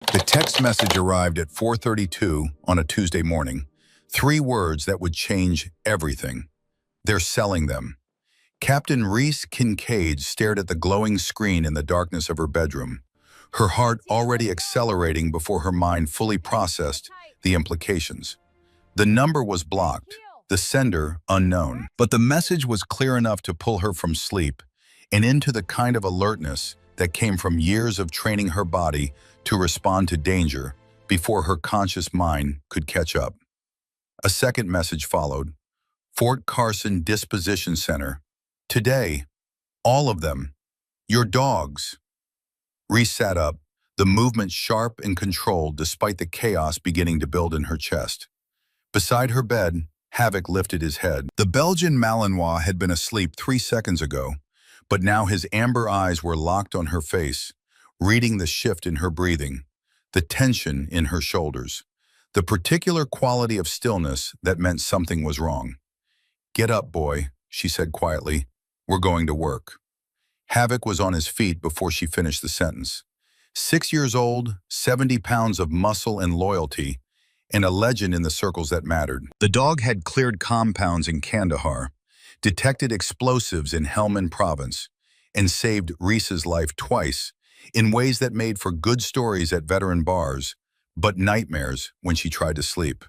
The text message arrived at 4:32 on a Tuesday morning. 3 words that would change everything. They're selling them. Captain Reese Kincaid stared at the glowing screen in the darkness of her bedroom, her heart already accelerating before her mind fully processed the implications. The number was blocked, the sender unknown, but the message was clear enough to pull her from sleep and into the kind of alertness that came from years of training her body to respond to danger before her conscious mind could catch up. A second message followed. Fort Carson Disposition Center. Today, all of them. Your dogs. Reese sat up, the movement sharp and controlled despite the chaos beginning to build in her chest. Beside her bed, Havoc lifted his head. The Belgian Malinois had been asleep 3 seconds ago, but now his amber eyes were locked on her face, reading the shift in her breathing, the tension in her shoulders, the particular quality of stillness that meant something was wrong. "Get up, boy," she said quietly. "We're going to work." Havoc was on his feet before she finished the sentence. 6 years old, 70 pounds of muscle and loyalty, and a legend in the circles that mattered. The dog had cleared compounds in Kandahar, detected explosives in Helmand Province, and saved Reese's life twice in ways that made for good stories at veteran bars, but nightmares when she tried to sleep.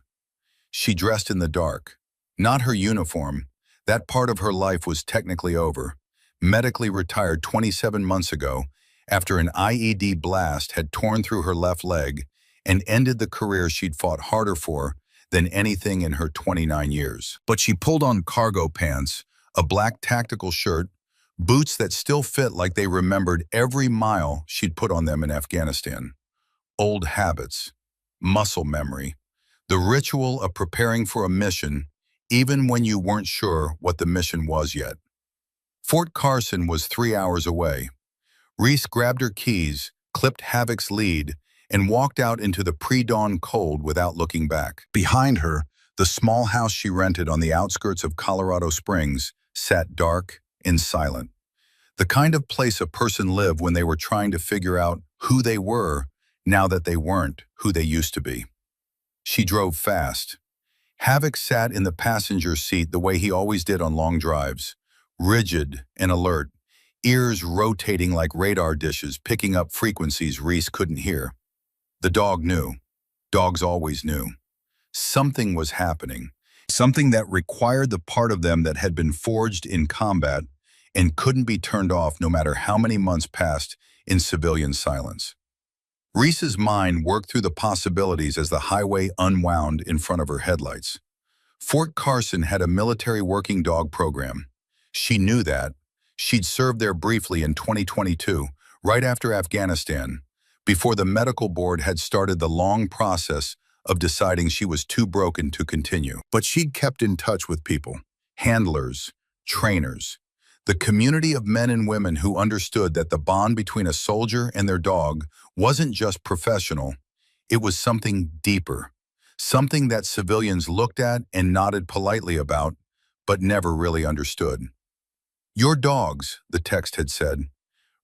She dressed in the dark. Not her uniform. That part of her life was technically over. Medically retired 27 months ago after an IED blast had torn through her left leg and ended the career she'd fought harder for than anything in her 29 years. But she pulled on cargo pants, a black tactical shirt, boots that still fit like they remembered every mile she'd put on them in Afghanistan. Old habits, muscle memory, the ritual of preparing for a mission even when you weren't sure what the mission was yet. Fort Carson was 3 hours away. Reese grabbed her keys, clipped Havoc's lead, and walked out into the pre-dawn cold without looking back. Behind her, the small house she rented on the outskirts of Colorado Springs sat dark and silent. The kind of place a person lived when they were trying to figure out who they were now that they weren't who they used to be. She drove fast. Havoc sat in the passenger seat the way he always did on long drives, rigid and alert, ears rotating like radar dishes picking up frequencies Reese couldn't hear. The dog knew. Dogs always knew. Something was happening, something that required the part of them that had been forged in combat and couldn't be turned off no matter how many months passed in civilian silence. Reese's mind worked through the possibilities as the highway unwound in front of her headlights. Fort Carson had a military working dog program. She knew that. She'd served there briefly in 2022, right after Afghanistan, before the medical board had started the long process of deciding she was too broken to continue. But she'd kept in touch with people, handlers, trainers, the community of men and women who understood that the bond between a soldier and their dog wasn't just professional, it was something deeper, something that civilians looked at and nodded politely about, but never really understood. "Your dogs," the text had said.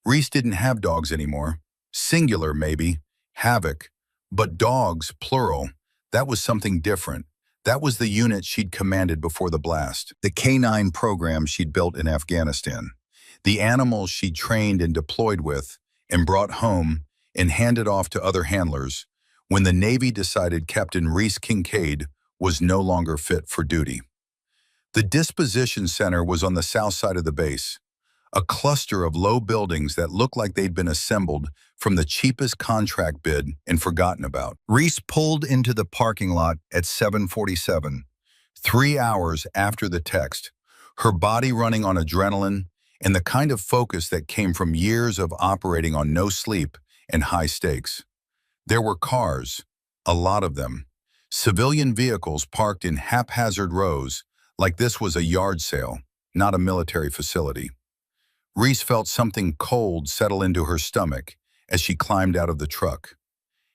Reese didn't have dogs anymore. Singular, maybe, Havoc, but dogs, plural, that was something different. That was the unit she'd commanded before the blast, the K9 program she'd built in Afghanistan, the animals she'd trained and deployed with and brought home and handed off to other handlers when the Navy decided Captain Reese Kincaid was no longer fit for duty. The disposition center was on the south side of the base, a cluster of low buildings that looked like they'd been assembled from the cheapest contract bid and forgotten about. Reese pulled into the parking lot at 7:47, 3 hours after the text, her body running on adrenaline and the kind of focus that came from years of operating on no sleep and high stakes. There were cars, a lot of them, civilian vehicles parked in haphazard rows like this was a yard sale, not a military facility. Reese felt something cold settle into her stomach as she climbed out of the truck.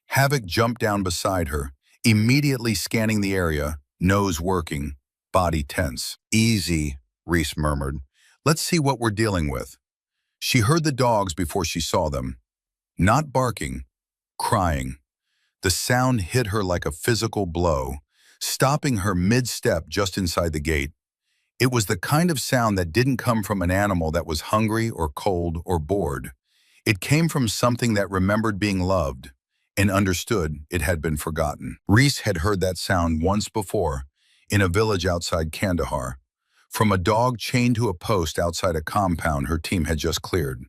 Havoc jumped down beside her, immediately scanning the area, nose working, body tense. "Easy," Reese murmured. "Let's see what we're dealing with." She heard the dogs before she saw them. Not barking, crying. The sound hit her like a physical blow, stopping her mid-step just inside the gate. It was the kind of sound that didn't come from an animal that was hungry or cold or bored. It came from something that remembered being loved and understood it had been forgotten. Reese had heard that sound once before, in a village outside Kandahar, from a dog chained to a post outside a compound her team had just cleared.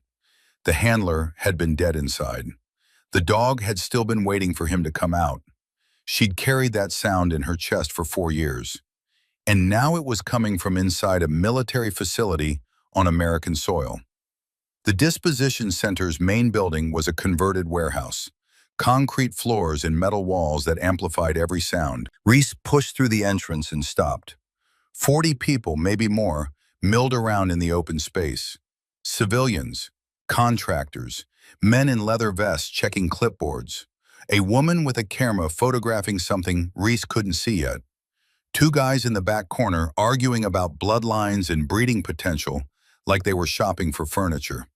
The handler had been dead inside. The dog had still been waiting for him to come out. She'd carried that sound in her chest for 4 years. And now it was coming from inside a military facility on American soil. The disposition center's main building was a converted warehouse, concrete floors and metal walls that amplified every sound. Reese pushed through the entrance and stopped. 40 people, maybe more, milled around in the open space. Civilians, contractors, men in leather vests checking clipboards. A woman with a camera photographing something Reese couldn't see yet. Two guys in the back corner arguing about bloodlines and breeding potential like they were shopping for furniture.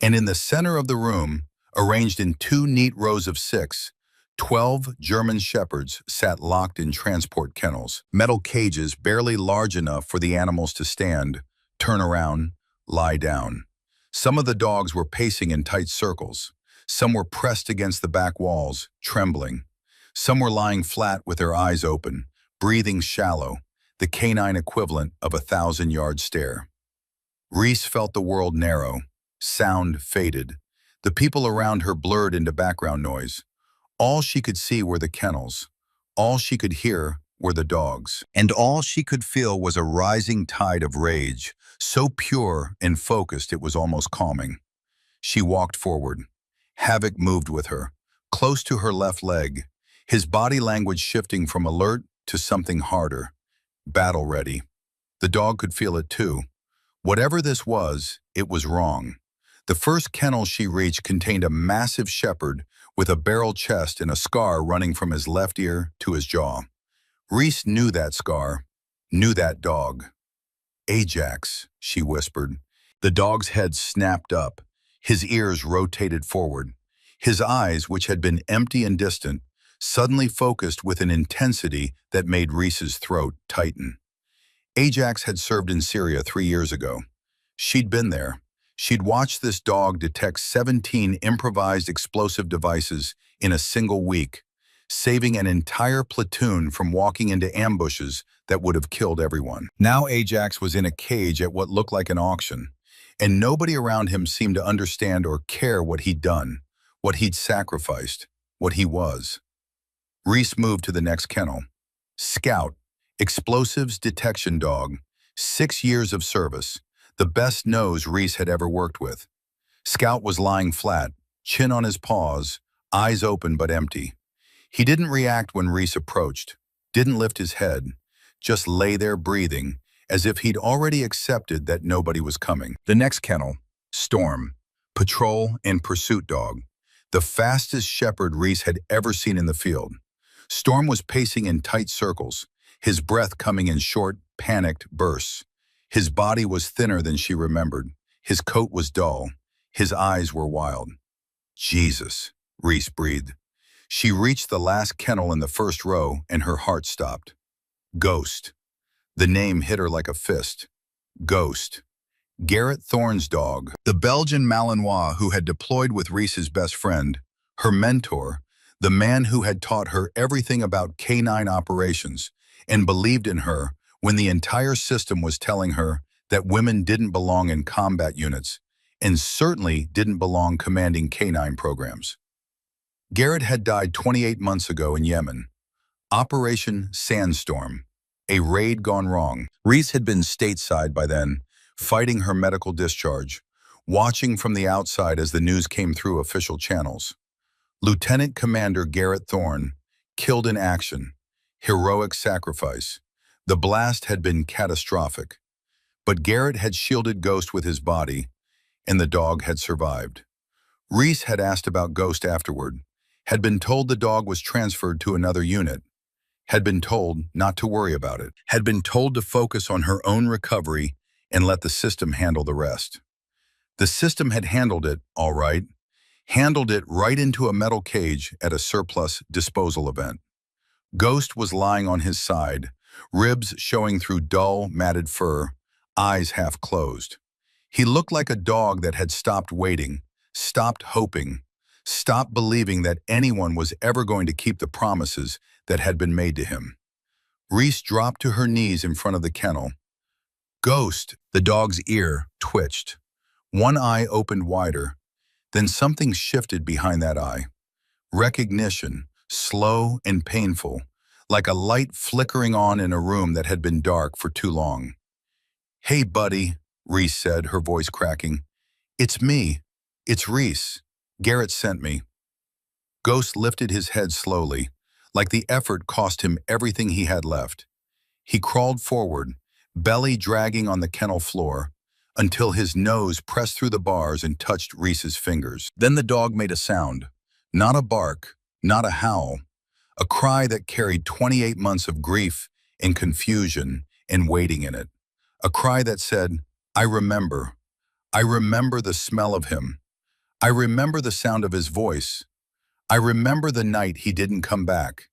And in the center of the room, arranged in two neat rows of 6, 12 German shepherds sat locked in transport kennels, metal cages barely large enough for the animals to stand, turn around, lie down. Some of the dogs were pacing in tight circles. Some were pressed against the back walls, trembling. Some were lying flat with their eyes open, breathing shallow, the canine equivalent of a 1,000-yard stare. Reese felt the world narrow. Sound faded. The people around her blurred into background noise. All she could see were the kennels. All she could hear were the dogs. And all she could feel was a rising tide of rage, so pure and focused it was almost calming. She walked forward. Havoc moved with her, close to her left leg, his body language shifting from alert to something harder, battle-ready. The dog could feel it too. Whatever this was, it was wrong. The first kennel she reached contained a massive shepherd with a barrel chest and a scar running from his left ear to his jaw. Reese knew that scar, knew that dog. "Ajax," she whispered. The dog's head snapped up. His ears rotated forward. His eyes, which had been empty and distant, suddenly focused with an intensity that made Reese's throat tighten. Ajax had served in Syria 3 years ago. She'd been there. She'd watched this dog detect 17 improvised explosive devices in a single week, saving an entire platoon from walking into ambushes that would have killed everyone. Now Ajax was in a cage at what looked like an auction, and nobody around him seemed to understand or care what he'd done, what he'd sacrificed, what he was. Reese moved to the next kennel. Scout, explosives detection dog, 6 years of service, the best nose Reese had ever worked with. Scout was lying flat, chin on his paws, eyes open but empty. He didn't react when Reese approached, didn't lift his head, just lay there breathing, as if he'd already accepted that nobody was coming. The next kennel, Storm, patrol and pursuit dog, the fastest shepherd Reese had ever seen in the field. Storm was pacing in tight circles, his breath coming in short, panicked bursts. His body was thinner than she remembered. His coat was dull. His eyes were wild. "Jesus," Reese breathed. She reached the last kennel in the first row and her heart stopped. Ghost. The name hit her like a fist. Ghost. Garrett Thorne's dog, the Belgian Malinois who had deployed with Reese's best friend, her mentor, the man who had taught her everything about canine operations and believed in her when the entire system was telling her that women didn't belong in combat units and certainly didn't belong commanding canine programs. Garrett had died 28 months ago in Yemen. Operation Sandstorm, a raid gone wrong. Reese had been stateside by then, fighting her medical discharge, watching from the outside as the news came through official channels. Lieutenant Commander Garrett Thorne, killed in action, heroic sacrifice. The blast had been catastrophic, but Garrett had shielded Ghost with his body, and the dog had survived. Reese had asked about Ghost afterward, had been told the dog was transferred to another unit, had been told not to worry about it, had been told to focus on her own recovery and let the system handle the rest. The system had handled it, all right. handled it right into a metal cage at a surplus disposal event. Ghost was lying on his side, ribs showing through dull, matted fur, eyes half closed. He looked like a dog that had stopped waiting, stopped hoping, stopped believing that anyone was ever going to keep the promises that had been made to him. Reese dropped to her knees in front of the kennel. Ghost, the dog's ear, twitched. One eye opened wider. Then something shifted behind that eye. Recognition, slow and painful, like a light flickering on in a room that had been dark for too long. "Hey, buddy," Reese said, her voice cracking. "It's me. It's Reese. Garrett sent me." Ghost lifted his head slowly, like the effort cost him everything he had left. He crawled forward, belly dragging on the kennel floor, until his nose pressed through the bars and touched Reese's fingers. Then the dog made a sound. Not a bark, not a howl. A cry that carried 28 months of grief and confusion and waiting in it. A cry that said, "I remember. I remember the smell of him. I remember the sound of his voice. I remember the night he didn't come back.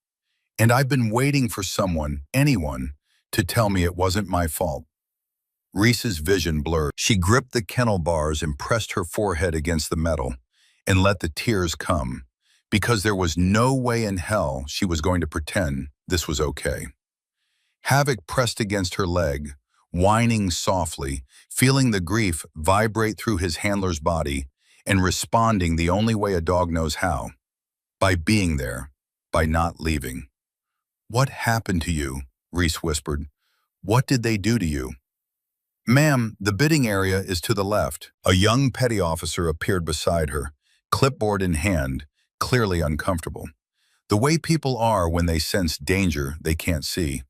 And I've been waiting for someone, anyone, to tell me it wasn't my fault." Reese's vision blurred. She gripped the kennel bars and pressed her forehead against the metal and let the tears come, because there was no way in hell she was going to pretend this was okay. Havoc pressed against her leg, whining softly, feeling the grief vibrate through his handler's body and responding the only way a dog knows how, by being there, by not leaving. "What happened to you?" Reese whispered. "What did they do to you?" "Ma'am, the bidding area is to the left." A young petty officer appeared beside her, clipboard in hand, clearly uncomfortable. The way people are when they sense danger they can't see.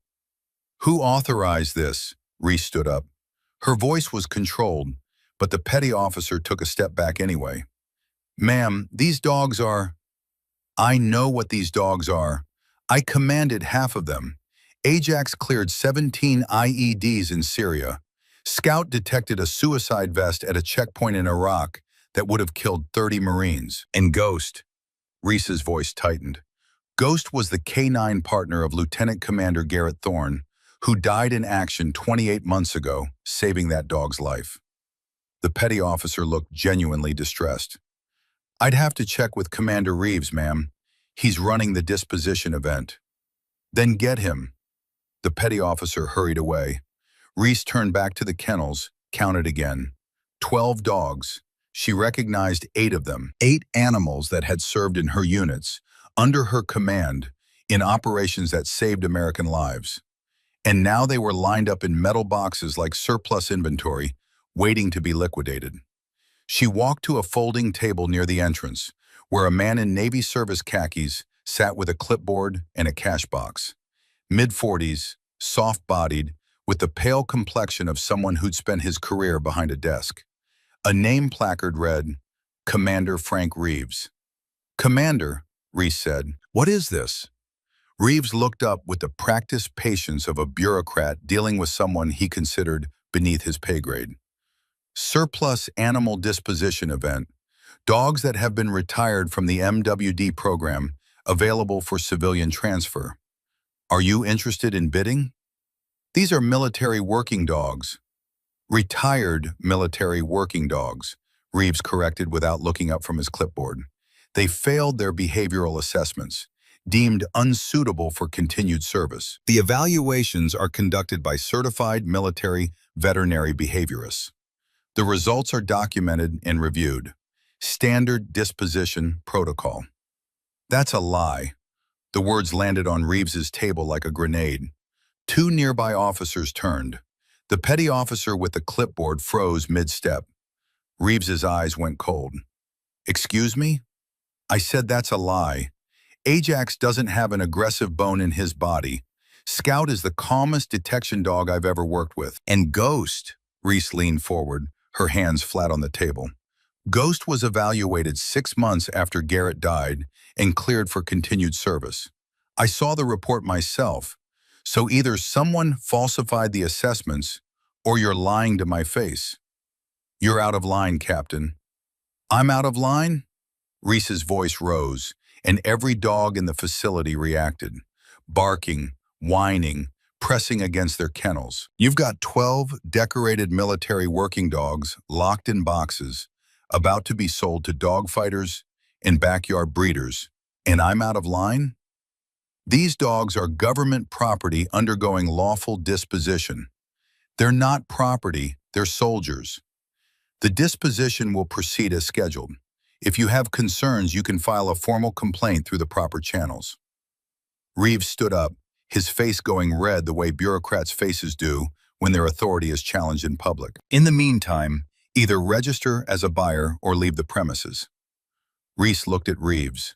"Who authorized this?" Reese stood up. Her voice was controlled, but the petty officer took a step back anyway. "Ma'am, these dogs are—" "I know what these dogs are. I commanded half of them. Ajax cleared 17 IEDs in Syria. Scout detected a suicide vest at a checkpoint in Iraq that would have killed 30 Marines. And Ghost," Reese's voice tightened. "Ghost was the K-9 partner of Lieutenant Commander Garrett Thorne, who died in action 28 months ago, saving that dog's life." The petty officer looked genuinely distressed. "I'd have to check with Commander Reeves, ma'am. He's running the disposition event." "Then get him." The petty officer hurried away. Reese turned back to the kennels, counted again. 12 dogs. She recognized 8 of them. 8 animals that had served in her units, under her command, in operations that saved American lives. And now they were lined up in metal boxes like surplus inventory, waiting to be liquidated. She walked to a folding table near the entrance, where a man in Navy service khakis sat with a clipboard and a cash box. Mid-40s, soft-bodied, with the pale complexion of someone who'd spent his career behind a desk. A name placard read, "Commander Frank Reeves." "Commander," Reese said, "what is this?" Reeves looked up with the practiced patience of a bureaucrat dealing with someone he considered beneath his pay grade. "Surplus Animal Disposition Event. Dogs that have been retired from the MWD program, available for civilian transfer. Are you interested in bidding?" "These are military working dogs." "Retired military working dogs," Reeves corrected without looking up from his clipboard. "They failed their behavioral assessments, deemed unsuitable for continued service. The evaluations are conducted by certified military veterinary behaviorists. The results are documented and reviewed. Standard disposition protocol." "That's a lie." The words landed on Reeves's table like a grenade. 2 nearby officers turned. The petty officer with the clipboard froze mid-step. Reeves's eyes went cold. "Excuse me? I said that's a lie. Ajax doesn't have an aggressive bone in his body. Scout is the calmest detection dog I've ever worked with. And Ghost," Reese leaned forward, her hands flat on the table. "Ghost was evaluated 6 months after Garrett died and cleared for continued service. I saw the report myself. So either someone falsified the assessments or you're lying to my face." "You're out of line, Captain." "I'm out of line?" Reese's voice rose, and every dog in the facility reacted, barking, whining, pressing against their kennels. You've got 12 decorated military working dogs locked in boxes, about to be sold to dogfighters and backyard breeders, and I'm out of line? These dogs are government property undergoing lawful disposition. They're not property, they're soldiers. The disposition will proceed as scheduled. If you have concerns, you can file a formal complaint through the proper channels. Reeves stood up, his face going red the way bureaucrats' faces do when their authority is challenged in public. In the meantime, either register as a buyer or leave the premises. Reese looked at Reeves,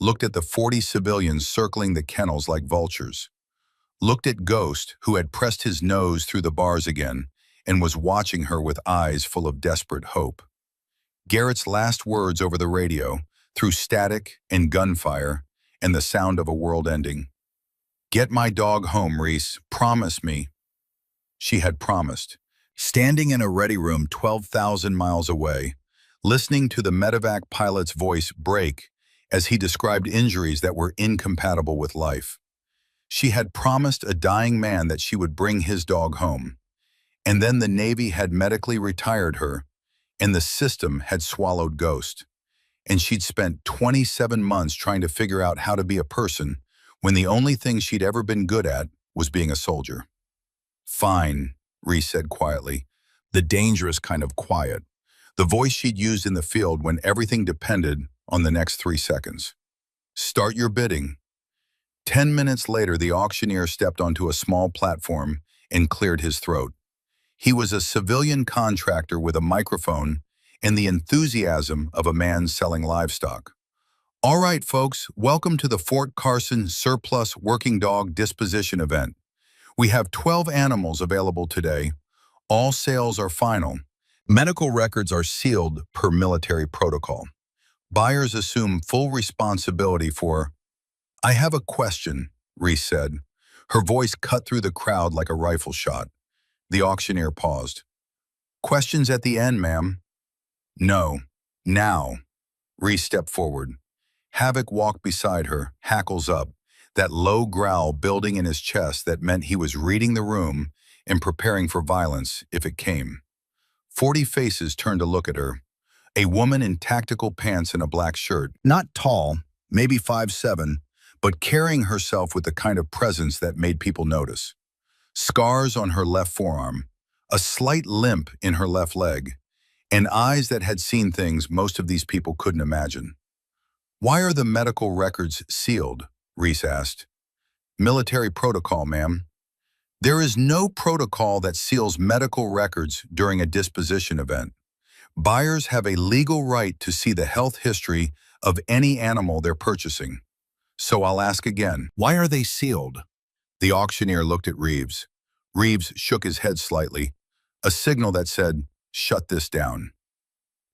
looked at the 40 civilians circling the kennels like vultures, looked at Ghost, who had pressed his nose through the bars again and was watching her with eyes full of desperate hope. Garrett's last words over the radio, through static and gunfire and the sound of a world ending. "Get my dog home, Reese. Promise me." She had promised. Standing in a ready room 12,000 miles away, listening to the medevac pilot's voice break as he described injuries that were incompatible with life. She had promised a dying man that she would bring his dog home. And then the Navy had medically retired her, and the system had swallowed Ghost. And she'd spent 27 months trying to figure out how to be a person when the only thing she'd ever been good at was being a soldier. "Fine," Reese said quietly, the dangerous kind of quiet, the voice she'd used in the field when everything depended on the next 3 seconds. "Start your bidding." 10 minutes later, the auctioneer stepped onto a small platform and cleared his throat. He was a civilian contractor with a microphone and the enthusiasm of a man selling livestock. "All right, folks, welcome to the Fort Carson Surplus Working Dog Disposition event. We have 12 animals available today. All sales are final. Medical records are sealed per military protocol. Buyers assume full responsibility for—" "I have a question," Reese said. Her voice cut through the crowd like a rifle shot. The auctioneer paused. "Questions at the end, ma'am." "No. Now." Reese stepped forward. Havoc walked beside her, hackles up, that low growl building in his chest that meant he was reading the room and preparing for violence if it came. 40 faces turned to look at her. A woman in tactical pants and a black shirt, not tall, maybe 5'7", but carrying herself with the kind of presence that made people notice. Scars on her left forearm, a slight limp in her left leg, and eyes that had seen things most of these people couldn't imagine. "Why are the medical records sealed?" Reese asked. "Military protocol, ma'am." "There is no protocol that seals medical records during a disposition event. Buyers have a legal right to see the health history of any animal they're purchasing. So I'll ask again, why are they sealed?" The auctioneer looked at Reeves. Reeves shook his head slightly, a signal that said, "Shut this down."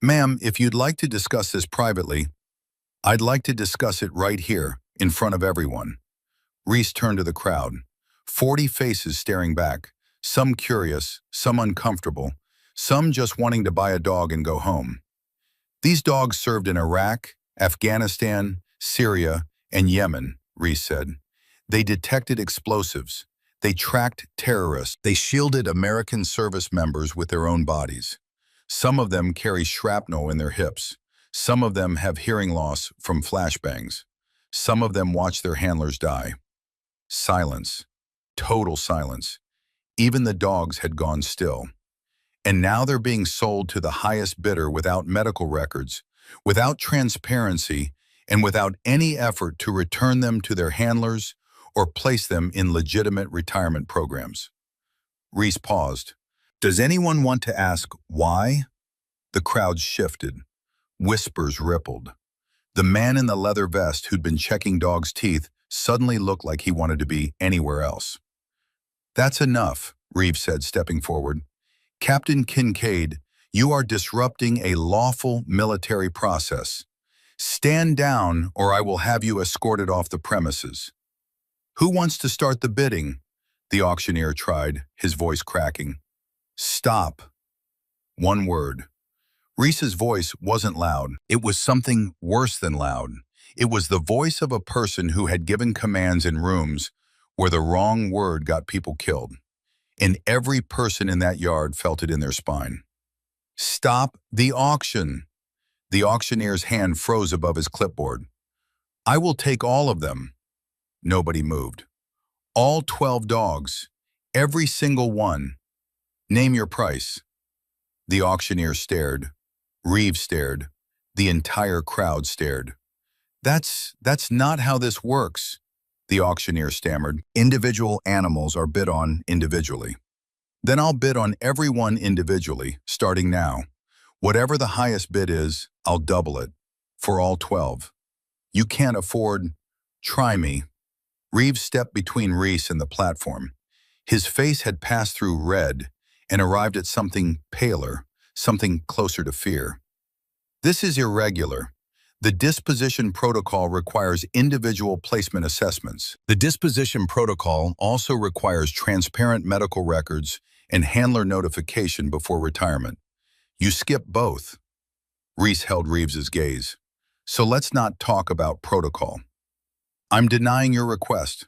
"Ma'am, if you'd like to discuss this privately—" "I'd like to discuss it right here, in front of everyone." Reese turned to the crowd. 40 faces staring back, some curious, some uncomfortable, some just wanting to buy a dog and go home. "These dogs served in Iraq, Afghanistan, Syria, and Yemen," Reese said. "They detected explosives. They tracked terrorists. They shielded American service members with their own bodies. Some of them carry shrapnel in their hips. Some of them have hearing loss from flashbangs. Some of them watch their handlers die." Silence. Total silence. Even the dogs had gone still. And now they're being sold to the highest bidder without medical records, without transparency, and without any effort to return them to their handlers or place them in legitimate retirement programs. Reese paused. "Does anyone want to ask why?" The crowd shifted. Whispers rippled. The man in the leather vest who'd been checking dogs' teeth suddenly looked like he wanted to be anywhere else. "That's enough," Reeves said, stepping forward. "Captain Kincaid, you are disrupting a lawful military process. Stand down or I will have you escorted off the premises." "Who wants to start the bidding?" the auctioneer tried, his voice cracking. "Stop." One word. Reese's voice wasn't loud. It was something worse than loud. It was the voice of a person who had given commands in rooms where the wrong word got people killed. And every person in that yard felt it in their spine. Stop the auction. The auctioneer's hand froze above his clipboard. I will take all of them. Nobody moved. All 12 dogs. Every single one. Name your price. The auctioneer stared. Reeves stared. The entire crowd stared. That's not how this works, the auctioneer stammered. Individual animals are bid on individually. Then I'll bid on everyone individually, starting now. Whatever the highest bid is, I'll double it. For all 12. You can't afford. Try me. Reeves stepped between Reese and the platform. His face had passed through red and arrived at something paler, something closer to fear. This is irregular. The disposition protocol requires individual placement assessments. The disposition protocol also requires transparent medical records and handler notification before retirement. You skip both. Reese held Reeves's gaze. So let's not talk about protocol. I'm denying your request.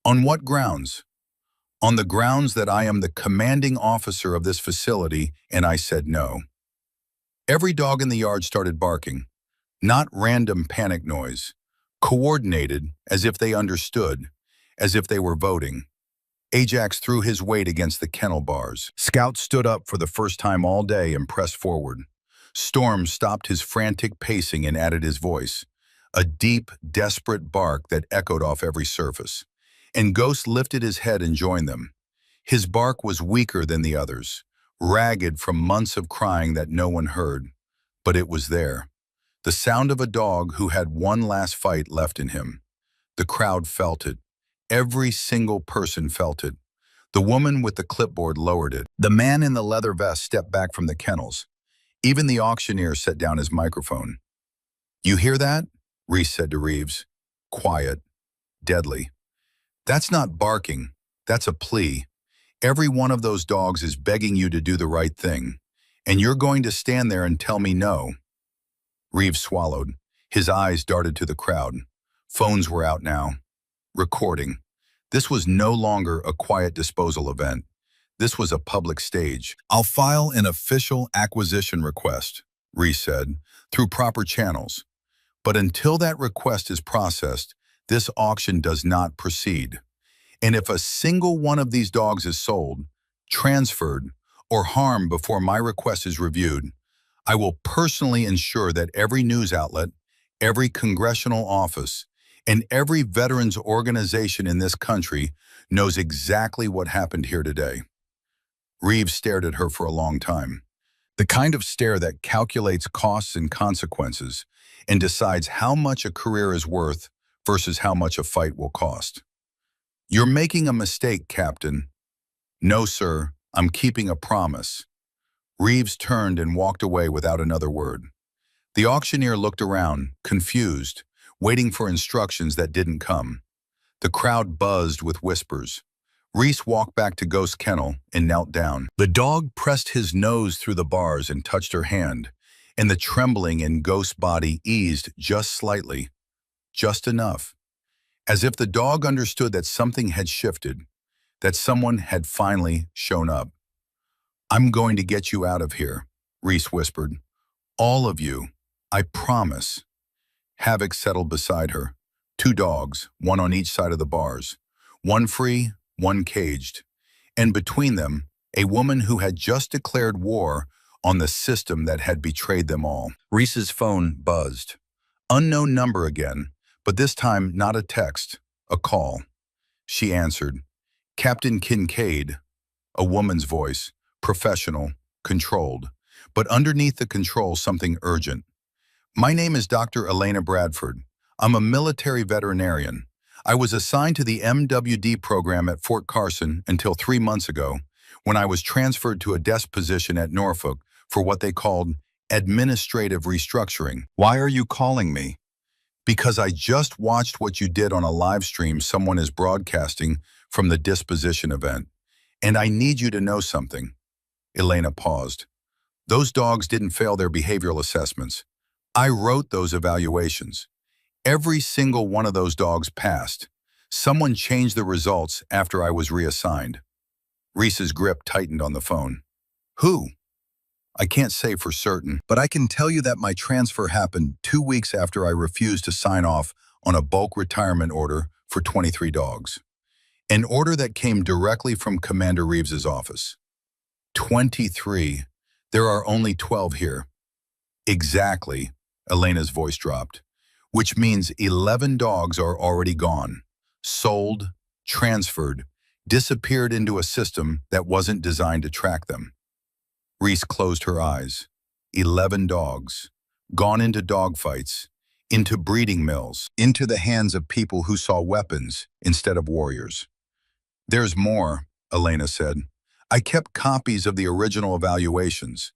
On what grounds? On the grounds that I am the commanding officer of this facility, and I said no. Every dog in the yard started barking. Not random panic noise, coordinated as if they understood, as if they were voting. Ajax threw his weight against the kennel bars. Scout stood up for the first time all day and pressed forward. Storm stopped his frantic pacing and added his voice, a deep, desperate bark that echoed off every surface. And Ghost lifted his head and joined them. His bark was weaker than the others, ragged from months of crying that no one heard, but it was there. The sound of a dog who had one last fight left in him. The crowd felt it. Every single person felt it. The woman with the clipboard lowered it. The man in the leather vest stepped back from the kennels. Even the auctioneer set down his microphone. You hear that? Reese said to Reeves. Quiet. Deadly. That's not barking. That's a plea. Every one of those dogs is begging you to do the right thing. And you're going to stand there and tell me no. Reeves swallowed. His eyes darted to the crowd. Phones were out now. Recording. This was no longer a quiet disposal event. This was a public stage. I'll file an official acquisition request, Reese said, through proper channels. But until that request is processed, this auction does not proceed. And if a single one of these dogs is sold, transferred, or harmed before my request is reviewed, I will personally ensure that every news outlet, every congressional office, and every veterans organization in this country knows exactly what happened here today. Reeves stared at her for a long time. The kind of stare that calculates costs and consequences and decides how much a career is worth versus how much a fight will cost. You're making a mistake, Captain. No, sir, I'm keeping a promise. Reeves turned and walked away without another word. The auctioneer looked around, confused, waiting for instructions that didn't come. The crowd buzzed with whispers. Reese walked back to Ghost's kennel and knelt down. The dog pressed his nose through the bars and touched her hand, and the trembling in Ghost's body eased just slightly, just enough, as if the dog understood that something had shifted, that someone had finally shown up. I'm going to get you out of here, Reese whispered. All of you, I promise. Havoc settled beside her. 2 dogs, one on each side of the bars. One free, one caged. And between them, a woman who had just declared war on the system that had betrayed them all. Reese's phone buzzed. Unknown number again, but this time not a text, a call. She answered. Captain Kincaid, a woman's voice. Professional, controlled, but underneath the control something urgent. My name is Dr. Elena Bradford. I'm a military veterinarian. I was assigned to the MWD program at Fort Carson until 3 months ago, when I was transferred to a desk position at Norfolk for what they called administrative restructuring. Why are you calling me? Because I just watched what you did on a live stream someone is broadcasting from the disposition event, and I need you to know something. Elena paused. Those dogs didn't fail their behavioral assessments. I wrote those evaluations. Every single one of those dogs passed. Someone changed the results after I was reassigned. Reese's grip tightened on the phone. Who? I can't say for certain, but I can tell you that my transfer happened 2 weeks after I refused to sign off on a bulk retirement order for 23 dogs. An order that came directly from Commander Reeves's office. 23. There are only 12 here. Exactly, Elena's voice dropped, which means 11 dogs are already gone, sold, transferred, disappeared into a system that wasn't designed to track them. Reese closed her eyes. 11 dogs, gone into dogfights, into breeding mills, into the hands of people who saw weapons instead of warriors. There's more, Elena said. I kept copies of the original evaluations,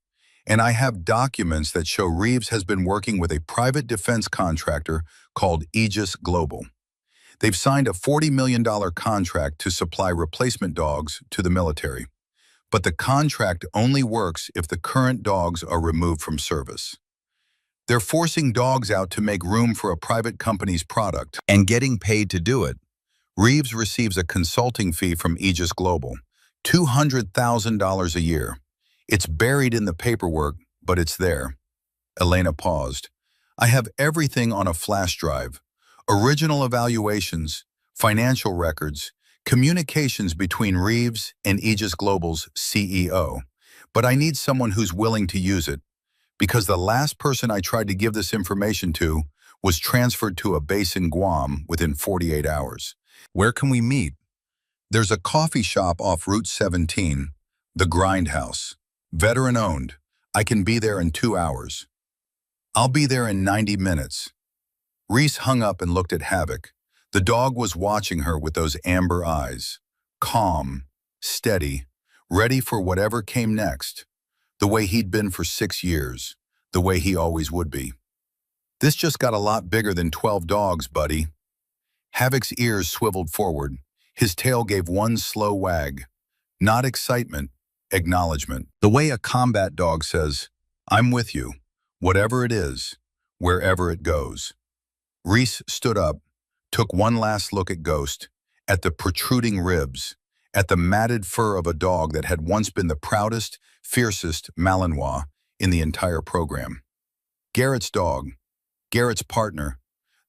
and I have documents that show Reeves has been working with a private defense contractor called Aegis Global. They've signed a $40 million contract to supply replacement dogs to the military. But the contract only works if the current dogs are removed from service. They're forcing dogs out to make room for a private company's product and getting paid to do it. Reeves receives a consulting fee from Aegis Global, $200,000 a year. It's buried in the paperwork, but it's there. Elena paused. I have everything on a flash drive. Original evaluations, financial records, communications between Reeves and Aegis Global's CEO. But I need someone who's willing to use it, because the last person I tried to give this information to was transferred to a base in Guam within 48 hours. Where can we meet? There's a coffee shop off Route 17, the Grindhouse. Veteran-owned. I can be there in 2 hours. I'll be there in 90 minutes. Reese hung up and looked at Havoc. The dog was watching her with those amber eyes. Calm, steady, ready for whatever came next. The way he'd been for 6 years. The way he always would be. This just got a lot bigger than 12 dogs, buddy. Havoc's ears swiveled forward. His tail gave one slow wag. Not excitement, acknowledgement. The way a combat dog says, I'm with you, whatever it is, wherever it goes. Reese stood up, took one last look at Ghost, at the protruding ribs, at the matted fur of a dog that had once been the proudest, fiercest Malinois in the entire program. Garrett's dog, Garrett's partner,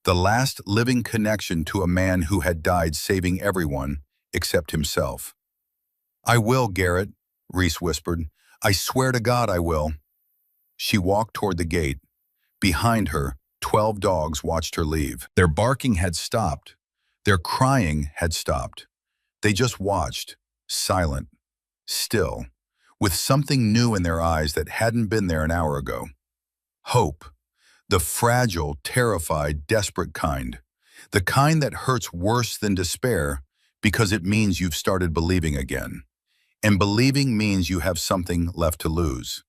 the last living connection to a man who had died saving everyone except himself. I will, Garrett, Reese whispered. I swear to God I will. She walked toward the gate. Behind her, 12 dogs watched her leave. Their barking had stopped. Their crying had stopped. They just watched, silent, still, with something new in their eyes that hadn't been there an hour ago. Hope. The fragile, terrified, desperate kind. The kind that hurts worse than despair because it means you've started believing again. And believing means you have something left to lose.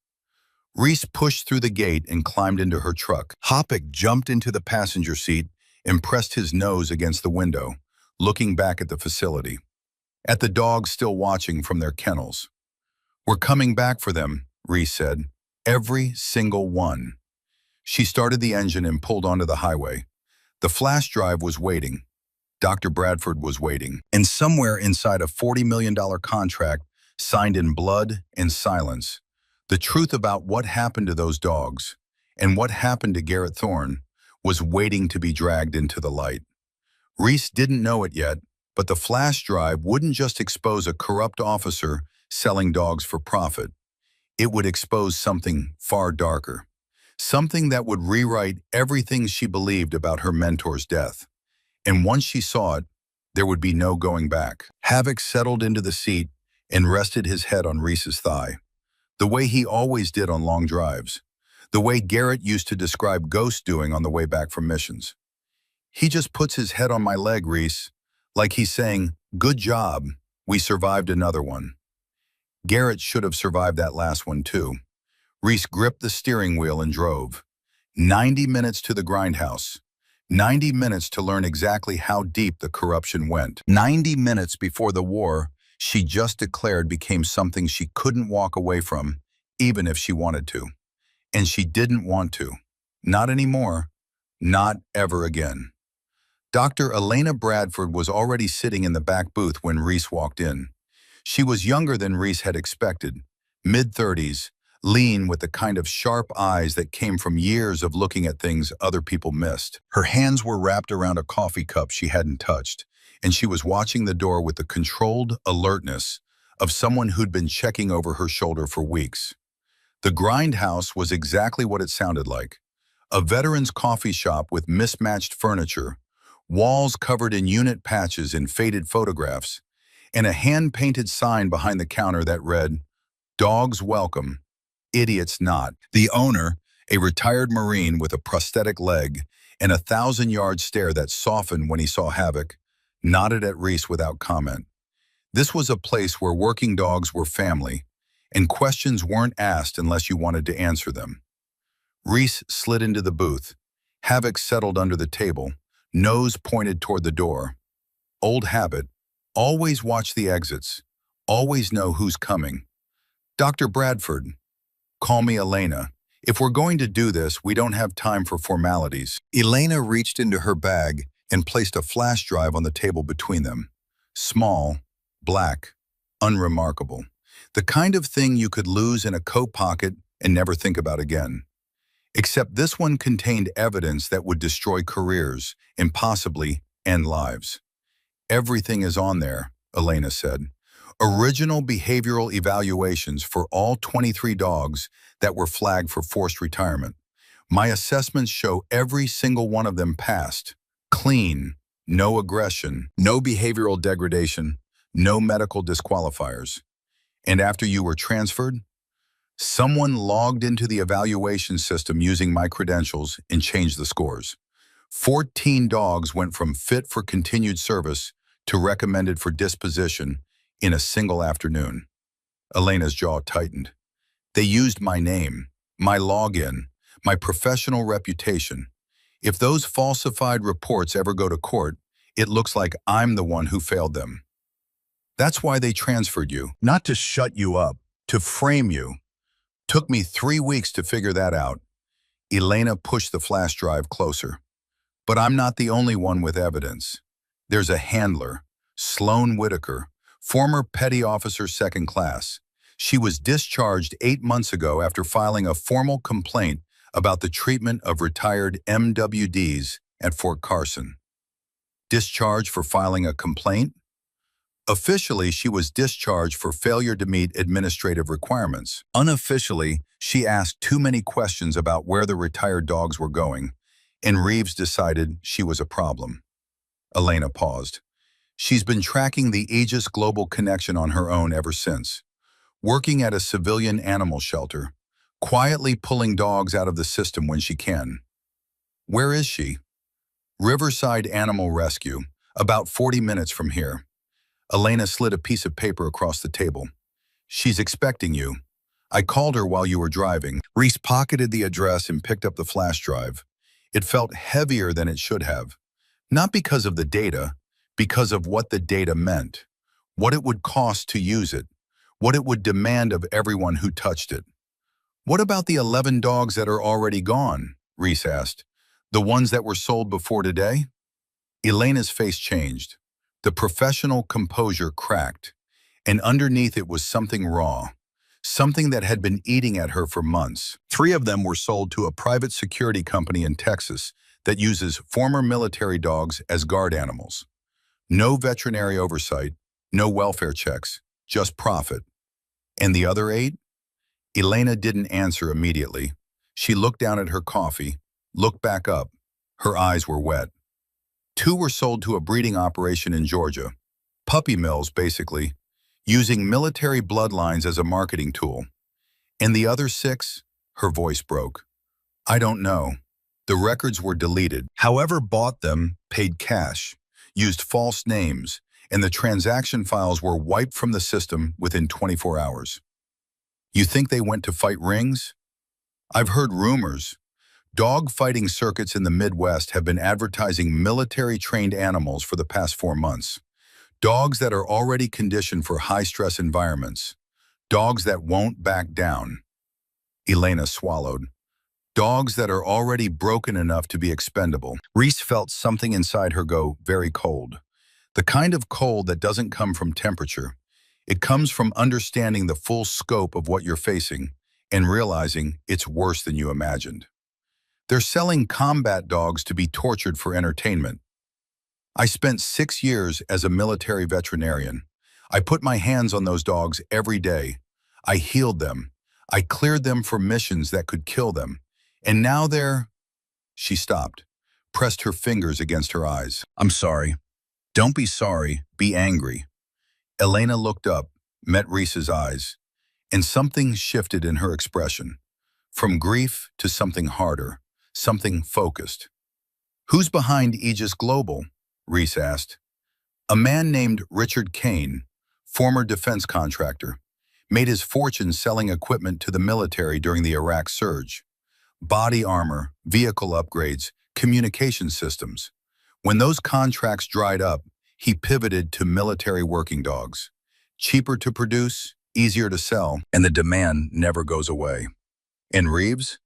Reese pushed through the gate and climbed into her truck. Hoppick jumped into the passenger seat and pressed his nose against the window, looking back at the facility. At the dogs still watching from their kennels. We're coming back for them, Reese said. Every single one. She started the engine and pulled onto the highway. The flash drive was waiting. Dr. Bradford was waiting. And somewhere inside a $40 million contract signed in blood and silence, the truth about what happened to those dogs and what happened to Garrett Thorne was waiting to be dragged into the light. Reese didn't know it yet, but the flash drive wouldn't just expose a corrupt officer selling dogs for profit. It would expose something far darker. Something that would rewrite everything she believed about her mentor's death. And once she saw it, there would be no going back. Havoc settled into the seat and rested his head on Reese's thigh. The way he always did on long drives. The way Garrett used to describe Ghost doing on the way back from missions. He just puts his head on my leg, Reese, like he's saying, good job, we survived another one. Garrett should have survived that last one too. Reese gripped the steering wheel and drove. 90 minutes to the Grindhouse. 90 minutes to learn exactly how deep the corruption went. 90 minutes before the war she just declared became something she couldn't walk away from, even if she wanted to. And she didn't want to. Not anymore. Not ever again. Dr. Elena Bradford was already sitting in the back booth when Reese walked in. She was younger than Reese had expected, mid-30s, lean with the kind of sharp eyes that came from years of looking at things other people missed. Her hands were wrapped around a coffee cup she hadn't touched, and she was watching the door with the controlled alertness of someone who'd been checking over her shoulder for weeks. The grindhouse was exactly what it sounded like. A veteran's coffee shop with mismatched furniture, walls covered in unit patches and faded photographs, and a hand-painted sign behind the counter that read, "Dogs welcome, idiots not." The owner, a retired Marine with a prosthetic leg and a 1,000-yard stare that softened when he saw havoc, nodded at Reese without comment. This was a place where working dogs were family, and questions weren't asked unless you wanted to answer them. Reese slid into the booth. Havoc settled under the table, nose pointed toward the door. Old habit, always watch the exits, always know who's coming. "Dr. Bradford, call me Elena. If we're going to do this, we don't have time for formalities." Elena reached into her bag and placed a flash drive on the table between them. Small, black, unremarkable. The kind of thing you could lose in a coat pocket and never think about again. Except this one contained evidence that would destroy careers and possibly end lives. "Everything is on there," Elena said. "Original behavioral evaluations for all 23 dogs that were flagged for forced retirement. My assessments show every single one of them passed. Clean, no aggression, no behavioral degradation, no medical disqualifiers. And after you were transferred, someone logged into the evaluation system using my credentials and changed the scores. 14 dogs went from fit for continued service to recommended for disposition in a single afternoon." Elena's jaw tightened. "They used my name, my login, my professional reputation. If those falsified reports ever go to court, it looks like I'm the one who failed them. That's why they transferred you, not to shut you up, to frame you. Took me 3 weeks to figure that out." Elena pushed the flash drive closer. "But I'm not the only one with evidence. There's a handler, Sloan Whitaker, former petty officer second class. She was discharged 8 months ago after filing a formal complaint about the treatment of retired MWDs at Fort Carson." Discharged for filing a complaint? Officially, she was discharged for failure to meet administrative requirements. Unofficially, she asked too many questions about where the retired dogs were going, and Reeves decided she was a problem. Elena paused. "She's been tracking the Aegis Global Connection on her own ever since, working at a civilian animal shelter, quietly pulling dogs out of the system when she can." "Where is she?" "Riverside Animal Rescue, about 40 minutes from here." Elena slid a piece of paper across the table. "She's expecting you. I called her while you were driving." Reese pocketed the address and picked up the flash drive. It felt heavier than it should have. Not because of the data, because of what the data meant, what it would cost to use it, what it would demand of everyone who touched it. "What about the 11 dogs that are already gone?" Reese asked. "The ones that were sold before today?" Elena's face changed. The professional composure cracked, and underneath it was something raw, something that had been eating at her for months. 3 of them were sold to a private security company in Texas that uses former military dogs as guard animals. No veterinary oversight, no welfare checks, just profit. "And the other 8? Elena didn't answer immediately. She looked down at her coffee, looked back up. Her eyes were wet. 2 were sold to a breeding operation in Georgia. Puppy mills, basically, using military bloodlines as a marketing tool. And the other 6? Her voice broke. "I don't know. The records were deleted. Whoever bought them paid cash, used false names, and the transaction files were wiped from the system within 24 hours. You think they went to fight rings? I've heard rumors. Dog fighting circuits in the Midwest have been advertising military-trained animals for the past 4 months. Dogs that are already conditioned for high-stress environments. Dogs that won't back down." Elena swallowed. Dogs that are already broken enough to be expendable. Reese felt something inside her go very cold. The kind of cold that doesn't come from temperature. It comes from understanding the full scope of what you're facing and realizing it's worse than you imagined. They're selling combat dogs to be tortured for entertainment. I spent 6 years as a military veterinarian. I put my hands on those dogs every day. I healed them. I cleared them for missions that could kill them. And now they're... She stopped, pressed her fingers against her eyes. I'm sorry. Don't be sorry, be angry. Elena looked up, met Reese's eyes, and something shifted in her expression. From grief to something harder, something focused. Who's behind Aegis Global? Reese asked. A man named Richard Kane, former defense contractor, made his fortune selling equipment to the military during the Iraq surge. Body armor, vehicle upgrades, communication systems. When those contracts dried up, he pivoted to military working dogs. Cheaper to produce, easier to sell, and the demand never goes away. And Reeves?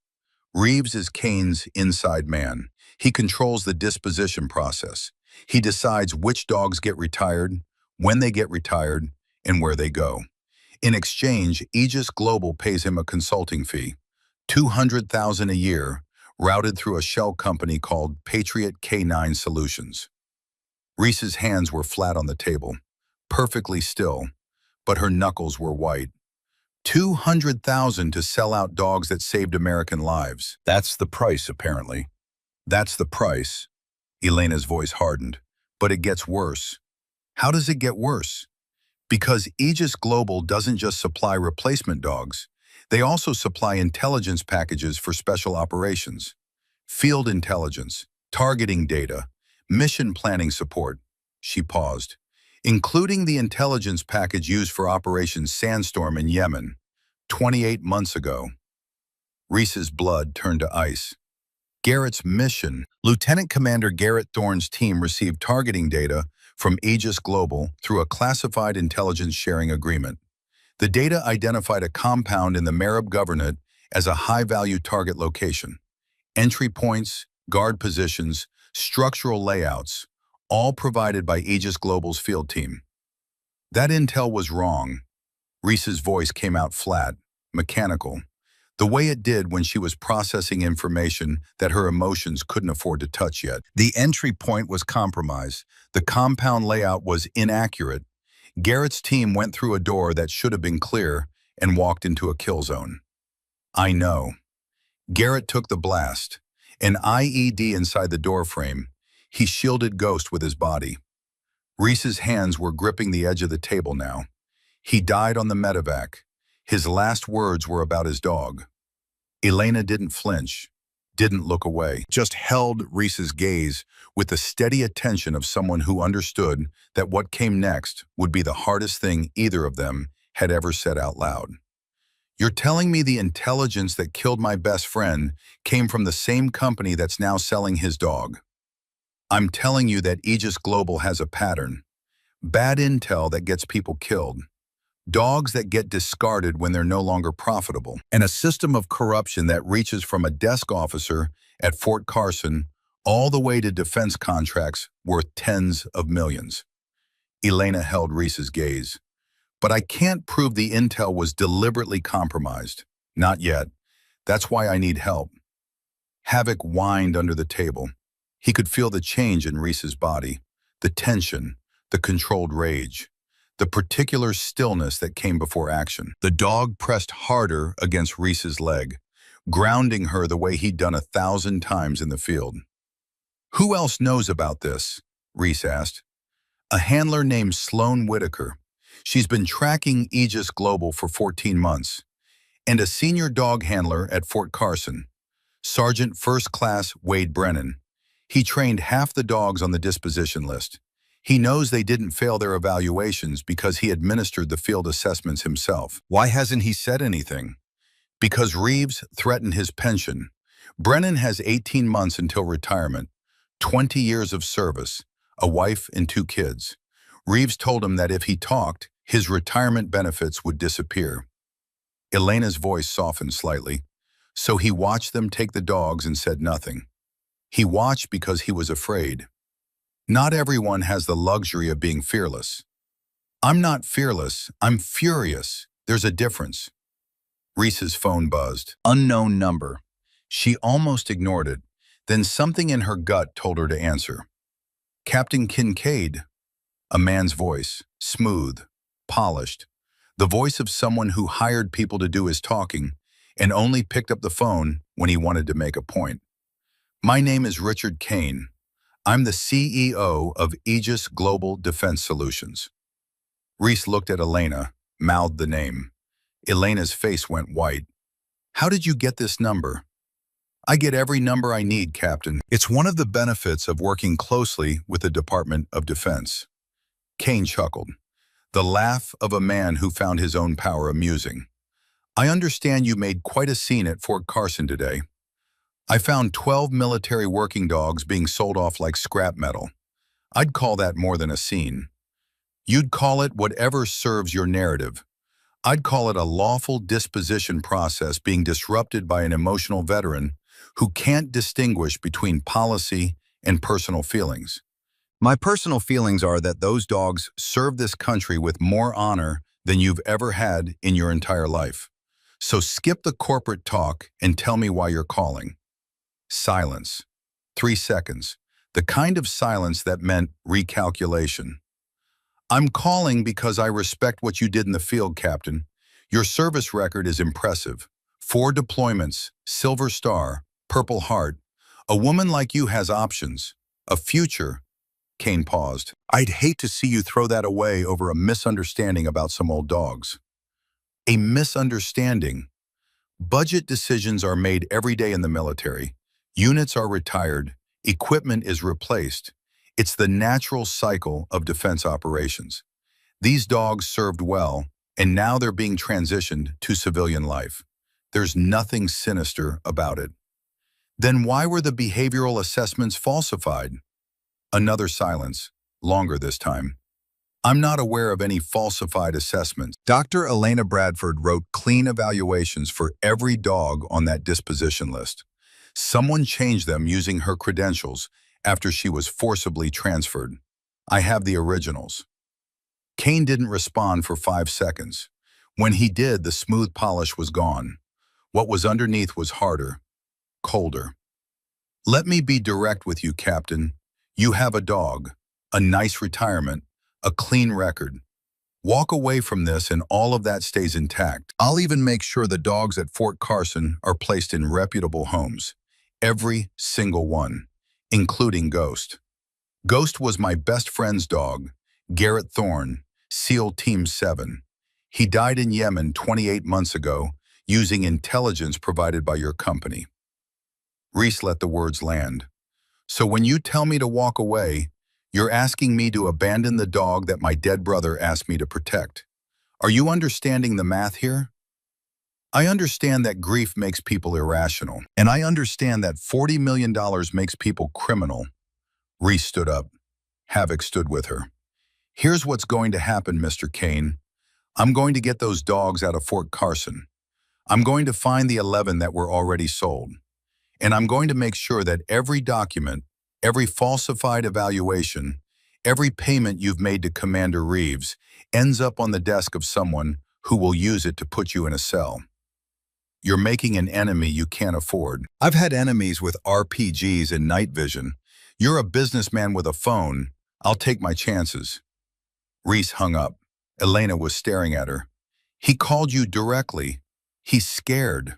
Reeves is Kane's inside man. He controls the disposition process. He decides which dogs get retired, when they get retired, and where they go. In exchange, Aegis Global pays him a consulting fee, $200,000 a year, routed through a shell company called Patriot K9 Solutions. Reese's hands were flat on the table, perfectly still, but her knuckles were white. $200,000 to sell out dogs that saved American lives. That's the price, apparently. That's the price. Elena's voice hardened. But it gets worse. How does it get worse? Because Aegis Global doesn't just supply replacement dogs. They also supply intelligence packages for special operations. Field intelligence, targeting data, mission planning support. She paused. Including the intelligence package used for Operation Sandstorm in Yemen, 28 months ago. Reese's blood turned to ice. Garrett's mission. Lieutenant Commander Garrett Thorne's team received targeting data from Aegis Global through a classified intelligence sharing agreement. The data identified a compound in the Marib Governorate as a high-value target location. Entry points, guard positions, structural layouts, all provided by Aegis Global's field team. That intel was wrong. Reese's voice came out flat, mechanical, the way it did when she was processing information that her emotions couldn't afford to touch yet. The entry point was compromised. The compound layout was inaccurate. Garrett's team went through a door that should have been clear and walked into a kill zone. I know. Garrett took the blast, an IED inside the doorframe. He shielded Ghost with his body. Reese's hands were gripping the edge of the table now. He died on the medevac. His last words were about his dog. Elena didn't flinch, didn't look away, just held Reese's gaze with the steady attention of someone who understood that what came next would be the hardest thing either of them had ever said out loud. You're telling me the intelligence that killed my best friend came from the same company that's now selling his dog? I'm telling you that Aegis Global has a pattern. Bad intel that gets people killed. Dogs that get discarded when they're no longer profitable. And a system of corruption that reaches from a desk officer at Fort Carson all the way to defense contracts worth tens of millions. Elena held Reese's gaze. But I can't prove the intel was deliberately compromised. Not yet. That's why I need help. Havoc whined under the table. He could feel the change in Reese's body, the tension, the controlled rage, the particular stillness that came before action. The dog pressed harder against Reese's leg, grounding her the way he'd done 1,000 times in the field. Who else knows about this? Reese asked. A handler named Sloan Whitaker. She's been tracking Aegis Global for 14 months. And a senior dog handler at Fort Carson, Sergeant First Class Wade Brennan. He trained half the dogs on the disposition list. He knows they didn't fail their evaluations because he administered the field assessments himself. Why hasn't he said anything? Because Reeves threatened his pension. Brennan has 18 months until retirement, 20 years of service, a wife and 2 kids. Reeves told him that if he talked, his retirement benefits would disappear. Elena's voice softened slightly. So he watched them take the dogs and said nothing. He watched because he was afraid. Not everyone has the luxury of being fearless. I'm not fearless, I'm furious. There's a difference. Reese's phone buzzed. Unknown number. She almost ignored it. Then something in her gut told her to answer. Captain Kincaid. A man's voice, smooth, polished. The voice of someone who hired people to do his talking and only picked up the phone when he wanted to make a point. My name is Richard Kane. I'm the CEO of Aegis Global Defense Solutions. Reese looked at Elena, mouthed the name. Elena's face went white. How did you get this number? I get every number I need, Captain. It's one of the benefits of working closely with the Department of Defense. Kane chuckled, the laugh of a man who found his own power amusing. I understand you made quite a scene at Fort Carson today. I found 12 military working dogs being sold off like scrap metal. I'd call that more than a scene. You'd call it whatever serves your narrative. I'd call it a lawful disposition process being disrupted by an emotional veteran who can't distinguish between policy and personal feelings. My personal feelings are that those dogs serve this country with more honor than you've ever had in your entire life. So skip the corporate talk and tell me why you're calling. Silence. 3 seconds. The kind of silence that meant recalculation. I'm calling because I respect what you did in the field, Captain. Your service record is impressive. 4 deployments, Silver Star, Purple Heart. A woman like you has options, a future. Kane paused. I'd hate to see you throw that away over a misunderstanding about some old dogs. A misunderstanding. Budget decisions are made every day in the military. Units are retired. Equipment is replaced. It's the natural cycle of defense operations. These dogs served well, and now they're being transitioned to civilian life. There's nothing sinister about it. Then why were the behavioral assessments falsified? Another silence, longer this time. I'm not aware of any falsified assessments. Dr. Elena Bradford wrote clean evaluations for every dog on that disposition list. Someone changed them using her credentials after she was forcibly transferred. I have the originals. Kane didn't respond for 5 seconds. When he did, the smooth polish was gone. What was underneath was harder, colder. Let me be direct with you, Captain. You have a dog, a nice retirement, a clean record. Walk away from this and all of that stays intact. I'll even make sure the dogs at Fort Carson are placed in reputable homes. Every single one, including Ghost. Ghost was my best friend's dog, Garrett Thorne, SEAL Team 7. He died in Yemen 28 months ago using intelligence provided by your company. Reese let the words land. So when you tell me to walk away, you're asking me to abandon the dog that my dead brother asked me to protect. Are you understanding the math here? I understand that grief makes people irrational, and I understand that $40 million makes people criminal. Reese stood up. Havoc stood with her. Here's what's going to happen, Mr. Kane. I'm going to get those dogs out of Fort Carson. I'm going to find the 11 that were already sold. And I'm going to make sure that every document, every falsified evaluation, every payment you've made to Commander Reeves ends up on the desk of someone who will use it to put you in a cell. You're making an enemy you can't afford. I've had enemies with RPGs and night vision. You're a businessman with a phone. I'll take my chances. Reese hung up. Elena was staring at her. He called you directly. He's scared.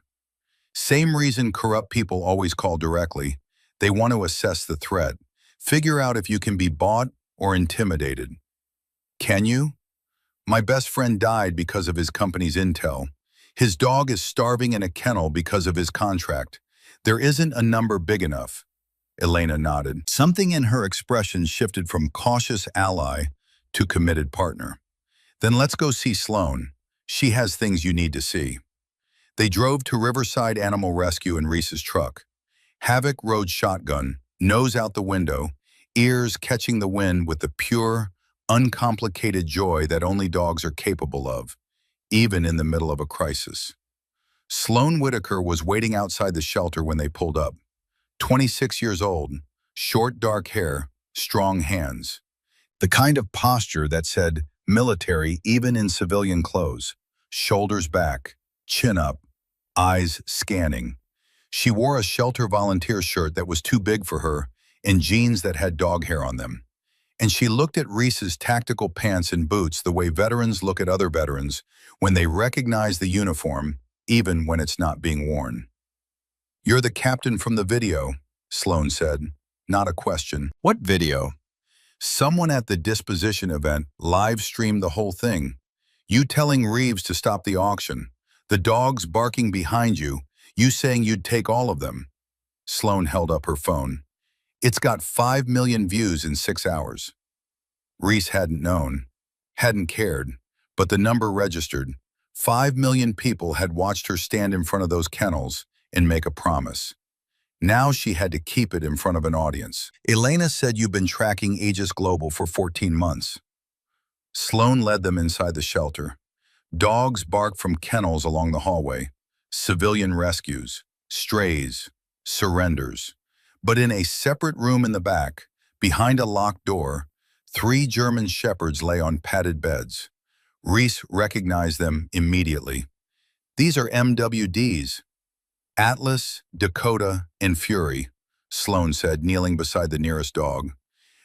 Same reason corrupt people always call directly. They want to assess the threat. Figure out if you can be bought or intimidated. Can you? My best friend died because of his company's intel. His dog is starving in a kennel because of his contract. There isn't a number big enough. Elena nodded. Something in her expression shifted from cautious ally to committed partner. Then let's go see Sloan. She has things you need to see. They drove to Riverside Animal Rescue in Reese's truck. Havoc rode shotgun, nose out the window, ears catching the wind with the pure, uncomplicated joy that only dogs are capable of, even in the middle of a crisis. Sloan Whitaker was waiting outside the shelter when they pulled up. 26 years old, short dark hair, strong hands. The kind of posture that said military even in civilian clothes. Shoulders back, chin up, eyes scanning. She wore a shelter volunteer shirt that was too big for her and jeans that had dog hair on them. And she looked at Reese's tactical pants and boots the way veterans look at other veterans when they recognize the uniform, even when it's not being worn. "You're the captain from the video," Sloan said, not a question. "What video?" "Someone at the disposition event live-streamed the whole thing. You telling Reeves to stop the auction, the dogs barking behind you, you saying you'd take all of them." Sloan held up her phone. "It's got 5 million views in 6 hours. Reese hadn't known, hadn't cared, but the number registered. 5 million people had watched her stand in front of those kennels and make a promise. Now she had to keep it in front of an audience. "Elena said you've been tracking Aegis Global for 14 months. Sloan led them inside the shelter. Dogs barked from kennels along the hallway. Civilian rescues, strays, surrenders. But in a separate room in the back, behind a locked door, 3 German shepherds lay on padded beds. Reese recognized them immediately. "These are MWDs. Atlas, Dakota, and Fury," Sloan said, kneeling beside the nearest dog.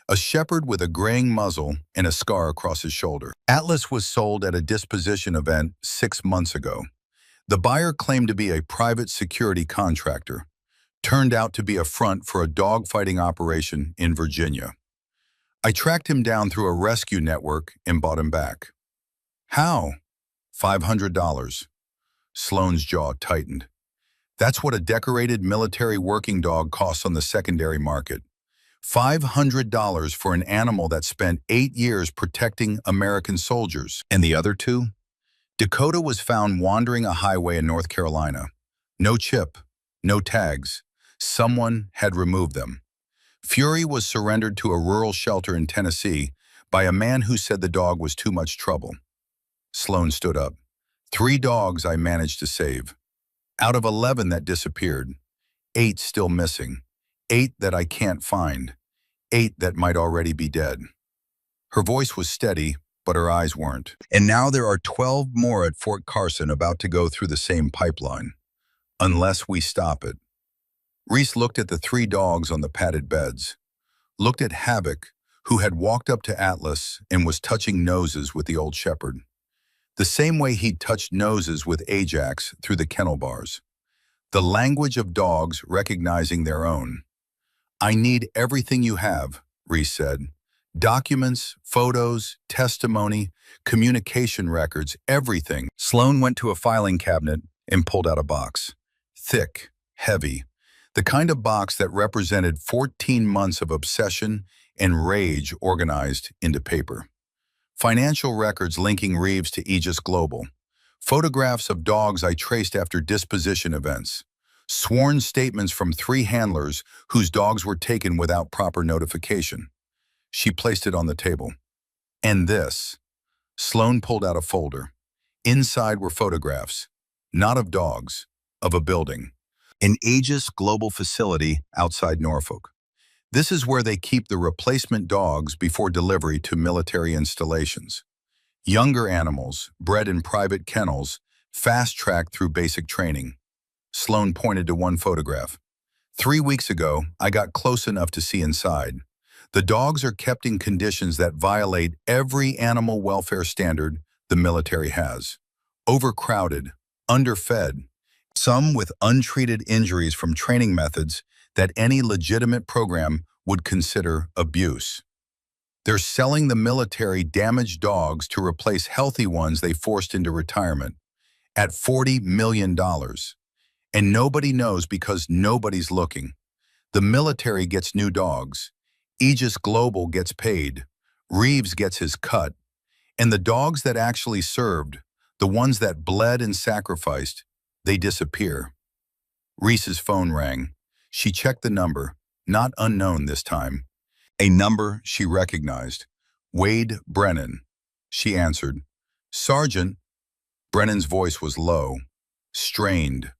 A shepherd with a graying muzzle and a scar across his shoulder. Atlas was sold at a disposition event 6 months ago. The buyer claimed to be a private security contractor. Turned out to be a front for a dogfighting operation in Virginia. "I tracked him down through a rescue network and bought him back." "How?" $500. Sloan's jaw tightened. That's what a decorated military working dog costs on the secondary market. $500 for an animal that spent 8 years protecting American soldiers. And the other 2? Dakota was found wandering a highway in North Carolina. No chip, no tags. Someone had removed them. Fury was surrendered to a rural shelter in Tennessee by a man who said the dog was too much trouble. Sloan stood up. 3 dogs I managed to save. Out of 11 that disappeared. 8 still missing. 8 that I can't find. 8 that might already be dead. Her voice was steady, but her eyes weren't. "And now there are 12 more at Fort Carson about to go through the same pipeline. Unless we stop it." Reese looked at the 3 dogs on the padded beds. Looked at Havoc, who had walked up to Atlas and was touching noses with the old shepherd. The same way he'd touched noses with Ajax through the kennel bars. The language of dogs recognizing their own. "I need everything you have," Reese said. "Documents, photos, testimony, communication records, everything." Sloan went to a filing cabinet and pulled out a box. Thick, heavy. The kind of box that represented 14 months of obsession and rage organized into paper. Financial records linking Reeves to Aegis Global. Photographs of dogs I traced after disposition events. Sworn statements from 3 handlers whose dogs were taken without proper notification. She placed it on the table. "And this." Sloan pulled out a folder. Inside were photographs, not of dogs, of a building. An Aegis Global facility outside Norfolk. This is where they keep the replacement dogs before delivery to military installations. Younger animals, bred in private kennels, fast-tracked through basic training. Sloan pointed to one photograph. 3 weeks ago, I got close enough to see inside. The dogs are kept in conditions that violate every animal welfare standard the military has. Overcrowded, underfed, some with untreated injuries from training methods that any legitimate program would consider abuse. They're selling the military damaged dogs to replace healthy ones they forced into retirement at $40 million. And nobody knows because nobody's looking. The military gets new dogs. Aegis Global gets paid. Reeves gets his cut. And the dogs that actually served, the ones that bled and sacrificed, they disappear. Reese's phone rang. She checked the number, not unknown this time. A number she recognized. Wade Brennan. She answered. "Sergeant." Brennan's voice was low. strained.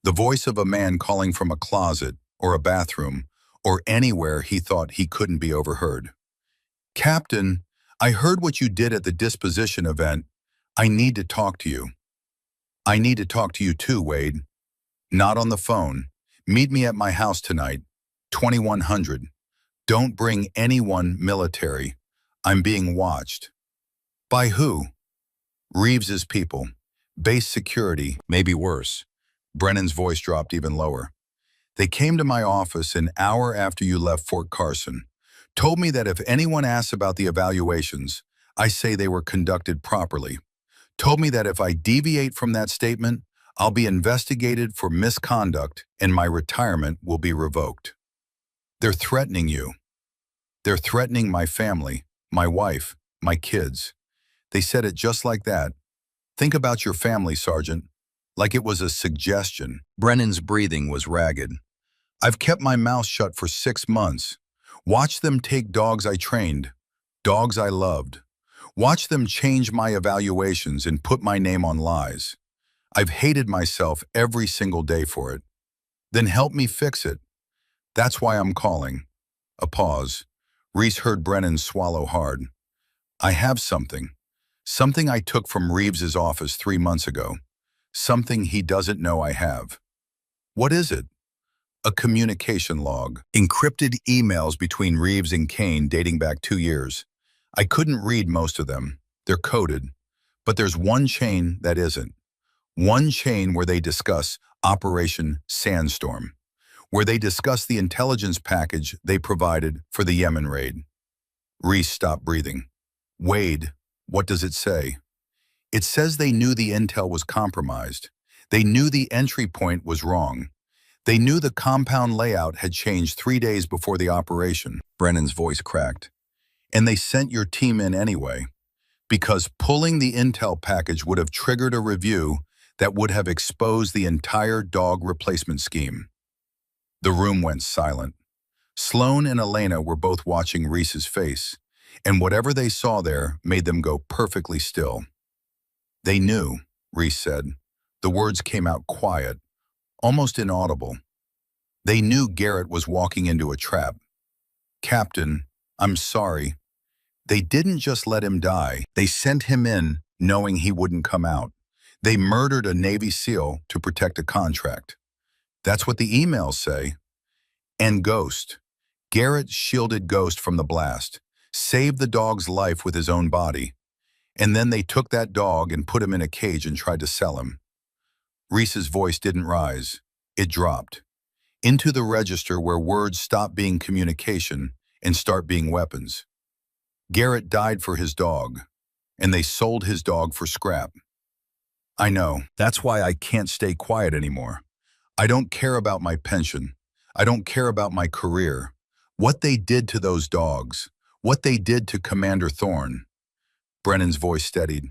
The voice of a man calling from a closet or a bathroom or anywhere he thought he couldn't be overheard. Captain, I heard what you did at the disposition event. I need to talk to you. I need to talk to you too, Wade. Not on the phone. Meet me at my house tonight, 2100. Don't bring anyone military. I'm being watched. By who? Reeves's people. Base security, maybe worse. Brennan's voice dropped even lower. They came to my office an hour after you left Fort Carson. Told me that if anyone asks about the evaluations, I say they were conducted properly. Told me that if I deviate from that statement, I'll be investigated for misconduct and my retirement will be revoked. They're threatening you. They're threatening my family, my wife, my kids. They said it just like that. Think about your family, Sergeant. Like it was a suggestion. Brennan's breathing was ragged. I've kept my mouth shut for 6 months. Watched them take dogs I trained, dogs I loved. Watched them change my evaluations and put my name on lies. I've hated myself every single day for it. Then help me fix it. That's why I'm calling. A pause. Reese heard Brennan swallow hard. I have something. Something I took from Reeves's office 3 months ago. Something he doesn't know I have. What is it? A communication log. Encrypted emails between Reeves and Kane dating back 2 years. I couldn't read most of them. They're coded. But there's one chain that isn't. One chain where they discuss Operation Sandstorm, where they discuss the intelligence package they provided for the Yemen raid. Reese stopped breathing. Wade, what does it say? It says they knew the intel was compromised. They knew the entry point was wrong. They knew the compound layout had changed 3 days before the operation. Brennan's voice cracked. And they sent your team in anyway, because pulling the intel package would have triggered a review that would have exposed the entire dog replacement scheme. The room went silent. Sloan and Elena were both watching Reese's face, and whatever they saw there made them go perfectly still. They knew, Reese said. The words came out quiet, almost inaudible. They knew Garrett was walking into a trap. Captain, I'm sorry. They didn't just let him die. They sent him in knowing he wouldn't come out. They murdered a Navy SEAL to protect a contract. That's what the emails say. And Ghost. Garrett shielded Ghost from the blast, saved the dog's life with his own body. And then they took that dog and put him in a cage and tried to sell him. Reese's voice didn't rise. It dropped. Into the register where words stop being communication and start being weapons. Garrett died for his dog, and they sold his dog for scrap. I know. That's why I can't stay quiet anymore. I don't care about my pension. I don't care about my career. What they did to those dogs, what they did to Commander Thorne. Brennan's voice steadied.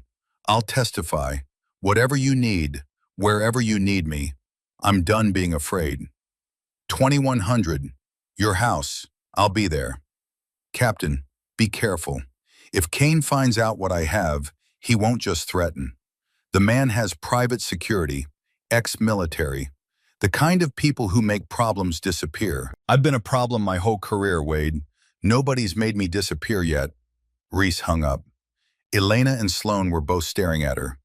I'll testify. Whatever you need, wherever you need me. I'm done being afraid. 2100, your house. I'll be there. Captain, be careful. If Kane finds out what I have, he won't just threaten. The man has private security, ex-military, the kind of people who make problems disappear. I've been a problem my whole career, Wade. Nobody's made me disappear yet. Reese hung up. Elena and Sloan were both staring at her.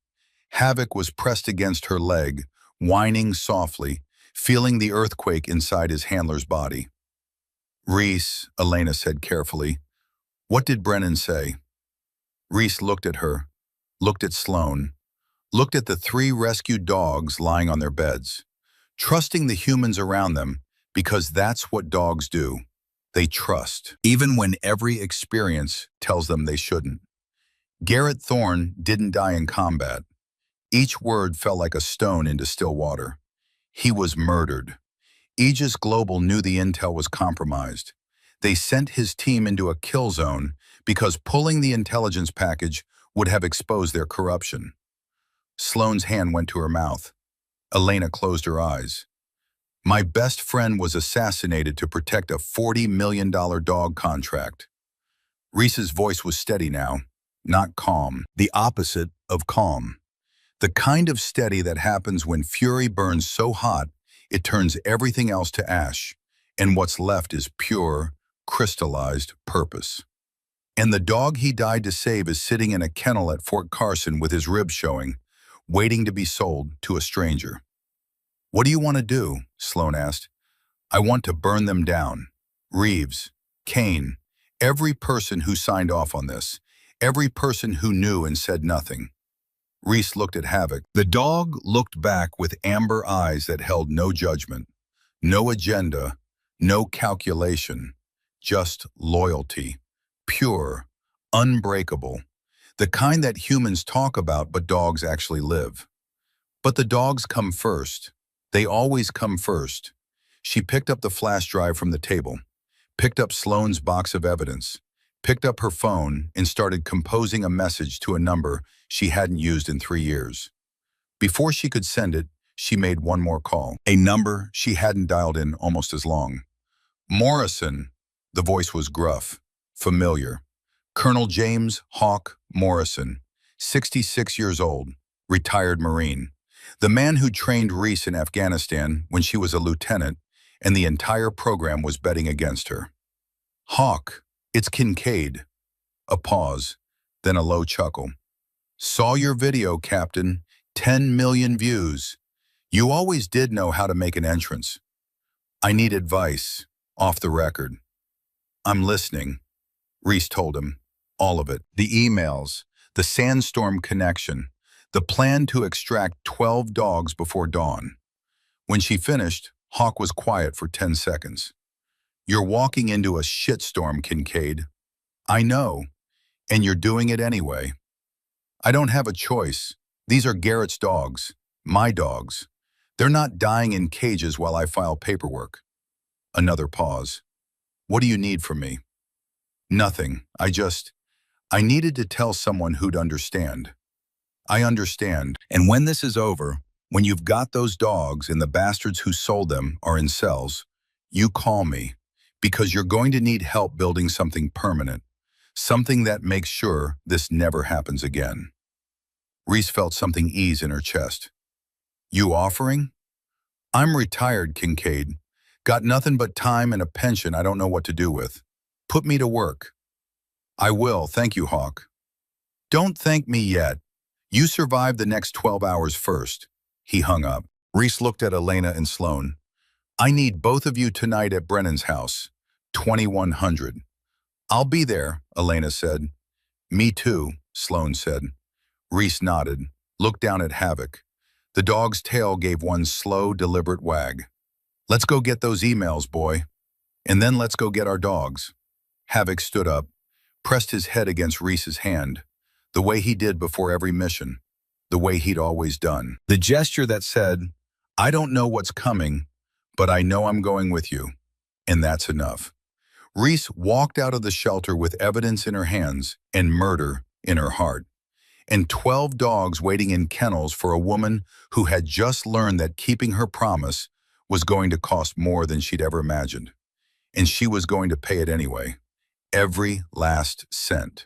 Havoc was pressed against her leg, whining softly, feeling the earthquake inside his handler's body. Reese, Elena said carefully, what did Brennan say? Reese looked at her, looked at Sloan, looked at the 3 rescued dogs lying on their beds, trusting the humans around them because that's what dogs do. They trust, even when every experience tells them they shouldn't. Garrett Thorne didn't die in combat. Each word fell like a stone into still water. He was murdered. Aegis Global knew the intel was compromised. They sent his team into a kill zone because pulling the intelligence package would have exposed their corruption. Sloane's hand went to her mouth. Elena closed her eyes. My best friend was assassinated to protect a $40 million dog contract. Reese's voice was steady now, not calm, the opposite of calm. The kind of steady that happens when fury burns so hot it turns everything else to ash, and what's left is pure, crystallized purpose. And the dog he died to save is sitting in a kennel at Fort Carson with his ribs showing, waiting to be sold to a stranger. "What do you want to do?" Sloan asked. "I want to burn them down. Reeves, Kane, every person who signed off on this, every person who knew and said nothing." Reese looked at Havoc. The dog looked back with amber eyes that held no judgment, no agenda, no calculation, just loyalty, pure, unbreakable, the kind that humans talk about but dogs actually live. But the dogs come first. They always come first. She picked up the flash drive from the table, picked up Sloane's box of evidence, picked up her phone and started composing a message to a number she hadn't used in 3 years. Before she could send it, she made one more call, a number she hadn't dialed in almost as long. "Morrison." The voice was gruff, familiar. Colonel James Hawk Morrison, 66 years old, retired Marine. The man who trained Reese in Afghanistan when she was a lieutenant and the entire program was betting against her. "Hawk, it's Kincaid." A pause, then a low chuckle. "Saw your video, Captain. 10 million views. You always did know how to make an entrance. I need advice, off the record." "I'm listening," Reese told him. All of it. The emails, the sandstorm connection, the plan to extract 12 dogs before dawn. When she finished, Hawk was quiet for 10 seconds. "You're walking into a shitstorm, Kincaid. I know, and you're doing it anyway. I don't have a choice. These are Garrett's dogs, my dogs. They're not dying in cages while I file paperwork." Another pause. "What do you need from me?" "Nothing. I needed to tell someone who'd understand." "I understand. And when this is over, when you've got those dogs and the bastards who sold them are in cells, you call me, because you're going to need help building something permanent, something that makes sure this never happens again." Reese felt something ease in her chest. "You offering?" "I'm retired, Kincaid. Got nothing but time and a pension I don't know what to do with. Put me to work." "I will, thank you, Hawk." "Don't thank me yet. You survive the next 12 hours first." He hung up. Reese looked at Elena and Sloan. "I need both of you tonight at Brennan's house, 2100. "I'll be there," Elena said. "Me too," Sloan said. Reese nodded, looked down at Havoc. The dog's tail gave one slow, deliberate wag. "Let's go get those emails, boy. And then let's go get our dogs." Havoc stood up, pressed his head against Reese's hand, the way he did before every mission, the way he'd always done. The gesture that said, "I don't know what's coming, but I know I'm going with you, and that's enough." Reese walked out of the shelter with evidence in her hands and murder in her heart, and 12 dogs waiting in kennels for a woman who had just learned that keeping her promise was going to cost more than she'd ever imagined, and she was going to pay it anyway. Every last cent.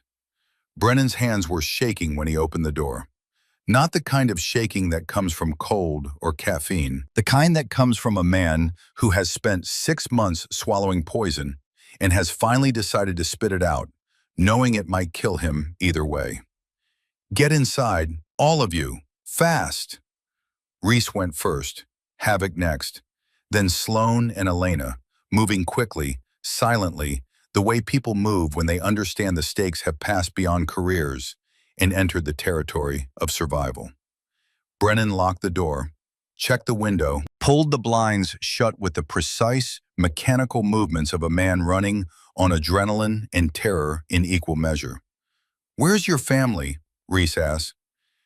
Brennan's hands were shaking when he opened the door. Not the kind of shaking that comes from cold or caffeine, the kind that comes from a man who has spent 6 months swallowing poison and has finally decided to spit it out, knowing it might kill him either way. "Get inside, all of you, fast." Reese went first, Havoc next, then Sloan and Elena, moving quickly, silently, the way people move when they understand the stakes have passed beyond careers and entered the territory of survival. Brennan locked the door, checked the window, pulled the blinds shut with the precise, mechanical movements of a man running on adrenaline and terror in equal measure. "Where's your family?" Reese asked.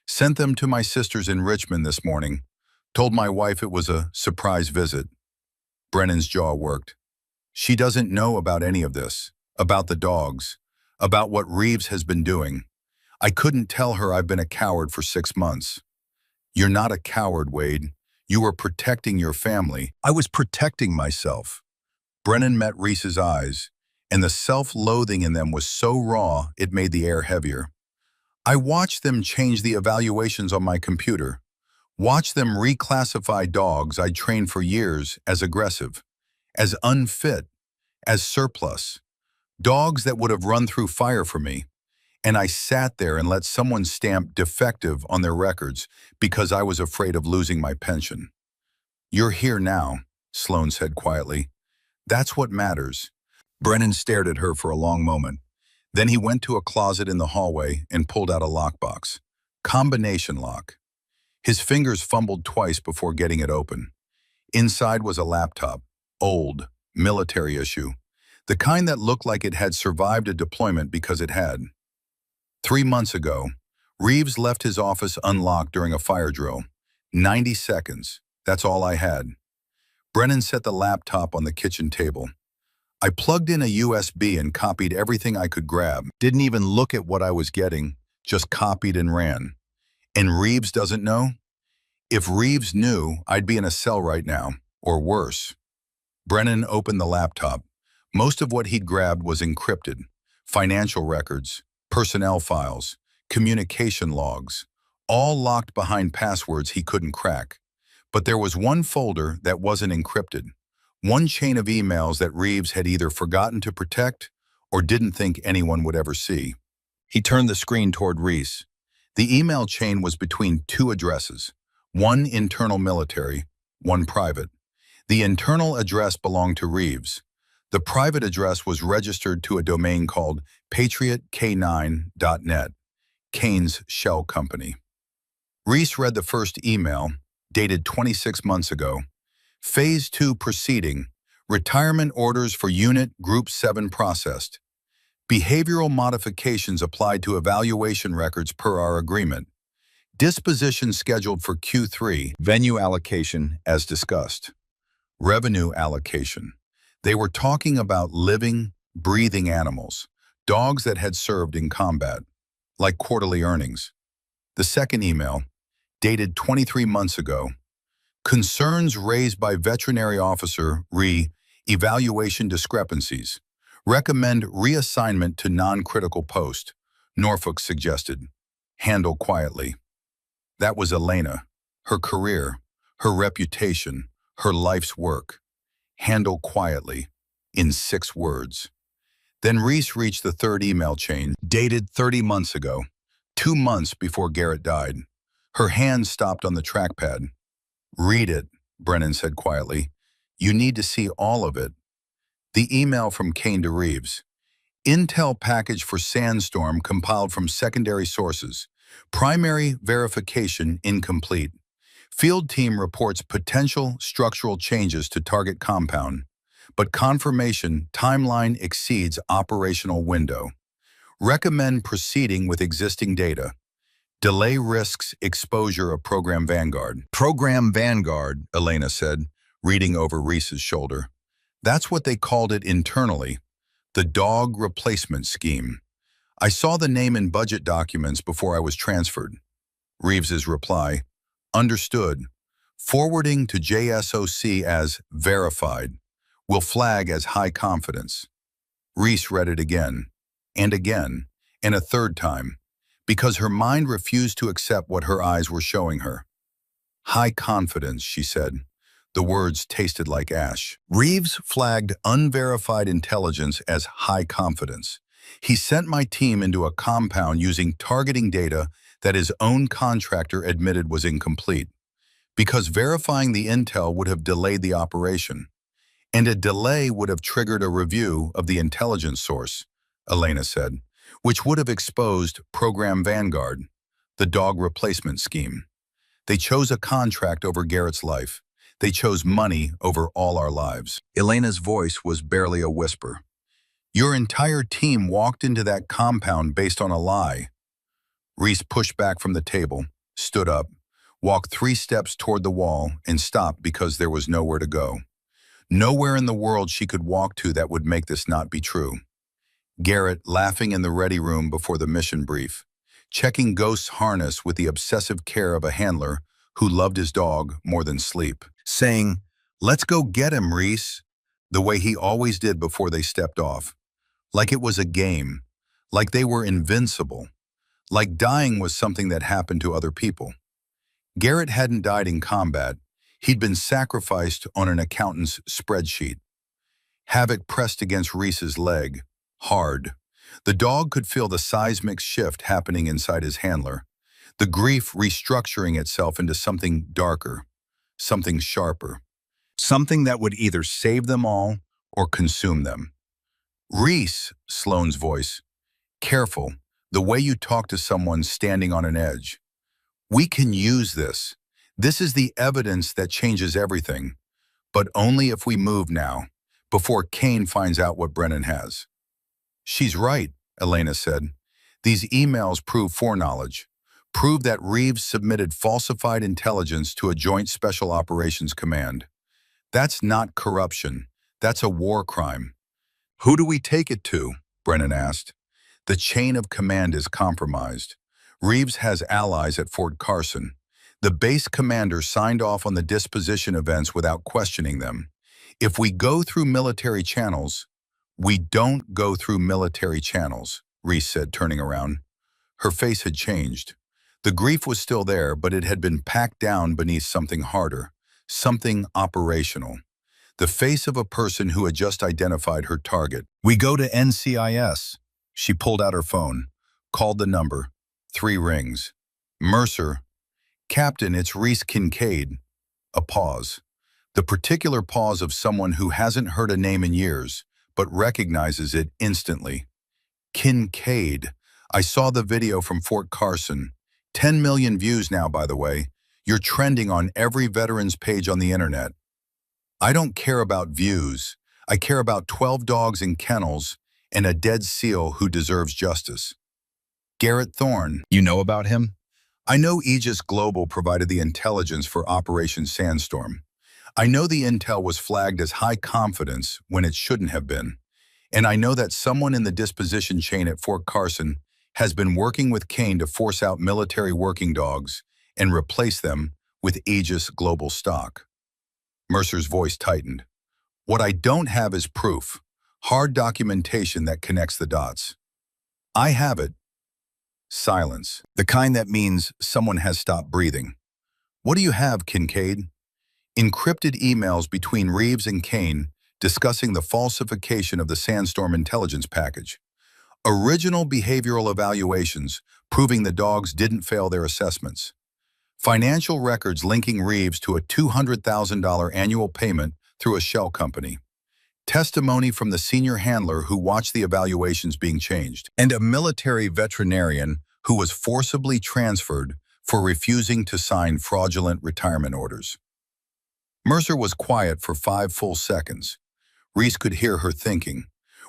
"Sent them to my sisters in Richmond this morning. Told my wife it was a surprise visit." Brennan's jaw worked. "She doesn't know about any of this, about the dogs, about what Reeves has been doing. I couldn't tell her I've been a coward for 6 months." "You're not a coward, Wade. You were protecting your family." "I was protecting myself." Brennan met Reese's eyes, and the self-loathing in them was so raw it made the air heavier. I watched them change the evaluations on my computer, watch them reclassify dogs I'd trained for years as aggressive, as unfit, as surplus, dogs that would have run through fire for me. And I sat there and let someone stamp defective on their records because I was afraid of losing my pension. "You're here now," Sloan said quietly. "That's what matters." Brennan stared at her for a long moment. Then he went to a closet in the hallway and pulled out a lockbox. Combination lock. His fingers fumbled twice before getting it open. Inside was a laptop, old, military issue, the kind that looked like it had survived a deployment because it had. 3 months ago, Reeves left his office unlocked during a fire drill. 90 seconds. That's all I had. Brennan set the laptop on the kitchen table. I plugged in a USB and copied everything I could grab. Didn't even look at what I was getting, just copied and ran. And Reeves doesn't know? If Reeves knew, I'd be in a cell right now, or worse. Brennan opened the laptop. Most of what he'd grabbed was encrypted. Financial records, personnel files, communication logs, all locked behind passwords he couldn't crack. But there was one folder that wasn't encrypted, one chain of emails that Reeves had either forgotten to protect or didn't think anyone would ever see. He turned the screen toward Reese. The email chain was between two addresses, one internal military, one private. The internal address belonged to Reeves. The private address was registered to a domain called patriotknine.net, Kane's shell company. Reese read the first email, dated 26 months ago. Phase 2 proceeding. Retirement orders for Unit Group 7 processed. Behavioral modifications applied to evaluation records per our agreement. Disposition scheduled for Q3. Venue allocation as discussed. Revenue allocation. They were talking about living, breathing animals, dogs that had served in combat, like quarterly earnings. The second email, dated 23 months ago. Concerns raised by veterinary officer evaluation discrepancies. Recommend reassignment to non-critical post, Norfolk suggested. Handle quietly. That was Elena, her career, her reputation, her life's work. Handle quietly, in 6 words. Then Reese reached the third email chain, dated 30 months ago, 2 months before Garrett died. Her hand stopped on the trackpad. "Read it," Brennan said quietly. "You need to see all of it." The email from Kane to Reeves. Intel package for Sandstorm compiled from secondary sources. Primary verification incomplete. Field team reports potential structural changes to target compound, but confirmation timeline exceeds operational window. Recommend proceeding with existing data. Delay risks exposure of Program Vanguard. Program Vanguard, Elena said, reading over Reese's shoulder. That's what they called it internally, the dog replacement scheme. I saw the name in budget documents before I was transferred. Reeves's reply, understood. Forwarding to JSOC as verified. Will flag as high confidence. Reese read it again, and a third time, because her mind refused to accept what her eyes were showing her. High confidence, she said. The words tasted like ash. Reeves flagged unverified intelligence as high confidence. He sent my team into a compound using targeting data that his own contractor admitted was incomplete, because verifying the intel would have delayed the operation. And a delay would have triggered a review of the intelligence source, Elena said, which would have exposed Program Vanguard, the dog replacement scheme. They chose a contract over Garrett's life. They chose money over all our lives. Elena's voice was barely a whisper. Your entire team walked into that compound based on a lie. Reese pushed back from the table, stood up, walked 3 steps toward the wall, and stopped because there was nowhere to go. Nowhere in the world she could walk to that would make this not be true. Garrett laughing in the ready room before the mission brief, checking Ghost's harness with the obsessive care of a handler who loved his dog more than sleep, saying, "Let's go get him, Reese," the way he always did before they stepped off. Like it was a game, like they were invincible, Like dying was something that happened to other people. Garrett hadn't died in combat. He'd been sacrificed on an accountant's spreadsheet. Havoc pressed against Reese's leg, hard. The dog could feel the seismic shift happening inside his handler, the grief restructuring itself into something darker, something sharper, something that would either save them all or consume them. Reese, Sloane's voice, careful, the way you talk to someone standing on an edge. We can use this. This is the evidence that changes everything, but only if we move now, before Kane finds out what Brennan has. She's right, Elena said. These emails prove foreknowledge, prove that Reeves submitted falsified intelligence to a Joint Special Operations Command. That's not corruption. That's a war crime. Who do we take it to? Brennan asked. The chain of command is compromised. Reeves has allies at Fort Carson. The base commander signed off on the disposition events without questioning them. If we go through military channels, we don't go through military channels, Reese said, turning around. Her face had changed. The grief was still there, but it had been packed down beneath something harder, something operational. The face of a person who had just identified her target. We go to NCIS. She pulled out her phone, called the number. 3 rings. Mercer. Captain, it's Reese Kincaid. A pause. The particular pause of someone who hasn't heard a name in years, but recognizes it instantly. Kincaid. I saw the video from Fort Carson. 10 million views now, by the way. You're trending on every veteran's page on the internet. I don't care about views. I care about 12 dogs in kennels and a dead seal who deserves justice. Garrett Thorne. You know about him? I know Aegis Global provided the intelligence for Operation Sandstorm. I know the intel was flagged as high confidence when it shouldn't have been. And I know that someone in the disposition chain at Fort Carson has been working with Kane to force out military working dogs and replace them with Aegis Global stock. Mercer's voice tightened. What I don't have is proof, hard documentation that connects the dots. I have it. Silence. The kind that means someone has stopped breathing. What do you have, Kincaid? Encrypted emails between Reeves and Kane discussing the falsification of the Sandstorm intelligence package. Original behavioral evaluations proving the dogs didn't fail their assessments. Financial records linking Reeves to a $200,000 annual payment through a shell company. Testimony from the senior handler who watched the evaluations being changed. And a military veterinarian who was forcibly transferred for refusing to sign fraudulent retirement orders. Mercer was quiet for 5 full seconds. Reese could hear her thinking,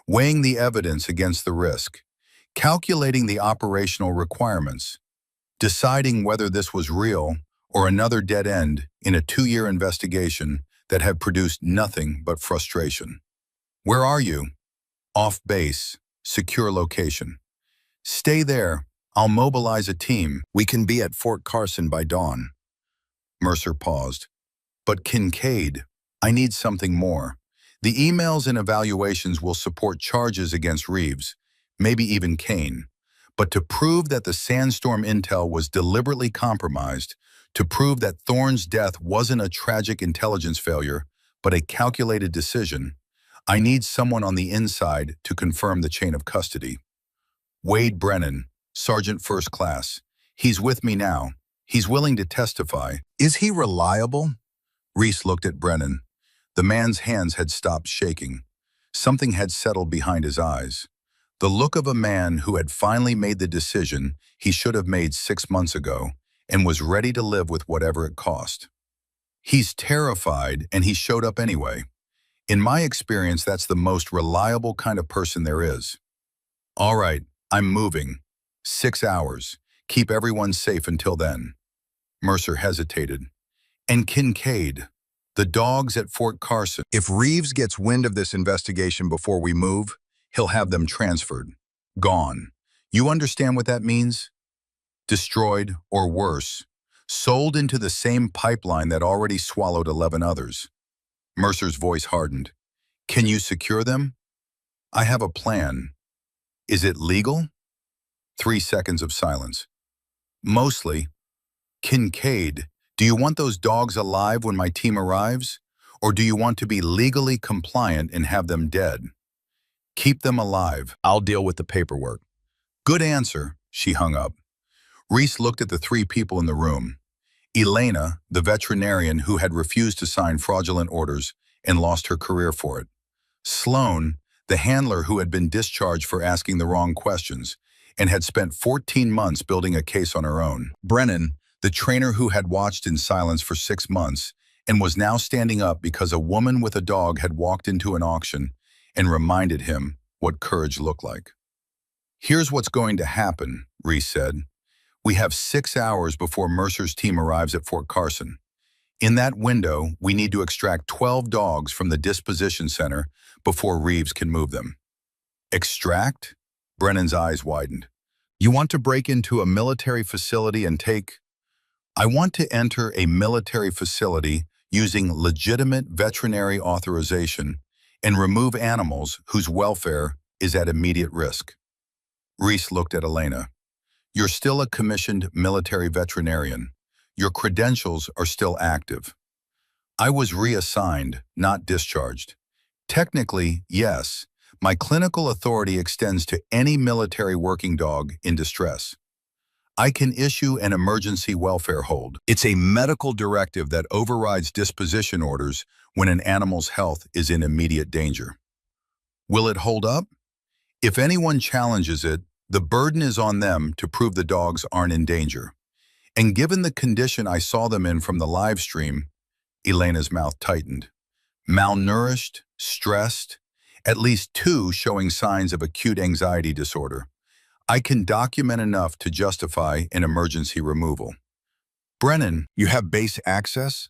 weighing the evidence against the risk, calculating the operational requirements, deciding whether this was real or another dead end in a 2-year investigation that had produced nothing but frustration. Where are you? Off base, secure location. Stay there. I'll mobilize a team. We can be at Fort Carson by dawn. Mercer paused. But Kincaid, I need something more. The emails and evaluations will support charges against Reeves, maybe even Kane. But to prove that the Sandstorm intel was deliberately compromised, to prove that Thorne's death wasn't a tragic intelligence failure, but a calculated decision, I need someone on the inside to confirm the chain of custody. Wade Brennan, Sergeant First Class. He's with me now. He's willing to testify. Is he reliable? Reese looked at Brennan. The man's hands had stopped shaking. Something had settled behind his eyes. The look of a man who had finally made the decision he should have made 6 months ago and was ready to live with whatever it cost. He's terrified and he showed up anyway. In my experience, that's the most reliable kind of person there is. All right, I'm moving. 6 hours. Keep everyone safe until then. Mercer hesitated. And Kincaid, the dogs at Fort Carson. If Reeves gets wind of this investigation before we move, he'll have them transferred. Gone. You understand what that means? Destroyed, or worse, sold into the same pipeline that already swallowed 11 others. Mercer's voice hardened. Can you secure them? I have a plan. Is it legal? 3 seconds of silence. Mostly, Kincaid, do you want those dogs alive when my team arrives? Or do you want to be legally compliant and have them dead? Keep them alive. I'll deal with the paperwork. Good answer, she hung up. Reese looked at the three people in the room. Elena, the veterinarian who had refused to sign fraudulent orders and lost her career for it. Sloan, the handler who had been discharged for asking the wrong questions and had spent 14 months building a case on her own. Brennan, the trainer who had watched in silence for 6 months and was now standing up because a woman with a dog had walked into an auction and reminded him what courage looked like. Here's what's going to happen, Reese said. We have 6 hours before Mercer's team arrives at Fort Carson. In that window, we need to extract 12 dogs from the disposition center before Reeves can move them. Extract? Brennan's eyes widened. You want to break into a military facility and take... I want to enter a military facility using legitimate veterinary authorization and remove animals whose welfare is at immediate risk. Reese looked at Elena. You're still a commissioned military veterinarian. Your credentials are still active. I was reassigned, not discharged. Technically, yes, my clinical authority extends to any military working dog in distress. I can issue an emergency welfare hold. It's a medical directive that overrides disposition orders when an animal's health is in immediate danger. Will it hold up? If anyone challenges it, the burden is on them to prove the dogs aren't in danger. And given the condition I saw them in from the live stream, Elena's mouth tightened. Malnourished, stressed, at least 2 showing signs of acute anxiety disorder. I can document enough to justify an emergency removal. Brennan, you have base access?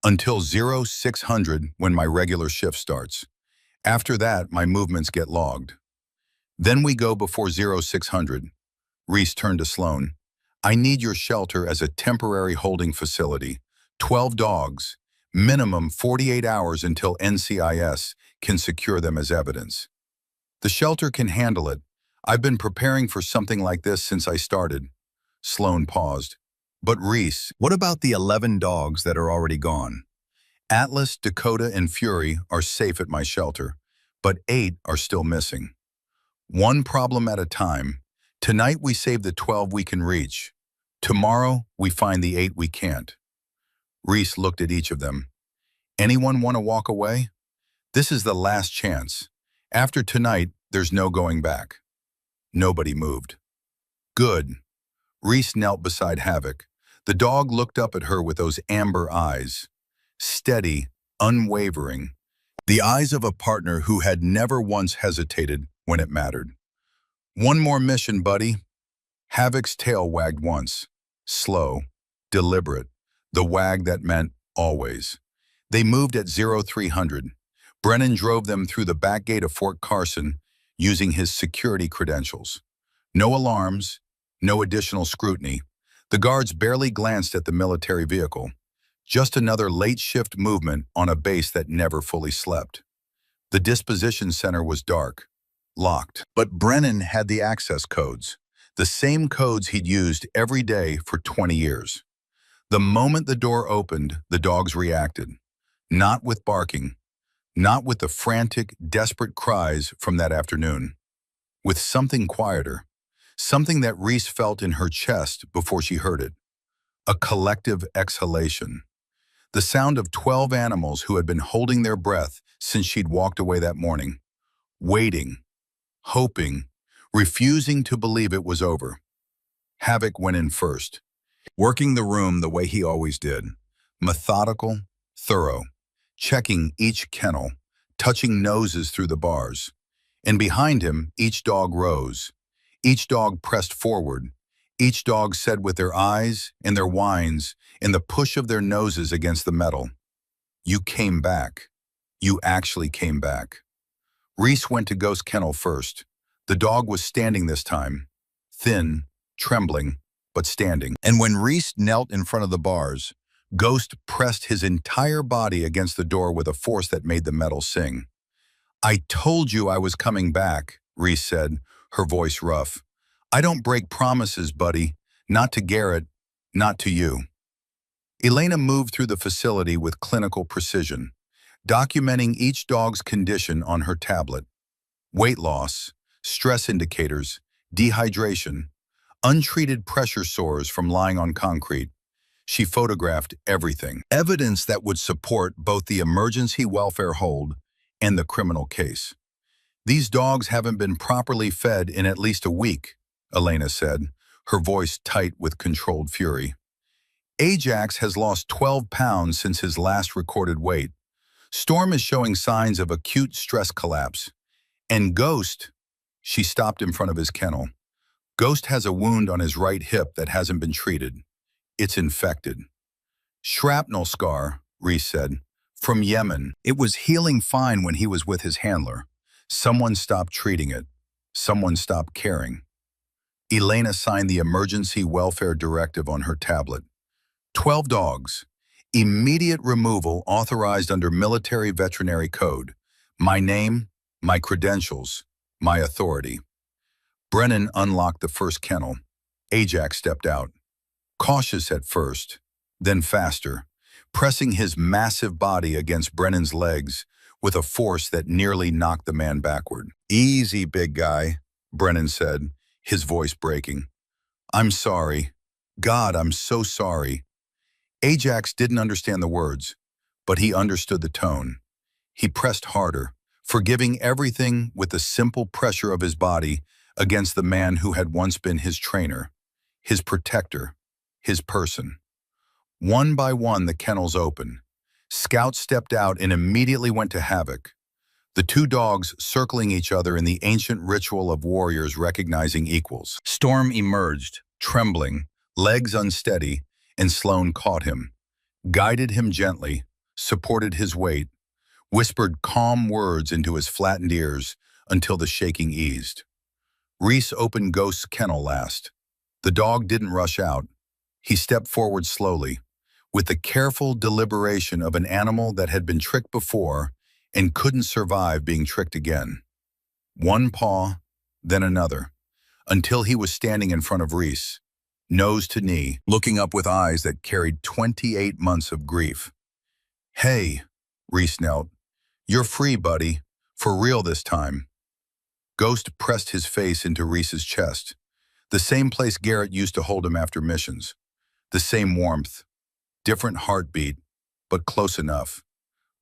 Until 0600 when my regular shift starts. After that, my movements get logged. Then we go before 0600. Reese turned to Sloan. I need your shelter as a temporary holding facility. 12 dogs, minimum 48 hours until NCIS can secure them as evidence. The shelter can handle it. I've been preparing for something like this since I started. Sloan paused. But Reese, what about the 11 dogs that are already gone? Atlas, Dakota, and Fury are safe at my shelter, but 8 are still missing. One problem at a time. Tonight we save the 12 we can reach. Tomorrow we find the 8 we can't. Reese looked at each of them. Anyone want to walk away? This is the last chance. After tonight, there's no going back. Nobody moved. Good. Reese knelt beside Havoc. The dog looked up at her with those amber eyes. Steady, unwavering. The eyes of a partner who had never once hesitated when it mattered. One more mission, buddy. Havoc's tail wagged once. Slow, deliberate. The wag that meant always. They moved at 0300. Brennan drove them through the back gate of Fort Carson using his security credentials. No alarms, no additional scrutiny. The guards barely glanced at the military vehicle. Just another late shift movement on a base that never fully slept. The disposition center was dark, locked. But Brennan had the access codes, the same codes he'd used every day for 20 years. The moment the door opened, the dogs reacted. Not with barking, not with the frantic, desperate cries from that afternoon. With something quieter, something that Reese felt in her chest before she heard it. A collective exhalation. The sound of 12 animals who had been holding their breath since she'd walked away that morning. Waiting, hoping, refusing to believe it was over. Havoc went in first, working the room the way he always did. Methodical, thorough, checking each kennel, touching noses through the bars. And behind him, each dog rose. Each dog pressed forward. Each dog said with their eyes and their whines and the push of their noses against the metal, "You came back. You actually came back." Reese went to Ghost Kennel first. The dog was standing this time, thin, trembling, but standing. And when Reese knelt in front of the bars, Ghost pressed his entire body against the door with a force that made the metal sing. "I told you I was coming back," Reese said, her voice rough. I don't break promises, buddy. Not to Garrett, not to you. Elena moved through the facility with clinical precision, documenting each dog's condition on her tablet. Weight loss, stress indicators, dehydration, untreated pressure sores from lying on concrete. She photographed everything. Evidence that would support both the emergency welfare hold and the criminal case. These dogs haven't been properly fed in at least a week, Elena said, her voice tight with controlled fury. Ajax has lost 12 pounds since his last recorded weight. Storm is showing signs of acute stress collapse. And Ghost, she stopped in front of his kennel. Ghost has a wound on his right hip that hasn't been treated. It's infected. Shrapnel scar, Reese said, from Yemen. It was healing fine when he was with his handler. Someone stopped treating it. Someone stopped caring. Elena signed the emergency welfare directive on her tablet. 12 dogs. Immediate removal authorized under Military Veterinary Code. My name, my credentials, my authority. Brennan unlocked the first kennel. Ajax stepped out. Cautious at first, then faster, pressing his massive body against Brennan's legs with a force that nearly knocked the man backward. Easy, big guy, Brennan said, his voice breaking. I'm sorry. God, I'm so sorry. Ajax didn't understand the words, but he understood the tone. He pressed harder, forgiving everything with the simple pressure of his body against the man who had once been his trainer, his protector, his person. One by one, the kennels opened. Scout stepped out and immediately went to havoc. The two dogs circling each other in the ancient ritual of warriors recognizing equals. Storm emerged, trembling, legs unsteady, and Sloane caught him, guided him gently, supported his weight, whispered calm words into his flattened ears until the shaking eased. Reese opened Ghost's kennel last. The dog didn't rush out. He stepped forward slowly, with the careful deliberation of an animal that had been tricked before and couldn't survive being tricked again. One paw, then another, until he was standing in front of Reese, nose to knee, looking up with eyes that carried 28 months of grief. Hey, Reese knelt. You're free, buddy. For real this time. Ghost pressed his face into Reese's chest, the same place Garrett used to hold him after missions. The same warmth, different heartbeat, but close enough.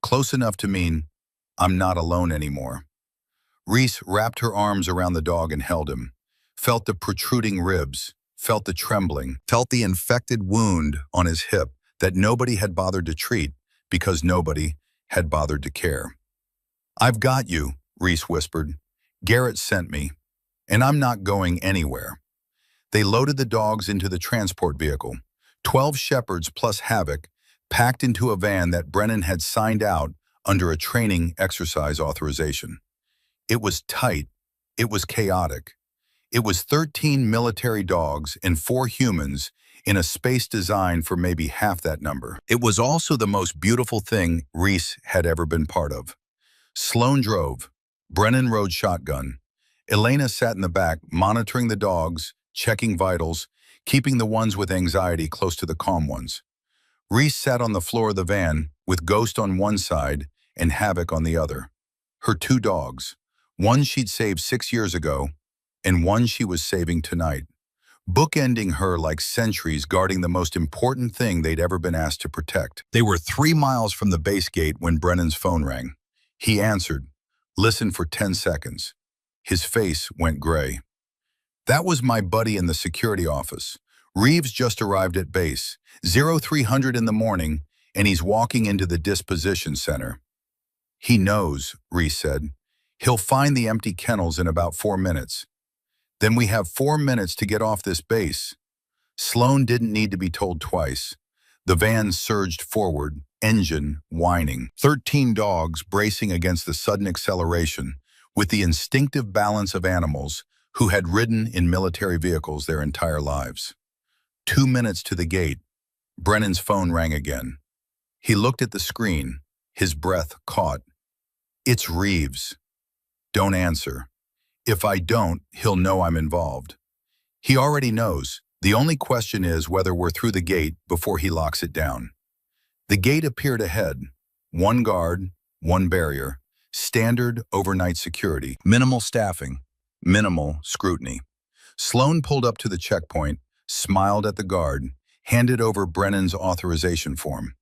Close enough to mean, I'm not alone anymore. Reese wrapped her arms around the dog and held him, felt the protruding ribs, felt the trembling, felt the infected wound on his hip that nobody had bothered to treat because nobody had bothered to care. I've got you, Reese whispered. Garrett sent me, and I'm not going anywhere. They loaded the dogs into the transport vehicle, 12 shepherds plus Havoc, packed into a van that Brennan had signed out under a training exercise authorization. It was tight. It was chaotic. It was 13 military dogs and 4 humans in a space designed for maybe half that number. It was also the most beautiful thing Reese had ever been part of. Sloane drove. Brennan rode shotgun. Elena sat in the back, monitoring the dogs, checking vitals, keeping the ones with anxiety close to the calm ones. Reese sat on the floor of the van, with Ghost on one side and Havoc on the other. Her 2 dogs, one she'd saved 6 years ago, and one she was saving tonight, bookending her like sentries guarding the most important thing they'd ever been asked to protect. They were 3 miles from the base gate when Brennan's phone rang. He answered, listened for 10 seconds. His face went gray. That was my buddy in the security office. Reeves just arrived at base, 0300 in the morning, and he's walking into the disposition center. He knows, Reese said. He'll find the empty kennels in about 4 minutes. Then we have 4 minutes to get off this base. Sloane didn't need to be told twice. The van surged forward, engine whining. 13 dogs bracing against the sudden acceleration, with the instinctive balance of animals who had ridden in military vehicles their entire lives. 2 minutes to the gate, Brennan's phone rang again. He looked at the screen, his breath caught. It's Reeves. Don't answer. If I don't, he'll know I'm involved. He already knows. The only question is whether we're through the gate before he locks it down. The gate appeared ahead. One guard, one barrier. Standard overnight security. Minimal staffing. Minimal scrutiny. Sloan pulled up to the checkpoint, smiled at the guard, handed over Brennan's authorization form.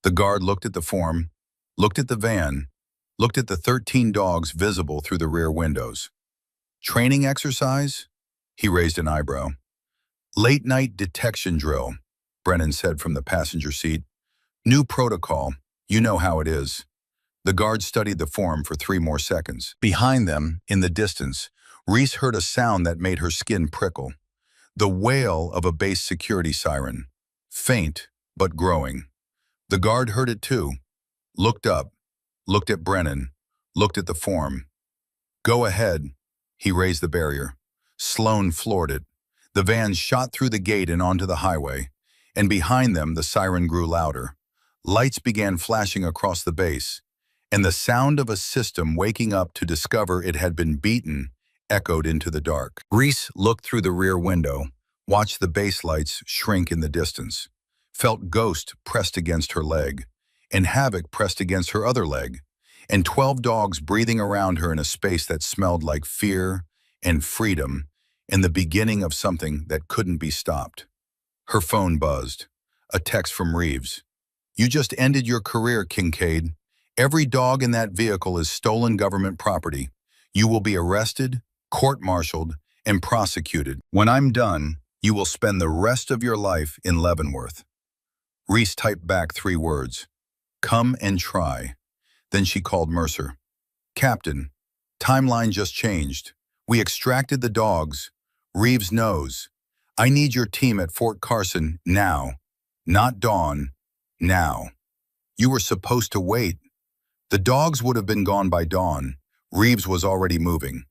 The guard looked at the form, looked at the van, looked at the 13 dogs visible through the rear windows. Training exercise? He raised an eyebrow. Late-night detection drill, Brennan said from the passenger seat. New protocol. You know how it is. The guard studied the form for 3 more seconds. Behind them, in the distance, Reese heard a sound that made her skin prickle. The wail of a base security siren. Faint, but growing. The guard heard it too. Looked up, looked at Brennan, looked at the form. Go ahead. He raised the barrier. Sloan floored it. The van shot through the gate and onto the highway, and behind them the siren grew louder. Lights began flashing across the base, and the sound of a system waking up to discover it had been beaten echoed into the dark. Reese looked through the rear window, watched the base lights shrink in the distance, felt Ghost pressed against her leg, and Havoc pressed against her other leg, and 12 dogs breathing around her in a space that smelled like fear and freedom and the beginning of something that couldn't be stopped. Her phone buzzed. A text from Reeves. You just ended your career, Kincaid. Every dog in that vehicle is stolen government property. You will be arrested, court-martialed, and prosecuted. When I'm done, you will spend the rest of your life in Leavenworth. Reese typed back 3 words. Come and try. Then she called Mercer. Captain, timeline just changed. We extracted the dogs. Reeves knows. I need your team at Fort Carson now. Not dawn. Now. You were supposed to wait. The dogs would have been gone by dawn. Reeves was already moving.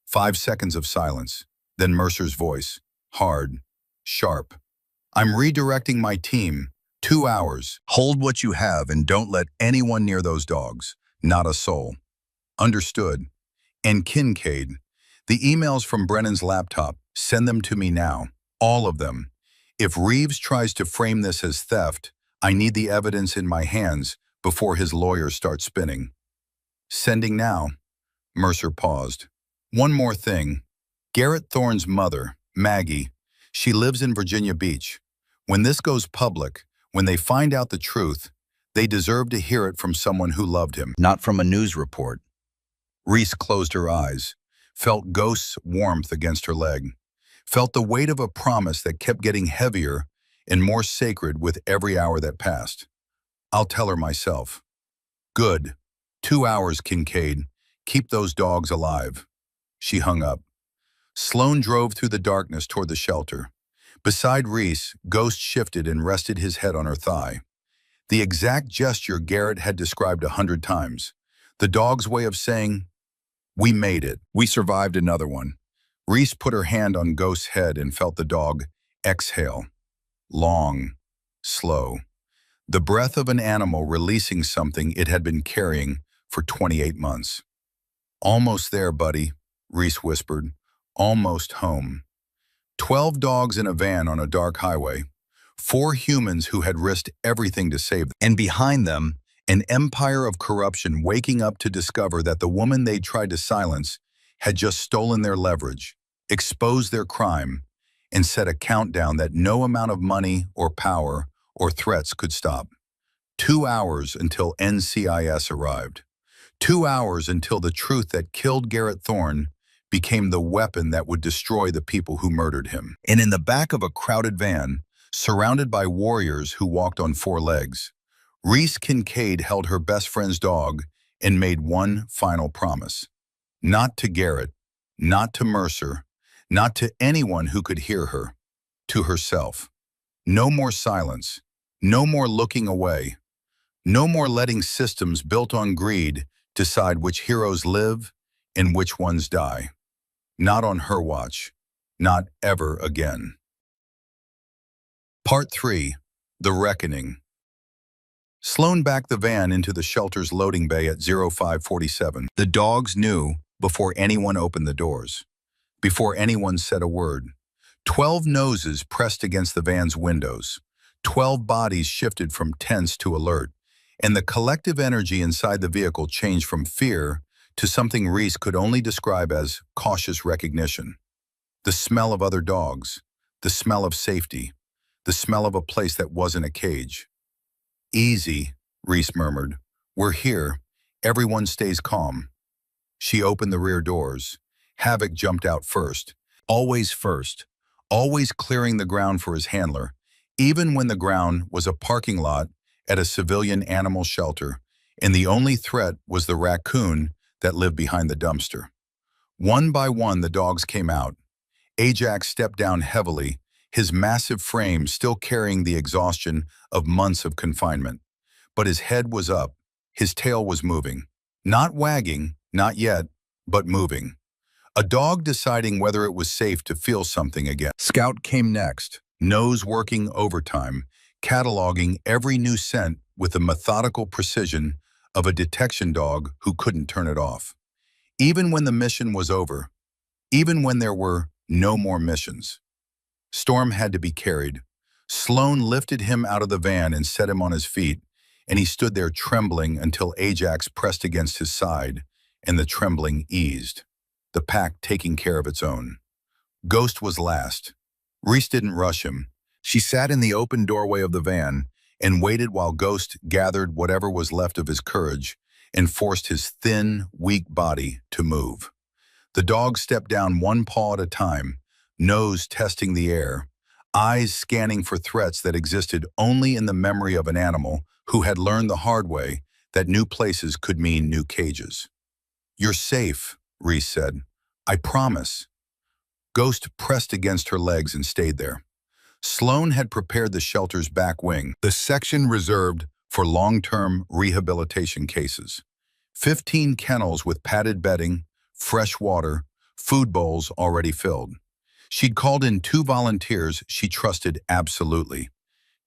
5 seconds of silence. Then Mercer's voice. Hard. Sharp. I'm redirecting my team. 2 hours. Hold what you have and don't let anyone near those dogs. Not a soul. Understood. And Kincaid. The emails from Brennan's laptop. Send them to me now. All of them. If Reeves tries to frame this as theft, I need the evidence in my hands before his lawyers start spinning. Sending now. Mercer paused. One more thing. Garrett Thorne's mother, Maggie, she lives in Virginia Beach. When this goes public, when they find out the truth, they deserve to hear it from someone who loved him, not from a news report. Reese closed her eyes, felt Ghost's warmth against her leg, felt the weight of a promise that kept getting heavier and more sacred with every hour that passed. I'll tell her myself. Good. 2 hours, Kincaid. Keep those dogs alive. She hung up. Sloan drove through the darkness toward the shelter. Beside Reese, Ghost shifted and rested his head on her thigh. The exact gesture Garrett had described 100 times. The dog's way of saying, we made it. We survived another one. Reese put her hand on Ghost's head and felt the dog exhale. Long, slow. The breath of an animal releasing something it had been carrying for 28 months. Almost there, buddy, Reese whispered. Almost home. 12 dogs in a van on a dark highway. 4 humans who had risked everything to save them. And behind them, an empire of corruption waking up to discover that the woman they tried to silence had just stolen their leverage, exposed their crime, and set a countdown that no amount of money or power or threats could stop. 2 hours until NCIS arrived. 2 hours until the truth that killed Garrett Thorne became the weapon that would destroy the people who murdered him. And in the back of a crowded van, surrounded by warriors who walked on 4 legs, Reese Kincaid held her best friend's dog and made one final promise. Not to Garrett, not to Mercer, not to anyone who could hear her, to herself. No more silence, no more looking away, no more letting systems built on greed decide which heroes live and which ones die. Not on her watch, not ever again. Part 3. The Reckoning. Sloan backed the van into the shelter's loading bay at 0547. The dogs knew before anyone opened the doors, before anyone said a word. 12 noses pressed against the van's windows. 12 bodies shifted from tense to alert, and the collective energy inside the vehicle changed from fear to something Reese could only describe as cautious recognition. The smell of other dogs, the smell of safety, the smell of a place that wasn't a cage. "Easy," Reese murmured. "We're here. Everyone stays calm." She opened the rear doors. Havoc jumped out first. First. Always clearing the ground for his handler, even when the ground was a parking lot at a civilian animal shelter, and the only threat was the raccoon that lived behind the dumpster. One by one, the dogs came out. Ajax stepped down heavily, his massive frame still carrying the exhaustion of months of confinement. But his head was up, his tail was moving. Not wagging, not yet, but moving. A dog deciding whether it was safe to feel something again. Scout came next, nose working overtime, cataloging every new scent with the methodical precision of a detection dog who couldn't turn it off. Even when the mission was over, even when there were no more missions, Storm had to be carried. Sloan lifted him out of the van and set him on his feet, and he stood there trembling until Ajax pressed against his side, and the trembling eased, the pack taking care of its own. Ghost was last. Reese didn't rush him. She sat in the open doorway of the van and waited while Ghost gathered whatever was left of his courage and forced his thin, weak body to move. The dog stepped down one paw at a time, nose testing the air, eyes scanning for threats that existed only in the memory of an animal who had learned the hard way that new places could mean new cages. "You're safe," Reese said. "I promise." Ghost pressed against her legs and stayed there. Sloan had prepared the shelter's back wing, the section reserved for long-term rehabilitation cases. 15 kennels with padded bedding, fresh water, food bowls already filled. She'd called in 2 volunteers she trusted absolutely.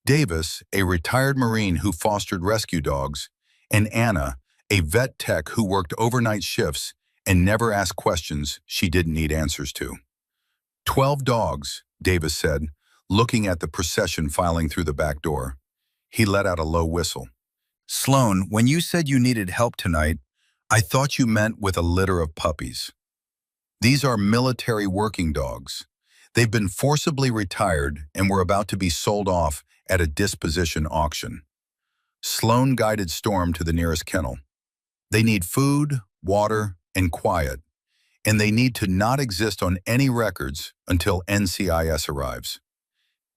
Davis, a retired Marine who fostered rescue dogs, and Anna, a vet tech who worked overnight shifts and never asked questions she didn't need answers to. 12 dogs, Davis said, looking at the procession filing through the back door. He let out a low whistle. "Sloan, when you said you needed help tonight, I thought you meant with a litter of puppies. These are military working dogs. They've been forcibly retired and were about to be sold off at a disposition auction." Sloan guided Storm to the nearest kennel. "They need food, water, and quiet, and they need to not exist on any records until NCIS arrives."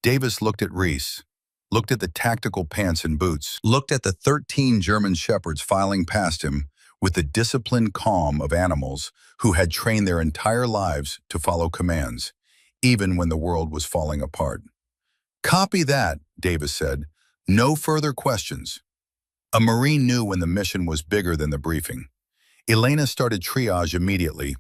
Davis looked at Reese, looked at the tactical pants and boots, looked at the 13 German shepherds filing past him with the disciplined calm of animals who had trained their entire lives to follow commands, even when the world was falling apart. "Copy that," Davis said. "No further questions." A Marine knew when the mission was bigger than the briefing. Elena started triage immediately,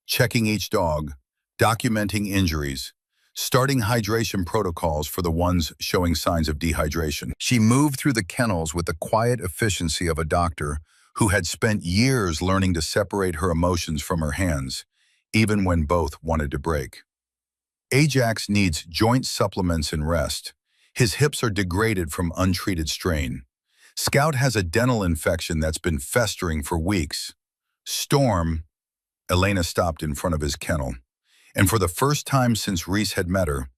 checking each dog, documenting injuries, starting hydration protocols for the ones showing signs of dehydration. She moved through the kennels with the quiet efficiency of a doctor who had spent years learning to separate her emotions from her hands, even when both wanted to break. Ajax needs joint supplements and rest. His hips are degraded from untreated strain. Scout has a dental infection that's been festering for weeks. Storm, Elena stopped in front of his kennel, and for the first time since Reese had met her,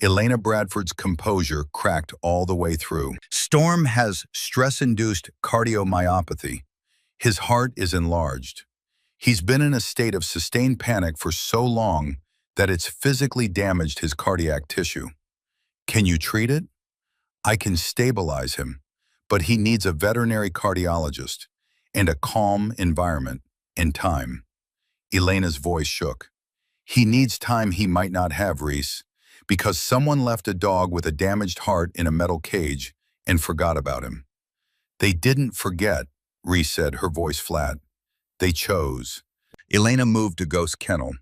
Elena Bradford's composure cracked all the way through. "Storm has stress-induced cardiomyopathy. His heart is enlarged. He's been in a state of sustained panic for so long that it's physically damaged his cardiac tissue. Can you treat it? I can stabilize him, but he needs a veterinary cardiologist and a calm environment and time." Elena's voice shook. "He needs time he might not have, Reese, because someone left a dog with a damaged heart in a metal cage and forgot about him." "They didn't forget," Reese said, her voice flat. "They chose." Elena moved to Ghost's kennel,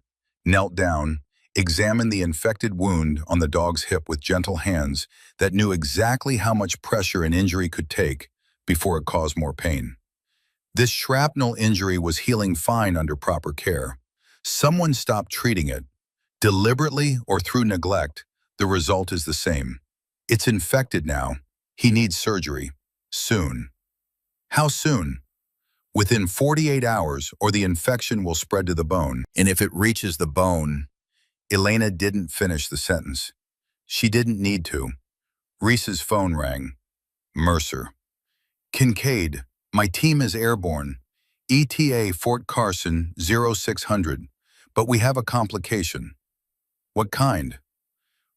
knelt down, examined the infected wound on the dog's hip with gentle hands that knew exactly how much pressure an injury could take before it caused more pain. This shrapnel injury was healing fine under proper care. Someone stopped treating it, Deliberately or through neglect, the result is the same. It's infected now. He needs surgery. Soon. How soon? Within 48 hours, or the infection will spread to the bone. And if it reaches the bone, Elena didn't finish the sentence. She didn't need to. Reese's phone rang. Mercer. Kincaid, my team is airborne. ETA Fort Carson 0600. But we have a complication. What kind?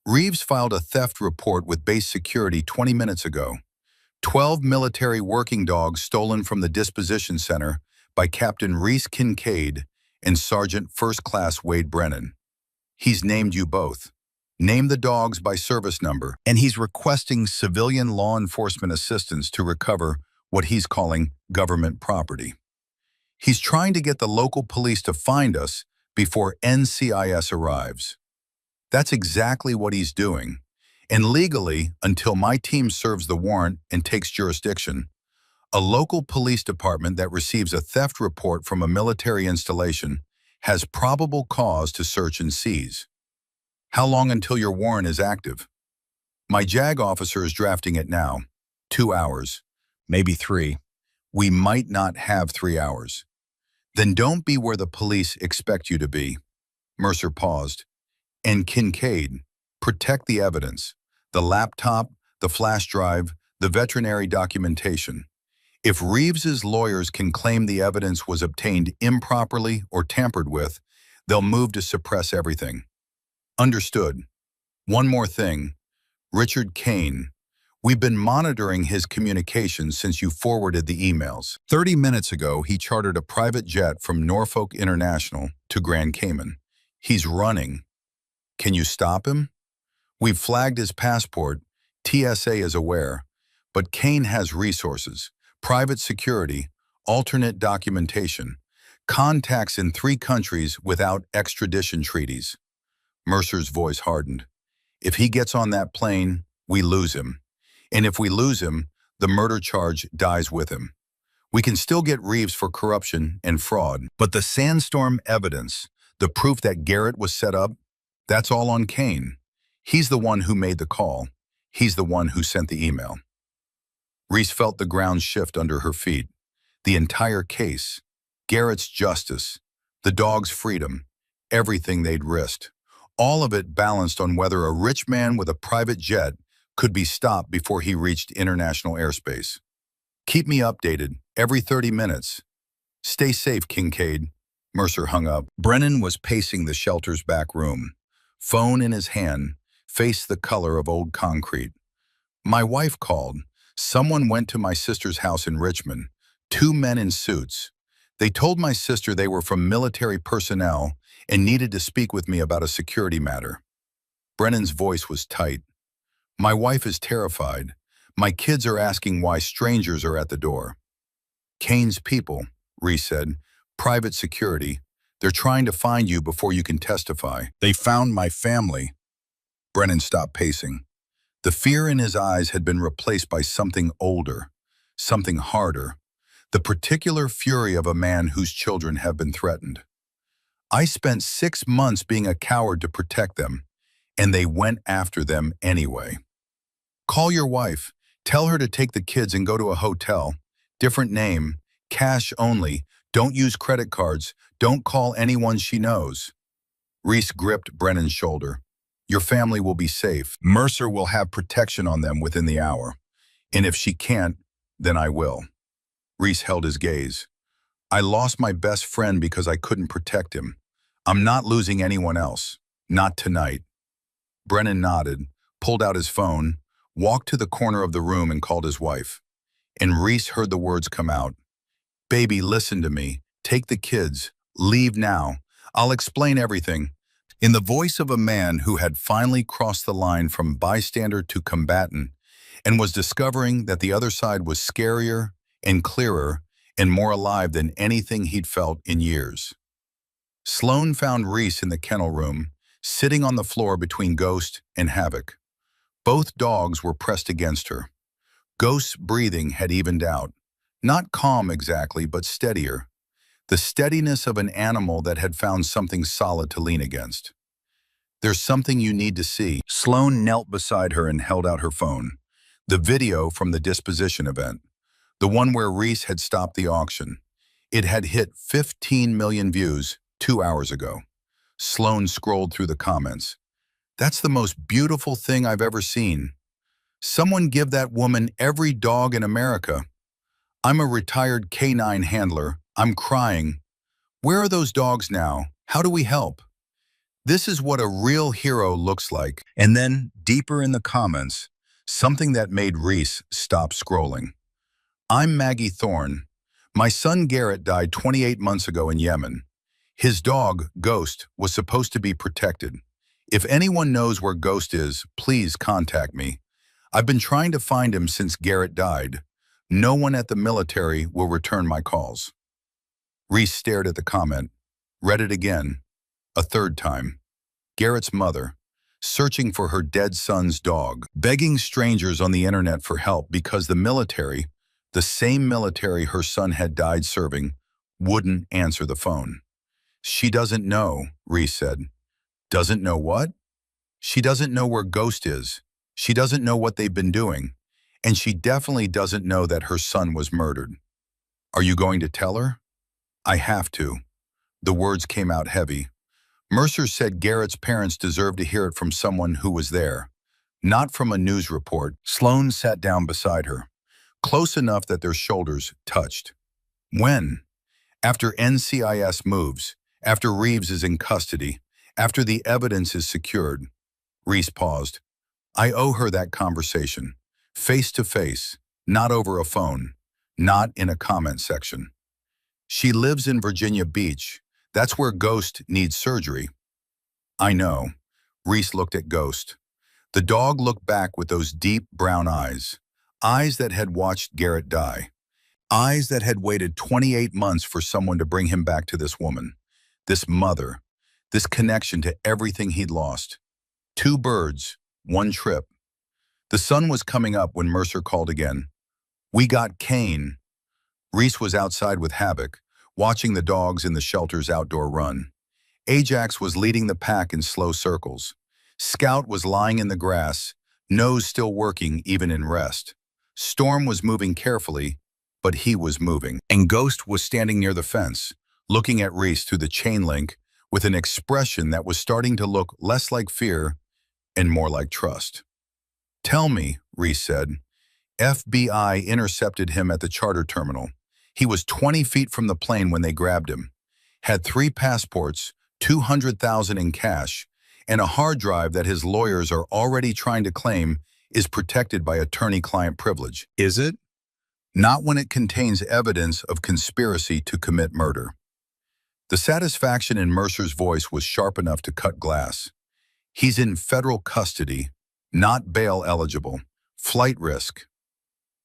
Reeves filed a theft report with base security 20 minutes ago. 12 military working dogs stolen from the disposition center by Captain Reese Kincaid and Sergeant First Class Wade Brennan. He's named you both. Name the dogs by service number, and he's requesting civilian law enforcement assistance to recover what he's calling government property. He's trying to get the local police to find us before NCIS arrives. That's exactly what he's doing. And legally, until my team serves the warrant and takes jurisdiction, a local police department that receives a theft report from a military installation has probable cause to search and seize. How long until your warrant is active? My JAG officer is drafting it now. 2 hours, maybe 3. We might not have 3 hours. Then don't be where the police expect you to be. Mercer paused. And Kincaid, protect the evidence. The laptop, the flash drive, the veterinary documentation. If Reeves's lawyers can claim the evidence was obtained improperly or tampered with, they'll move to suppress everything. Understood. One more thing. Richard Kane. We've been monitoring his communications since you forwarded the emails. 30 minutes ago, he chartered a private jet from Norfolk International to Grand Cayman. He's running. Can you stop him? We've flagged his passport. TSA is aware. But Kane has resources, private security, alternate documentation, contacts in 3 countries without extradition treaties. Mercer's voice hardened. If he gets on that plane, we lose him. And if we lose him, the murder charge dies with him. We can still get Reeves for corruption and fraud, but the sandstorm evidence, the proof that Garrett was set up, that's all on Kane. He's the one who made the call. He's the one who sent the email. Reese felt the ground shift under her feet. The entire case, Garrett's justice, the dog's freedom, everything they'd risked. All of it balanced on whether a rich man with a private jet could be stopped before he reached international airspace. Keep me updated every 30 minutes. Stay safe, Kincaid. Mercer hung up. Brennan was pacing the shelter's back room. Phone in his hand, face the color of old concrete. My wife called. Someone went to my sister's house in Richmond. 2 men in suits. They told my sister they were from military personnel and needed to speak with me about a security matter. Brennan's voice was tight. My wife is terrified. My kids are asking why strangers are at the door. Kane's people, Reese said. Private security. They're trying to find you before you can testify. They found my family. Brennan stopped pacing. The fear in his eyes had been replaced by something older, something harder. The particular fury of a man whose children have been threatened. I spent 6 months being a coward to protect them, and they went after them anyway. Call your wife. Tell her to take the kids and go to a hotel. Different name. Cash only. Don't use credit cards. Don't call anyone she knows. Reese gripped Brennan's shoulder. Your family will be safe. Mercer will have protection on them within the hour. And if she can't, then I will. Reese held his gaze. I lost my best friend because I couldn't protect him. I'm not losing anyone else. Not tonight. Brennan nodded, pulled out his phone, walked to the corner of the room and called his wife. And Reese heard the words come out. Baby, listen to me. Take the kids. Leave now. I'll explain everything. In the voice of a man who had finally crossed the line from bystander to combatant and was discovering that the other side was scarier and clearer and more alive than anything he'd felt in years. Sloan found Reese in the kennel room, sitting on the floor between Ghost and Havoc. Both dogs were pressed against her. Ghost's breathing had evened out. Not calm exactly, but steadier. The steadiness of an animal that had found something solid to lean against. There's something you need to see. Sloan knelt beside her and held out her phone. The video from the disposition event. The one where Reese had stopped the auction. It had hit 15 million views 2 hours ago. Sloan scrolled through the comments. That's the most beautiful thing I've ever seen. Someone give that woman every dog in America. I'm a retired canine handler. I'm crying. Where are those dogs now? How do we help? This is what a real hero looks like. And then, deeper in the comments, something that made Reese stop scrolling. I'm Maggie Thorne. My son Garrett died 28 months ago in Yemen. His dog, Ghost, was supposed to be protected. If anyone knows where Ghost is, please contact me. I've been trying to find him since Garrett died. No one at the military will return my calls. Reese stared at the comment, read it again, a third time. Garrett's mother, searching for her dead son's dog, begging strangers on the internet for help because the military, the same military her son had died serving, wouldn't answer the phone. She doesn't know, Reese said. Doesn't know what? She doesn't know where Ghost is. She doesn't know what they've been doing. And she definitely doesn't know that her son was murdered. Are you going to tell her? I have to. The words came out heavy. Mercer said Garrett's parents deserve to hear it from someone who was there, not from a news report. Sloan sat down beside her, close enough that their shoulders touched. When? After NCIS moves, after Reeves is in custody, after the evidence is secured. Reese paused. I owe her that conversation, face to face, not over a phone, not in a comment section. She lives in Virginia Beach. That's where Ghost needs surgery. I know. Reese looked at Ghost. The dog looked back with those deep brown eyes that had watched Garrett die, eyes that had waited 28 months for someone to bring him back to this woman, this mother, this connection to everything he'd lost. 2 birds, 1 trip. The sun was coming up when Mercer called again. We got Kane. Reese was outside with Havoc, watching the dogs in the shelter's outdoor run. Ajax was leading the pack in slow circles. Scout was lying in the grass, nose still working even in rest. Storm was moving carefully, but he was moving. And Ghost was standing near the fence, looking at Reese through the chain link with an expression that was starting to look less like fear and more like trust. Tell me, Reese said. FBI intercepted him at the charter terminal. He was 20 feet from the plane when they grabbed him. Had 3 passports, $200,000 in cash, and a hard drive that his lawyers are already trying to claim is protected by attorney-client privilege. Is it? Not when it contains evidence of conspiracy to commit murder. The satisfaction in Mercer's voice was sharp enough to cut glass. He's in federal custody, not bail eligible, flight risk.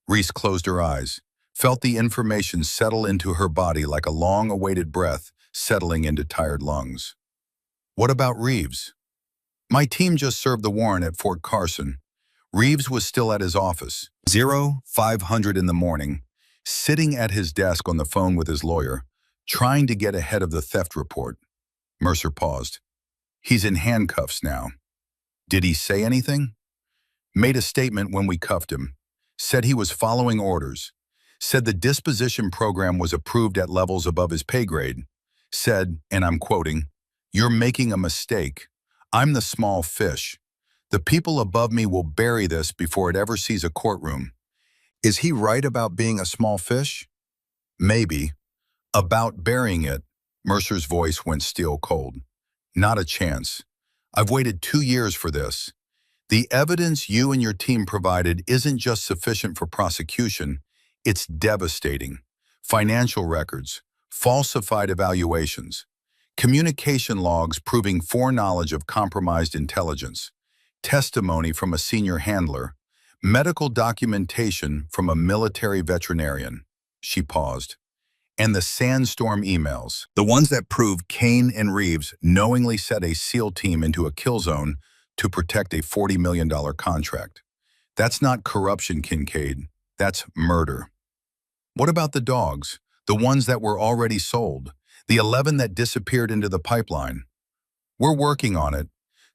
Reese closed her eyes, felt the information settle into her body like a long-awaited breath settling into tired lungs. What about Reeves? My team just served the warrant at Fort Carson. Reeves was still at his office, 0500 in the morning, sitting at his desk on the phone with his lawyer, trying to get ahead of the theft report. Mercer paused. He's in handcuffs now. Did he say anything? Made a statement when we cuffed him. Said he was following orders. Said the disposition program was approved at levels above his pay grade. Said, and I'm quoting, "You're making a mistake. I'm the small fish. The people above me will bury this before it ever sees a courtroom." Is he right about being a small fish? Maybe. About burying it, Mercer's voice went steel cold. Not a chance. I've waited 2 years for this. The evidence you and your team provided isn't just sufficient for prosecution, it's devastating. Financial records, falsified evaluations, communication logs proving foreknowledge of compromised intelligence, testimony from a senior handler, medical documentation from a military veterinarian. She paused. And the Sandstorm emails, the ones that proved Kane and Reeves knowingly set a SEAL team into a kill zone to protect a $40 million contract. That's not corruption, Kincaid. That's murder. What about the dogs, the ones that were already sold, the 11 that disappeared into the pipeline? We're working on it.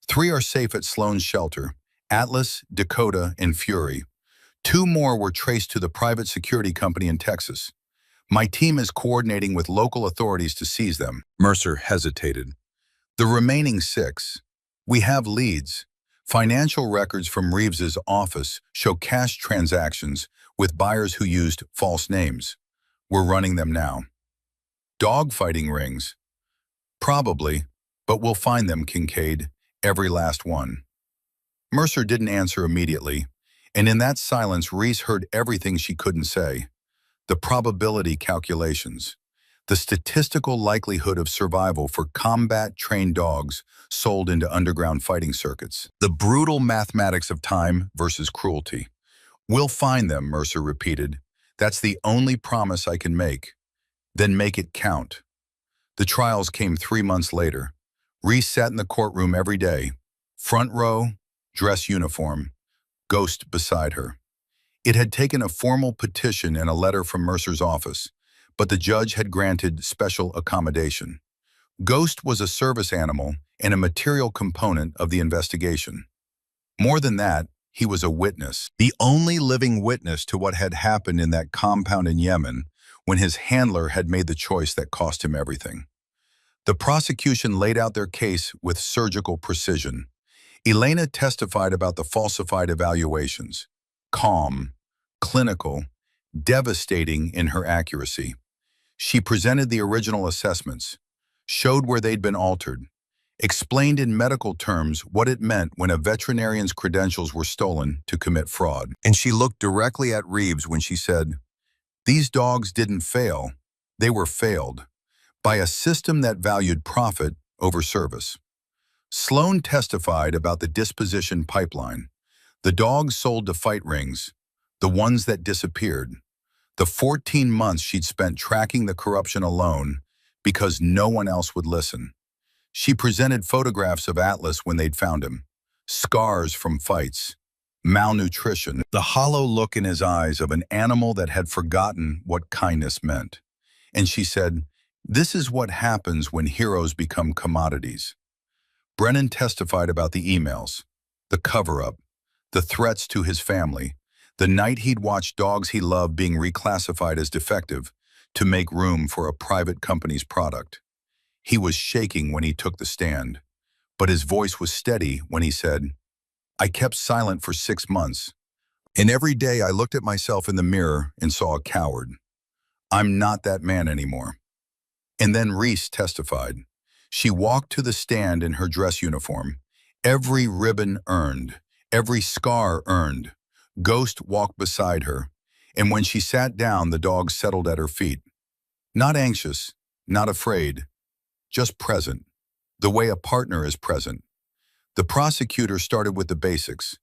3 are safe at Sloan's shelter: Atlas, Dakota, and Fury. 2 more were traced to the private security company in Texas. My team is coordinating with local authorities to seize them. Mercer hesitated. The remaining 6. We have leads. Financial records from Reeves's office show cash transactions with buyers who used false names. We're running them now. Dogfighting rings? Probably, but we'll find them, Kincaid. Every last one. Mercer didn't answer immediately, and in that silence Reese heard everything she couldn't say. The probability calculations. The statistical likelihood of survival for combat-trained dogs sold into underground fighting circuits. The brutal mathematics of time versus cruelty. We'll find them, Mercer repeated. That's the only promise I can make. Then make it count. The trials came 3 months later. Reese sat in the courtroom every day. Front row, dress uniform, Ghost beside her. It had taken a formal petition and a letter from Mercer's office, but the judge had granted special accommodation. Ghost was a service animal and a material component of the investigation. More than that, he was a witness, the only living witness to what had happened in that compound in Yemen when his handler had made the choice that cost him everything. The prosecution laid out their case with surgical precision. Elena testified about the falsified evaluations. Calm, clinical, devastating in her accuracy. She presented the original assessments, showed where they'd been altered, explained in medical terms what it meant when a veterinarian's credentials were stolen to commit fraud. And she looked directly at Reeves when she said, "These dogs didn't fail, they were failed by a system that valued profit over service." Sloan testified about the disposition pipeline, the dogs sold to fight rings, the ones that disappeared, the 14 months she'd spent tracking the corruption alone because no one else would listen. She presented photographs of Atlas when they'd found him, scars from fights, malnutrition, the hollow look in his eyes of an animal that had forgotten what kindness meant. And she said, "This is what happens when heroes become commodities." Brennan testified about the emails, the cover-up, the threats to his family, the night he'd watched dogs he loved being reclassified as defective to make room for a private company's product. He was shaking when he took the stand, but his voice was steady when he said, "I kept silent for 6 months, and every day I looked at myself in the mirror and saw a coward. I'm not that man anymore." And then Reese testified. She walked to the stand in her dress uniform, every ribbon earned, every scar earned. Ghost walked beside her, and when she sat down, the dog settled at her feet. Not anxious, not afraid, just present, the way a partner is present. The prosecutor started with the basics: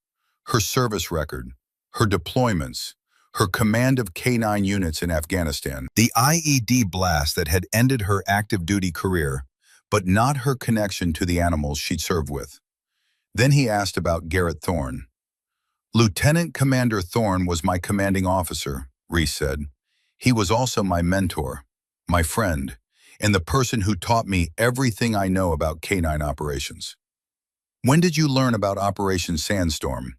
her service record, her deployments, her command of K-9 units in Afghanistan, the IED blast that had ended her active duty career, but not her connection to the animals she'd served with. Then he asked about Garrett Thorne. "Lieutenant Commander Thorne was my commanding officer," Reese said. "He was also my mentor, my friend, and the person who taught me everything I know about K-9 operations." "When did you learn about Operation Sandstorm?"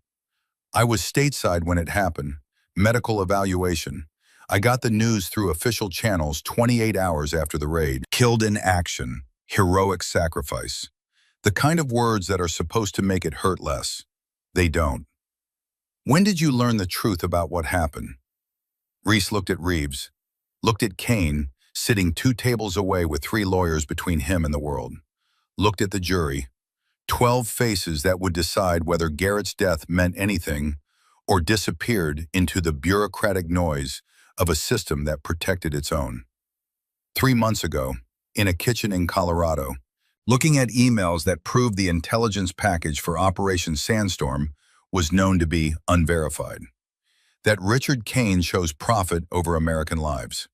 "I was stateside when it happened. Medical evaluation. I got the news through official channels 28 hours after the raid. Killed in action. Heroic sacrifice. The kind of words that are supposed to make it hurt less. They don't." "When did you learn the truth about what happened?" Reese looked at Reeves, looked at Kane, sitting 2 tables away with 3 lawyers between him and the world, looked at the jury, 12 faces that would decide whether Garrett's death meant anything or disappeared into the bureaucratic noise of a system that protected its own. 3 months ago, in a kitchen in Colorado, looking at emails that proved the intelligence package for Operation Sandstorm was known to be unverified. That Richard Kane chose profit over American lives.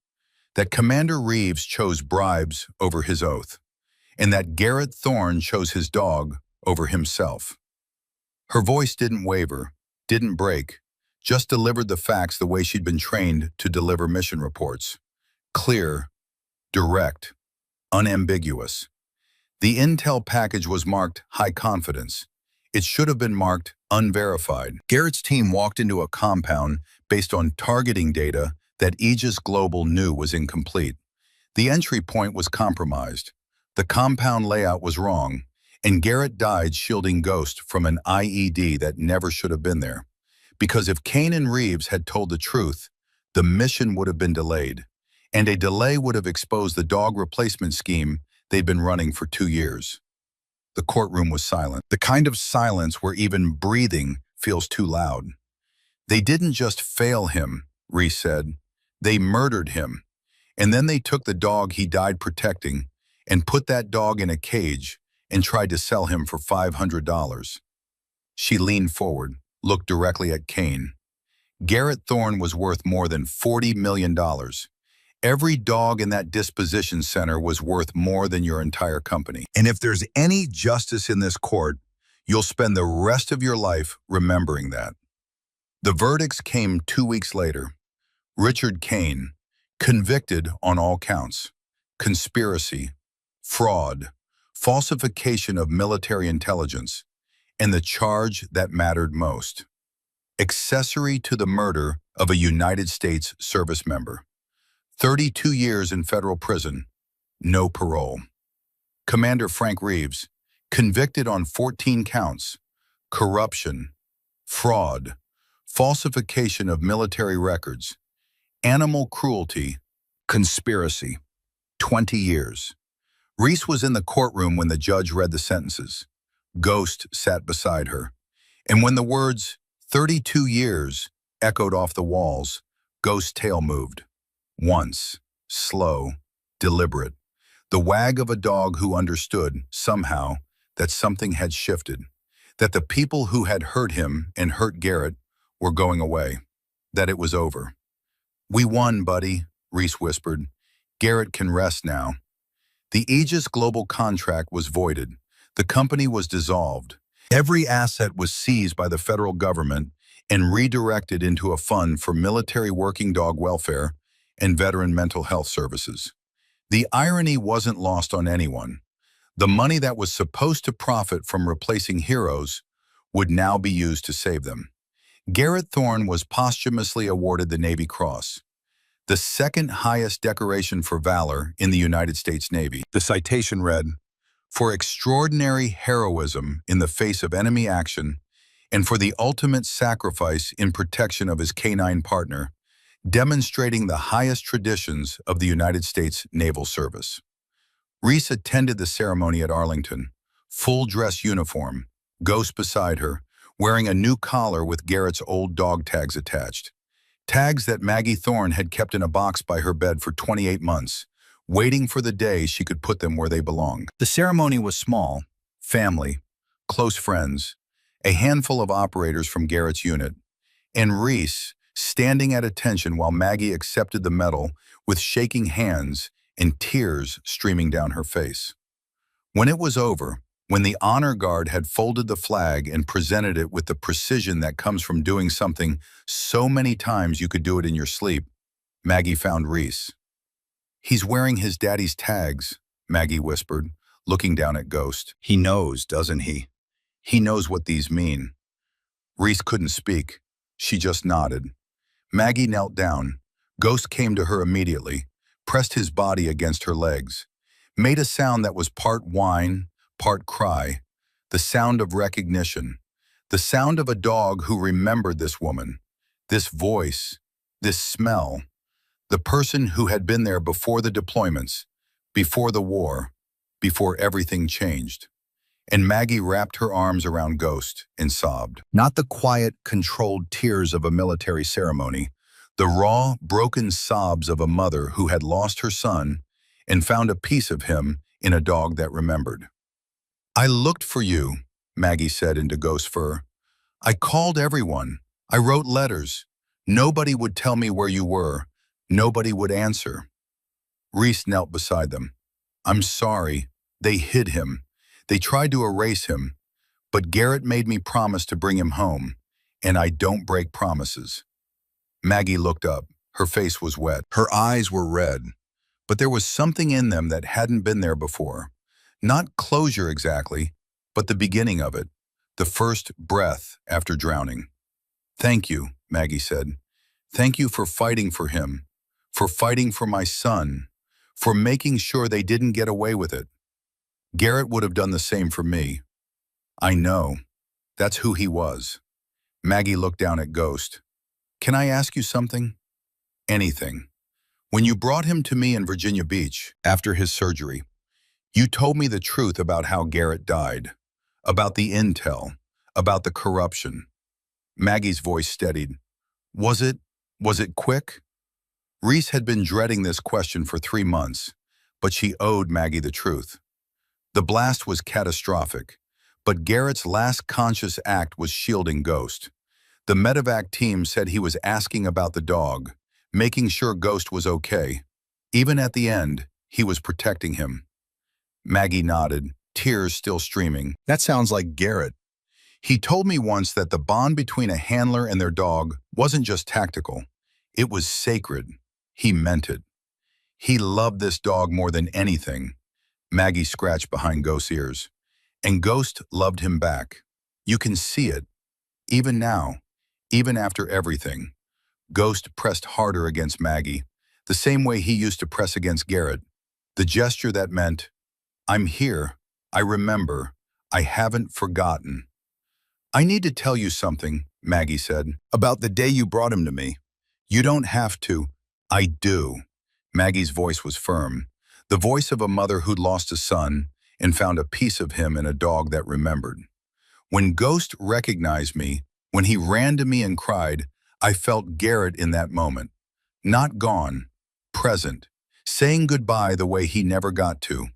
That Commander Reeves chose bribes over his oath. And that Garrett Thorne chose his dog over himself. Her voice didn't waver, didn't break, just delivered the facts the way she'd been trained to deliver mission reports. Clear, direct, unambiguous. The intel package was marked high confidence. It should have been marked unverified. Garrett's team walked into a compound based on targeting data that Aegis Global knew was incomplete. The entry point was compromised. The compound layout was wrong, and Garrett died shielding Ghost from an IED that never should have been there. Because if Kane and Reeves had told the truth, the mission would have been delayed, and a delay would have exposed the dog replacement scheme they'd been running for 2 years. The courtroom was silent, the kind of silence where even breathing feels too loud. They didn't just fail him, Reese said. They murdered him. And then they took the dog he died protecting and put that dog in a cage and tried to sell him for $500. She leaned forward, looked directly at Kane. Garrett Thorne was worth more than $40 million. Every dog in that disposition center was worth more than your entire company. And if there's any justice in this court, you'll spend the rest of your life remembering that. The verdicts came 2 weeks later. Richard Kane, convicted on all counts: conspiracy, fraud, falsification of military intelligence, and the charge that mattered most: accessory to the murder of a United States service member. 32 years in federal prison, no parole. Commander Frank Reeves, convicted on 14 counts: corruption, fraud, falsification of military records, animal cruelty, conspiracy. 20 years. Reese was in the courtroom when the judge read the sentences. Ghost sat beside her. And when the words 32 years echoed off the walls, Ghost's tail moved. Once, slow, deliberate. The wag of a dog who understood, somehow, that something had shifted. That the people who had hurt him and hurt Garrett were going away. That it was over. "We won, buddy," Reese whispered. "Garrett can rest now." The Aegis Global contract was voided. The company was dissolved. Every asset was seized by the federal government and redirected into a fund for military working dog welfare and veteran mental health services. The irony wasn't lost on anyone. The money that was supposed to profit from replacing heroes would now be used to save them. Garrett Thorne was posthumously awarded the Navy Cross, the second highest decoration for valor in the United States Navy. The citation read, "For extraordinary heroism in the face of enemy action and for the ultimate sacrifice in protection of his canine partner, demonstrating the highest traditions of the United States Naval Service." Reese attended the ceremony at Arlington, full dress uniform, Ghost beside her, wearing a new collar with Garrett's old dog tags attached. Tags that Maggie Thorne had kept in a box by her bed for 28 months, waiting for the day she could put them where they belonged. The ceremony was small: family, close friends, a handful of operators from Garrett's unit, and Reese standing at attention while Maggie accepted the medal with shaking hands and tears streaming down her face. When it was over, when the honor guard had folded the flag and presented it with the precision that comes from doing something so many times you could do it in your sleep, Maggie found Reese. "He's wearing his daddy's tags," Maggie whispered, looking down at Ghost. "He knows, doesn't he? He knows what these mean." Reese couldn't speak. She just nodded. Maggie knelt down. Ghost came to her immediately, pressed his body against her legs, made a sound that was part whine, part cry, the sound of recognition, the sound of a dog who remembered this woman, this voice, this smell, the person who had been there before the deployments, before the war, before everything changed. And Maggie wrapped her arms around Ghost and sobbed. Not the quiet, controlled tears of a military ceremony, the raw, broken sobs of a mother who had lost her son and found a piece of him in a dog that remembered. "I looked for you," Maggie said into Ghost's fur. "I called everyone. I wrote letters. Nobody would tell me where you were. Nobody would answer." Reese knelt beside them. "I'm sorry. They hid him. They tried to erase him. But Garrett made me promise to bring him home, and I don't break promises." Maggie looked up. Her face was wet. Her eyes were red. But there was something in them that hadn't been there before. Not closure exactly, but the beginning of it, the first breath after drowning. Thank you, Maggie said. Thank you for fighting for him, for fighting for my son, for making sure they didn't get away with it. Garrett would have done the same for me. I know. That's who he was. Maggie looked down at Ghost. Can I ask you something? Anything. When you brought him to me in Virginia Beach after his surgery, you told me the truth about how Garrett died, about the intel, about the corruption. Maggie's voice steadied. Was it quick? Reese had been dreading this question for 3 months, but she owed Maggie the truth. The blast was catastrophic, but Garrett's last conscious act was shielding Ghost. The medevac team said he was asking about the dog, making sure Ghost was okay. Even at the end, he was protecting him. Maggie nodded, tears still streaming. That sounds like Garrett. He told me once that the bond between a handler and their dog wasn't just tactical. It was sacred. He meant it. He loved this dog more than anything. Maggie scratched behind Ghost's ears. And Ghost loved him back. You can see it. Even now, even after everything. Ghost pressed harder against Maggie, the same way he used to press against Garrett. The gesture that meant, I'm here, I remember, I haven't forgotten. I need to tell you something, Maggie said, about the day you brought him to me. You don't have to. I do. Maggie's voice was firm, the voice of a mother who'd lost a son and found a piece of him in a dog that remembered. When Ghost recognized me, when he ran to me and cried, I felt Garrett in that moment. Not gone, present, saying goodbye the way he never got to.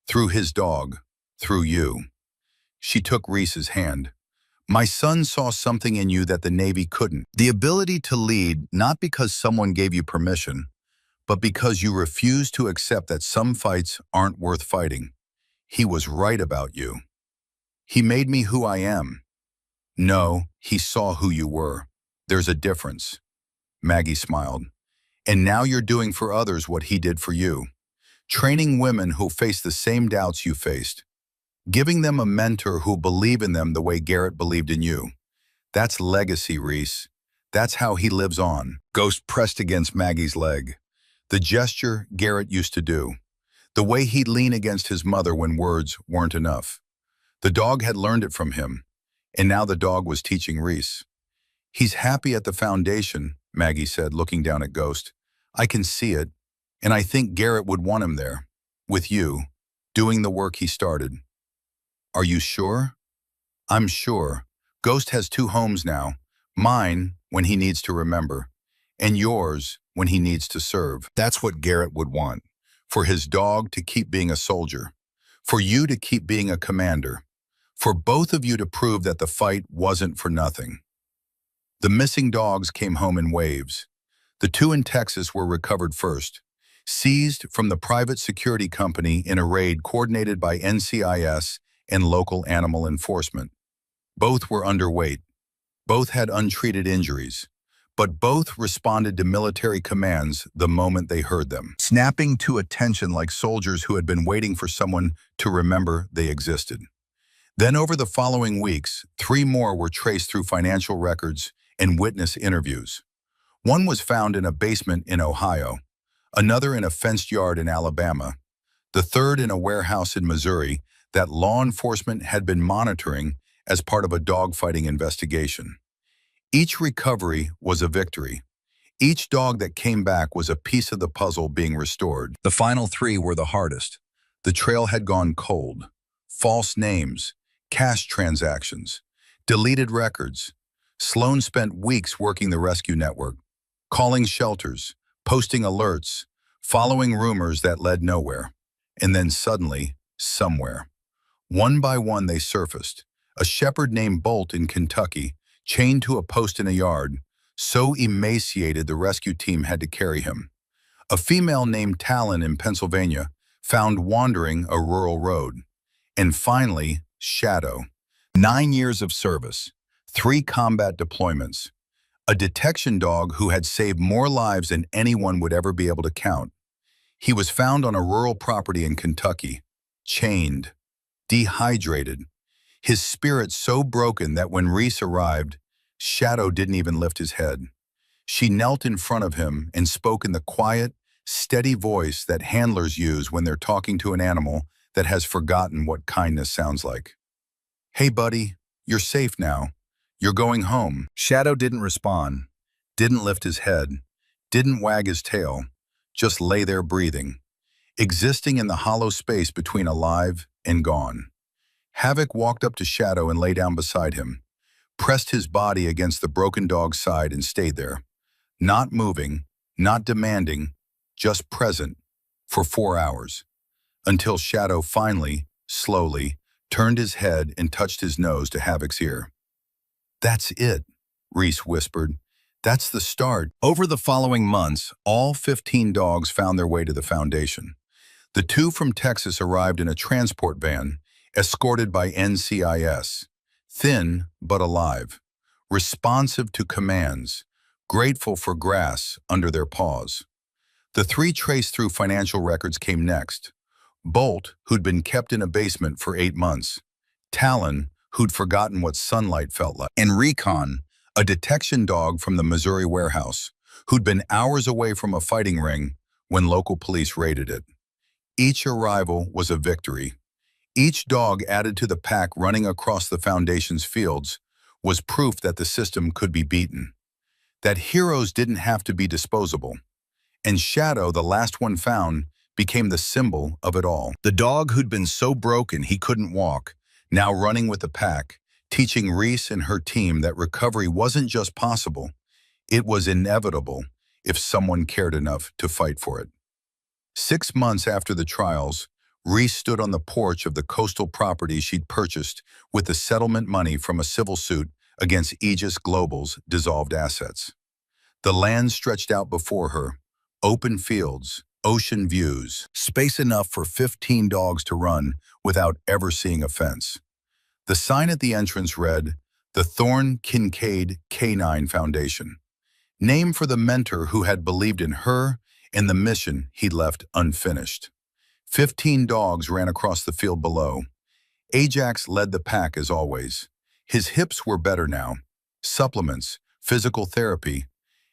Through his dog, through you. She took Reese's hand. My son saw something in you that the Navy couldn't. The ability to lead, not because someone gave you permission, but because you refused to accept that some fights aren't worth fighting. He was right about you. He made me who I am. No, he saw who you were. There's a difference. Maggie smiled. And now you're doing for others what he did for you. Training women who face the same doubts you faced. Giving them a mentor who'll believe in them the way Garrett believed in you. That's legacy, Reese. That's how he lives on. Ghost pressed against Maggie's leg. The gesture Garrett used to do. The way he'd lean against his mother when words weren't enough. The dog had learned it from him, and now the dog was teaching Reese. He's happy at the foundation, Maggie said, looking down at Ghost. I can see it, and I think Garrett would want him there, with you, doing the work he started. Are you sure? I'm sure. Ghost has 2 homes now, mine when he needs to remember, and yours when he needs to serve. That's what Garrett would want, for his dog to keep being a soldier, for you to keep being a commander, for both of you to prove that the fight wasn't for nothing. The missing dogs came home in waves. The 2 in Texas were recovered first, seized from the private security company in a raid coordinated by NCIS and local animal enforcement. Both were underweight. Both had untreated injuries. But both responded to military commands the moment they heard them, snapping to attention like soldiers who had been waiting for someone to remember they existed. Then over the following weeks, 3 more were traced through financial records and witness interviews. One was found in a basement in Ohio, another in a fenced yard in Alabama, the third in a warehouse in Missouri that law enforcement had been monitoring as part of a dogfighting investigation. Each recovery was a victory. Each dog that came back was a piece of the puzzle being restored. The final 3 were the hardest. The trail had gone cold. False names, cash transactions, deleted records. Sloan spent weeks working the rescue network, calling shelters, posting alerts, following rumors that led nowhere. And then suddenly, somewhere. One by one they surfaced. A shepherd named Bolt in Kentucky, chained to a post in a yard, so emaciated the rescue team had to carry him. A female named Talon in Pennsylvania, found wandering a rural road. And finally, Shadow. 9 years of service, 3 combat deployments, a detection dog who had saved more lives than anyone would ever be able to count. He was found on a rural property in Kentucky, chained, dehydrated, his spirit so broken that when Reese arrived, Shadow didn't even lift his head. She knelt in front of him and spoke in the quiet, steady voice that handlers use when they're talking to an animal that has forgotten what kindness sounds like. "Hey, buddy, you're safe now. You're going home." Shadow didn't respond, didn't lift his head, didn't wag his tail, just lay there breathing, existing in the hollow space between alive and gone. Havoc walked up to Shadow and lay down beside him, pressed his body against the broken dog's side and stayed there, not moving, not demanding, just present, for 4 hours, until Shadow finally, slowly, turned his head and touched his nose to Havoc's ear. "That's it," Reese whispered. "That's the start." Over the following months, all 15 dogs found their way to the foundation. The 2 from Texas arrived in a transport van, escorted by NCIS, thin but alive, responsive to commands, grateful for grass under their paws. The 3 traced through financial records came next. Bolt, who'd been kept in a basement for 8 months. Talon, who'd forgotten what sunlight felt like. And Recon, a detection dog from the Missouri warehouse, who'd been hours away from a fighting ring when local police raided it. Each arrival was a victory. Each dog added to the pack running across the foundation's fields was proof that the system could be beaten, that heroes didn't have to be disposable. And Shadow, the last one found, became the symbol of it all. The dog who'd been so broken he couldn't walk, now running with the pack, teaching Reese and her team that recovery wasn't just possible, it was inevitable if someone cared enough to fight for it. 6 months after the trials, Reese stood on the porch of the coastal property she'd purchased with the settlement money from a civil suit against Aegis Global's dissolved assets. The land stretched out before her, open fields, ocean views, space enough for 15 dogs to run without ever seeing a fence. The sign at the entrance read, "The Thorne Kincaid Canine Foundation," named for the mentor who had believed in her and the mission he'd left unfinished. 15 dogs ran across the field below. Ajax led the pack as always. His hips were better now. Supplements, physical therapy,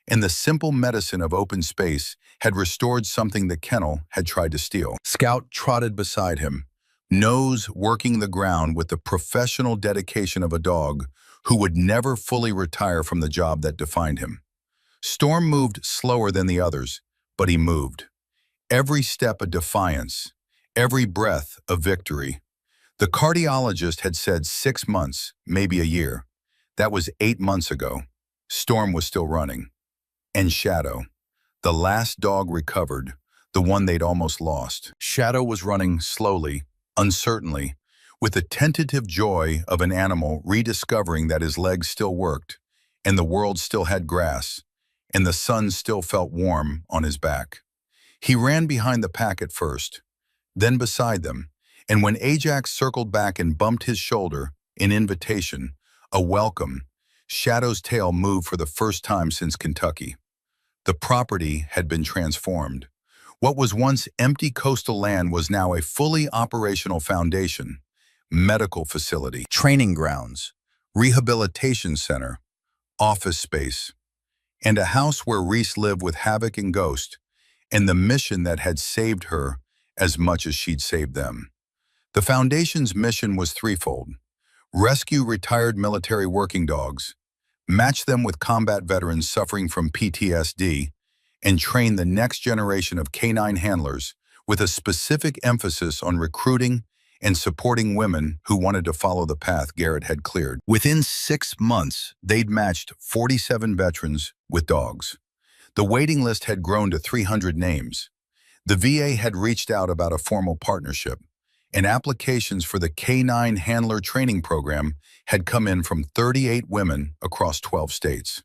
and the simple medicine of open space had restored something the kennel had tried to steal. Scout trotted beside him, nose working the ground with the professional dedication of a dog who would never fully retire from the job that defined him. Storm moved slower than the others, but he moved. Every step a defiance, every breath a victory. The cardiologist had said 6 months, maybe a year. That was 8 months ago. Storm was still running. And Shadow, the last dog recovered, the one they'd almost lost. Shadow was running slowly, uncertainly, with the tentative joy of an animal rediscovering that his legs still worked, and the world still had grass, and the sun still felt warm on his back. He ran behind the pack at first, then beside them, and when Ajax circled back and bumped his shoulder, an invitation, a welcome, Shadow's tail moved for the first time since Kentucky. The property had been transformed. What was once empty coastal land was now a fully operational foundation, medical facility, training grounds, rehabilitation center, office space, and a house where Reese lived with Havoc and Ghost, and the mission that had saved her as much as she'd saved them. The Foundation's mission was threefold: rescue retired military working dogs, match them with combat veterans suffering from PTSD, and train the next generation of canine handlers with a specific emphasis on recruiting and supporting women who wanted to follow the path Garrett had cleared. Within 6 months, they'd matched 47 veterans with dogs. The waiting list had grown to 300 names. The VA had reached out about a formal partnership, and applications for the Canine Handler Training Program had come in from 38 women across 12 states.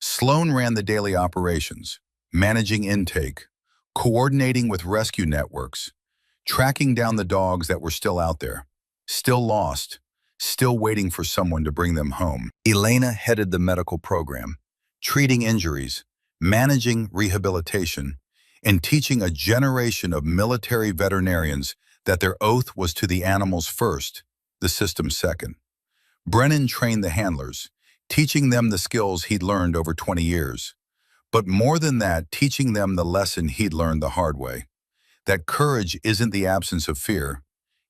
Sloan ran the daily operations, managing intake, coordinating with rescue networks, tracking down the dogs that were still out there, still lost, still waiting for someone to bring them home. Elena headed the medical program, treating injuries, managing rehabilitation, and teaching a generation of military veterinarians that their oath was to the animals first, the system second. Brennan trained the handlers, teaching them the skills he'd learned over 20 years. But more than that, teaching them the lesson he'd learned the hard way. That courage isn't the absence of fear.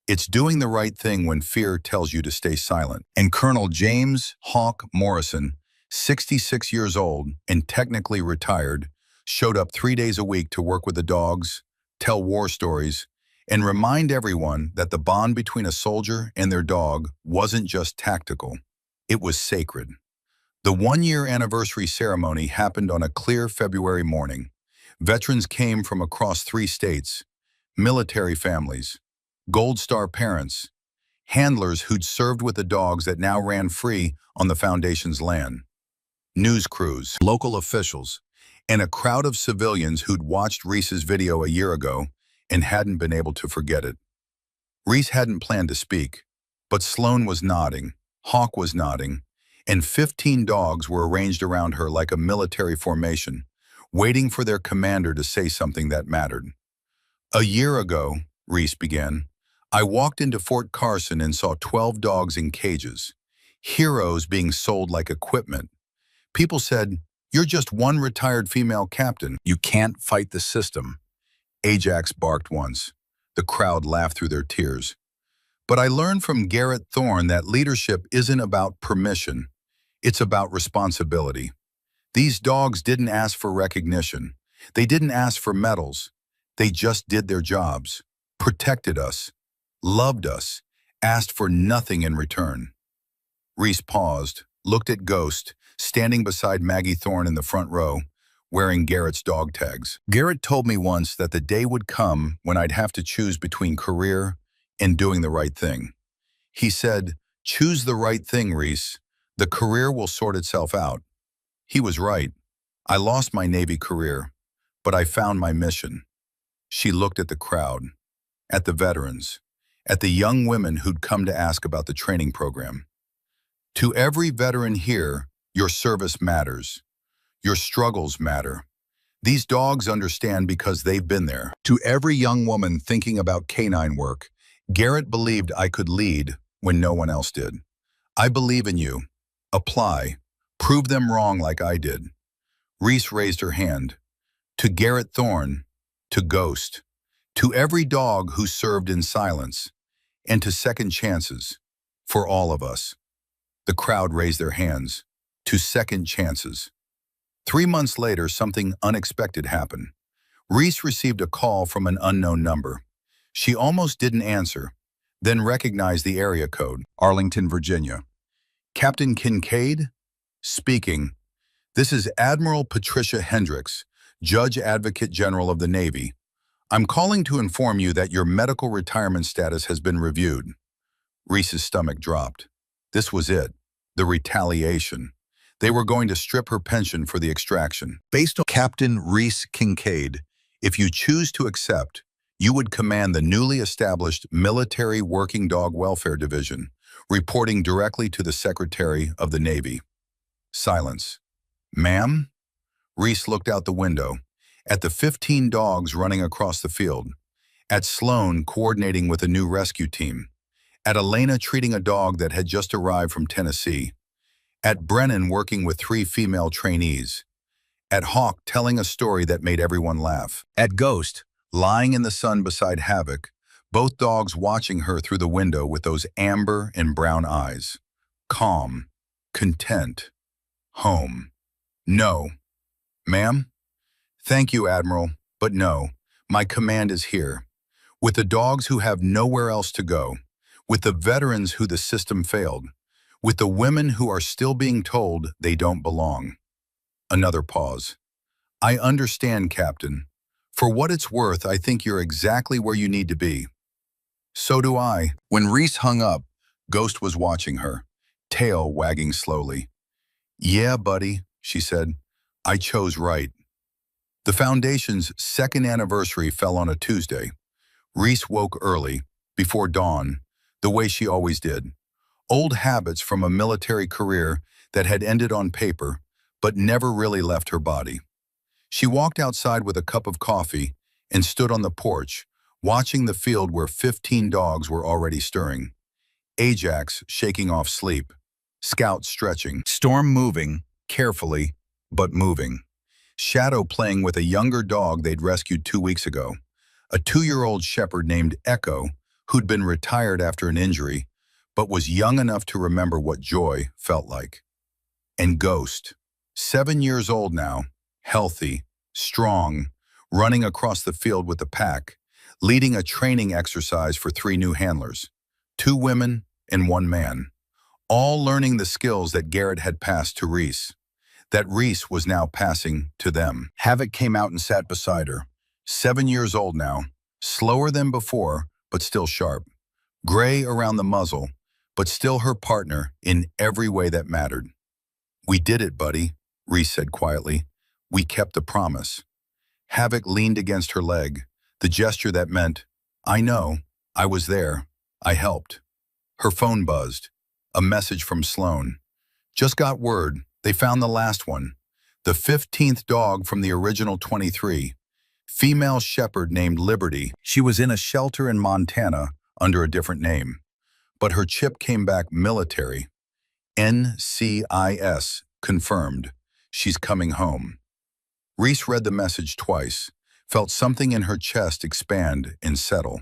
It's doing the right thing when fear tells you to stay silent. And Colonel James Hawk Morrison, 66 years old and technically retired, showed up 3 days a week to work with the dogs, tell war stories, and remind everyone that the bond between a soldier and their dog wasn't just tactical, it was sacred. The one-year anniversary ceremony happened on a clear February morning. Veterans came from across 3 states, military families, Gold Star parents, handlers who'd served with the dogs that now ran free on the Foundation's land, news crews, local officials, and a crowd of civilians who'd watched Reese's video a year ago and hadn't been able to forget it. Reese hadn't planned to speak, but Sloan was nodding, Hawk was nodding, and 15 dogs were arranged around her like a military formation, waiting for their commander to say something that mattered. "A year ago," Reese began, "I walked into Fort Carson and saw 12 dogs in cages, heroes being sold like equipment. People said, 'You're just one retired female captain. You can't fight the system.'" Ajax barked once. The crowd laughed through their tears. "But I learned from Garrett Thorne that leadership isn't about permission. It's about responsibility. These dogs didn't ask for recognition. They didn't ask for medals. They just did their jobs, protected us, loved us, asked for nothing in return." Reese paused, looked at Ghost, standing beside Maggie Thorne in the front row, wearing Garrett's dog tags. "Garrett told me once that the day would come when I'd have to choose between career and doing the right thing. He said, 'Choose the right thing, Reese. The career will sort itself out.' He was right. I lost my Navy career, but I found my mission." She looked at the crowd, at the veterans, at the young women who'd come to ask about the training program. "To every veteran here, your service matters. Your struggles matter. These dogs understand because they've been there. To every young woman thinking about canine work, Garrett believed I could lead when no one else did. I believe in you. Apply. Prove them wrong like I did." Reese raised her hand. "To Garrett Thorne, to Ghost, to every dog who served in silence, and to second chances, for all of us." The crowd raised their hands. To second chances. 3 months later, something unexpected happened. Reese received a call from an unknown number. She almost didn't answer, then recognized the area code. "Arlington, Virginia. Captain Kincaid? Speaking. This is Admiral Patricia Hendricks, Judge Advocate General of the Navy. I'm calling to inform you that your medical retirement status has been reviewed." Reese's stomach dropped. This was it. The retaliation. They were going to strip her pension for the extraction. "Based on Captain Reese Kincaid, if you choose to accept, you would command the newly established Military Working Dog Welfare Division, reporting directly to the Secretary of the Navy." Silence. "Ma'am?" Reese looked out the window, at the 15 dogs running across the field, at Sloan coordinating with a new rescue team, at Elena treating a dog that had just arrived from Tennessee, at Brennan working with 3 female trainees, at Hawk telling a story that made everyone laugh, at Ghost lying in the sun beside Havoc, both dogs watching her through the window with those amber and brown eyes. Calm, content, home. "No." "Ma'am?" "Thank you, Admiral, but no. My command is here. With the dogs who have nowhere else to go, with the veterans who the system failed, with the women who are still being told they don't belong." Another pause. "I understand, Captain. For what it's worth, I think you're exactly where you need to be." "So do I." When Reese hung up, Ghost was watching her, tail wagging slowly. "Yeah, buddy," she said. "I chose right." The Foundation's 2nd anniversary fell on a Tuesday. Reese woke early, before dawn, the way she always did. Old habits from a military career that had ended on paper, but never really left her body. She walked outside with a cup of coffee and stood on the porch, watching the field where 15 dogs were already stirring. Ajax shaking off sleep, Scout stretching, Storm moving, carefully, but moving. Shadow playing with a younger dog they'd rescued 2 weeks ago, a 2-year-old shepherd named Echo, who'd been retired after an injury, but was young enough to remember what joy felt like. And Ghost, 7 years old now, healthy, strong, running across the field with the pack, leading a training exercise for 3 new handlers, 2 women and 1 man, all learning the skills that Garrett had passed to Reese, that Reese was now passing to them. Havoc came out and sat beside her, 7 years old now, slower than before, but still sharp, gray around the muzzle, but still her partner in every way that mattered. "We did it, buddy," Reese said quietly. "We kept the promise." Havoc leaned against her leg, the gesture that meant, "I know, I was there, I helped." Her phone buzzed, a message from Sloan. "Just got word, they found the last one, the 15th dog from the original 23, female shepherd named Liberty. She was in a shelter in Montana under a different name, but her chip came back military. NCIS, confirmed. She's coming home." Reese read the message twice, felt something in her chest expand and settle.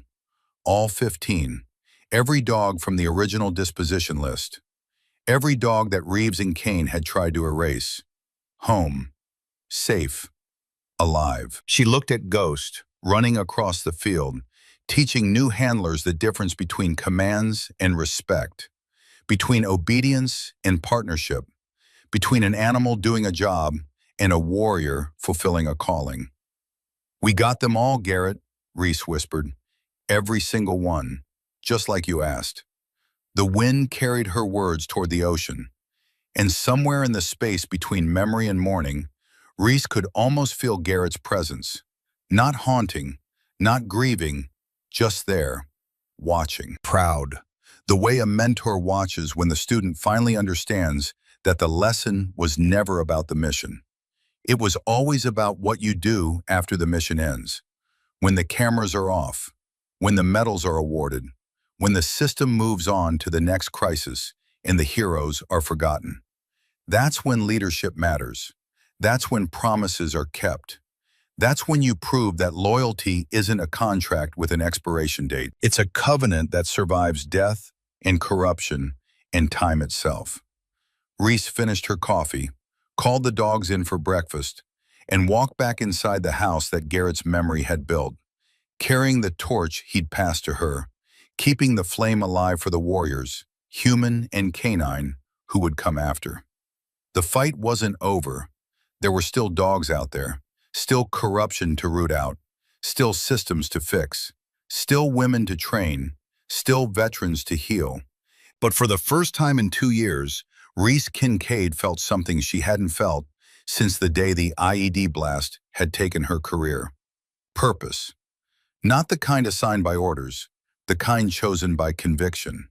All 15. Every dog from the original disposition list. Every dog that Reeves and Kane had tried to erase. Home. Safe. Alive. She looked at Ghost, running across the field, teaching new handlers the difference between commands and respect, between obedience and partnership, between an animal doing a job and a warrior fulfilling a calling. "We got them all, Garrett," Reese whispered. "Every single one, just like you asked." The wind carried her words toward the ocean, and somewhere in the space between memory and morning, Reese could almost feel Garrett's presence, not haunting, not grieving, just there, watching. Proud, the way a mentor watches when the student finally understands that the lesson was never about the mission. It was always about what you do after the mission ends, when the cameras are off, when the medals are awarded, when the system moves on to the next crisis and the heroes are forgotten. That's when leadership matters. That's when promises are kept. That's when you prove that loyalty isn't a contract with an expiration date. It's a covenant that survives death and corruption and time itself. Reese finished her coffee, called the dogs in for breakfast, and walked back inside the house that Garrett's memory had built, carrying the torch he'd passed to her, keeping the flame alive for the warriors, human and canine, who would come after. The fight wasn't over. There were still dogs out there, still corruption to root out, still systems to fix, still women to train, still veterans to heal. But for the first time in 2 years, Reese Kincaid felt something she hadn't felt since the day the IED blast had taken her career. Purpose. Not the kind assigned by orders, the kind chosen by conviction.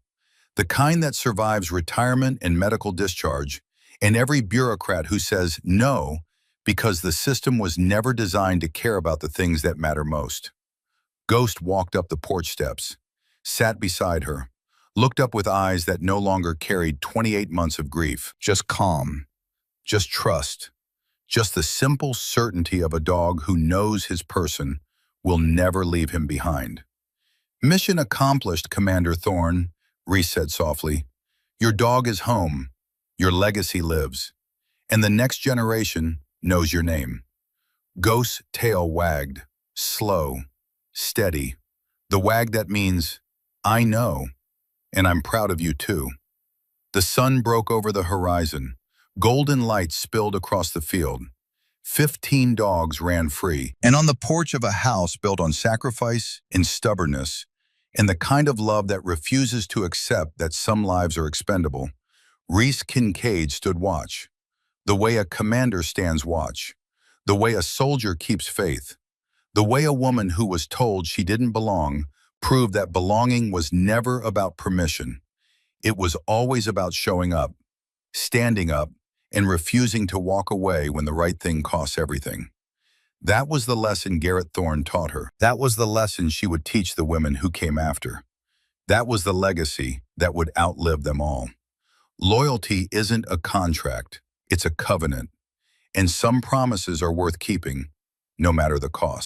The kind that survives retirement and medical discharge, and every bureaucrat who says no because the system was never designed to care about the things that matter most. Ghost walked up the porch steps, sat beside her, looked up with eyes that no longer carried 28 months of grief. Just calm, just trust, just the simple certainty of a dog who knows his person will never leave him behind. "Mission accomplished, Commander Thorne," Reese said softly. "Your dog is home, your legacy lives, and the next generation knows your name." Ghost's tail wagged, slow, steady, the wag that means, "I know, and I'm proud of you too." The sun broke over the horizon. Golden light spilled across the field. 15 dogs ran free. And on the porch of a house built on sacrifice and stubbornness, and the kind of love that refuses to accept that some lives are expendable, Reese Kincaid stood watch. The way a commander stands watch. The way a soldier keeps faith. The way a woman who was told she didn't belong proved that belonging was never about permission. It was always about showing up, standing up, and refusing to walk away when the right thing costs everything. That was the lesson Garrett Thorne taught her. That was the lesson she would teach the women who came after. That was the legacy that would outlive them all. Loyalty isn't a contract, it's a covenant. And some promises are worth keeping, no matter the cost.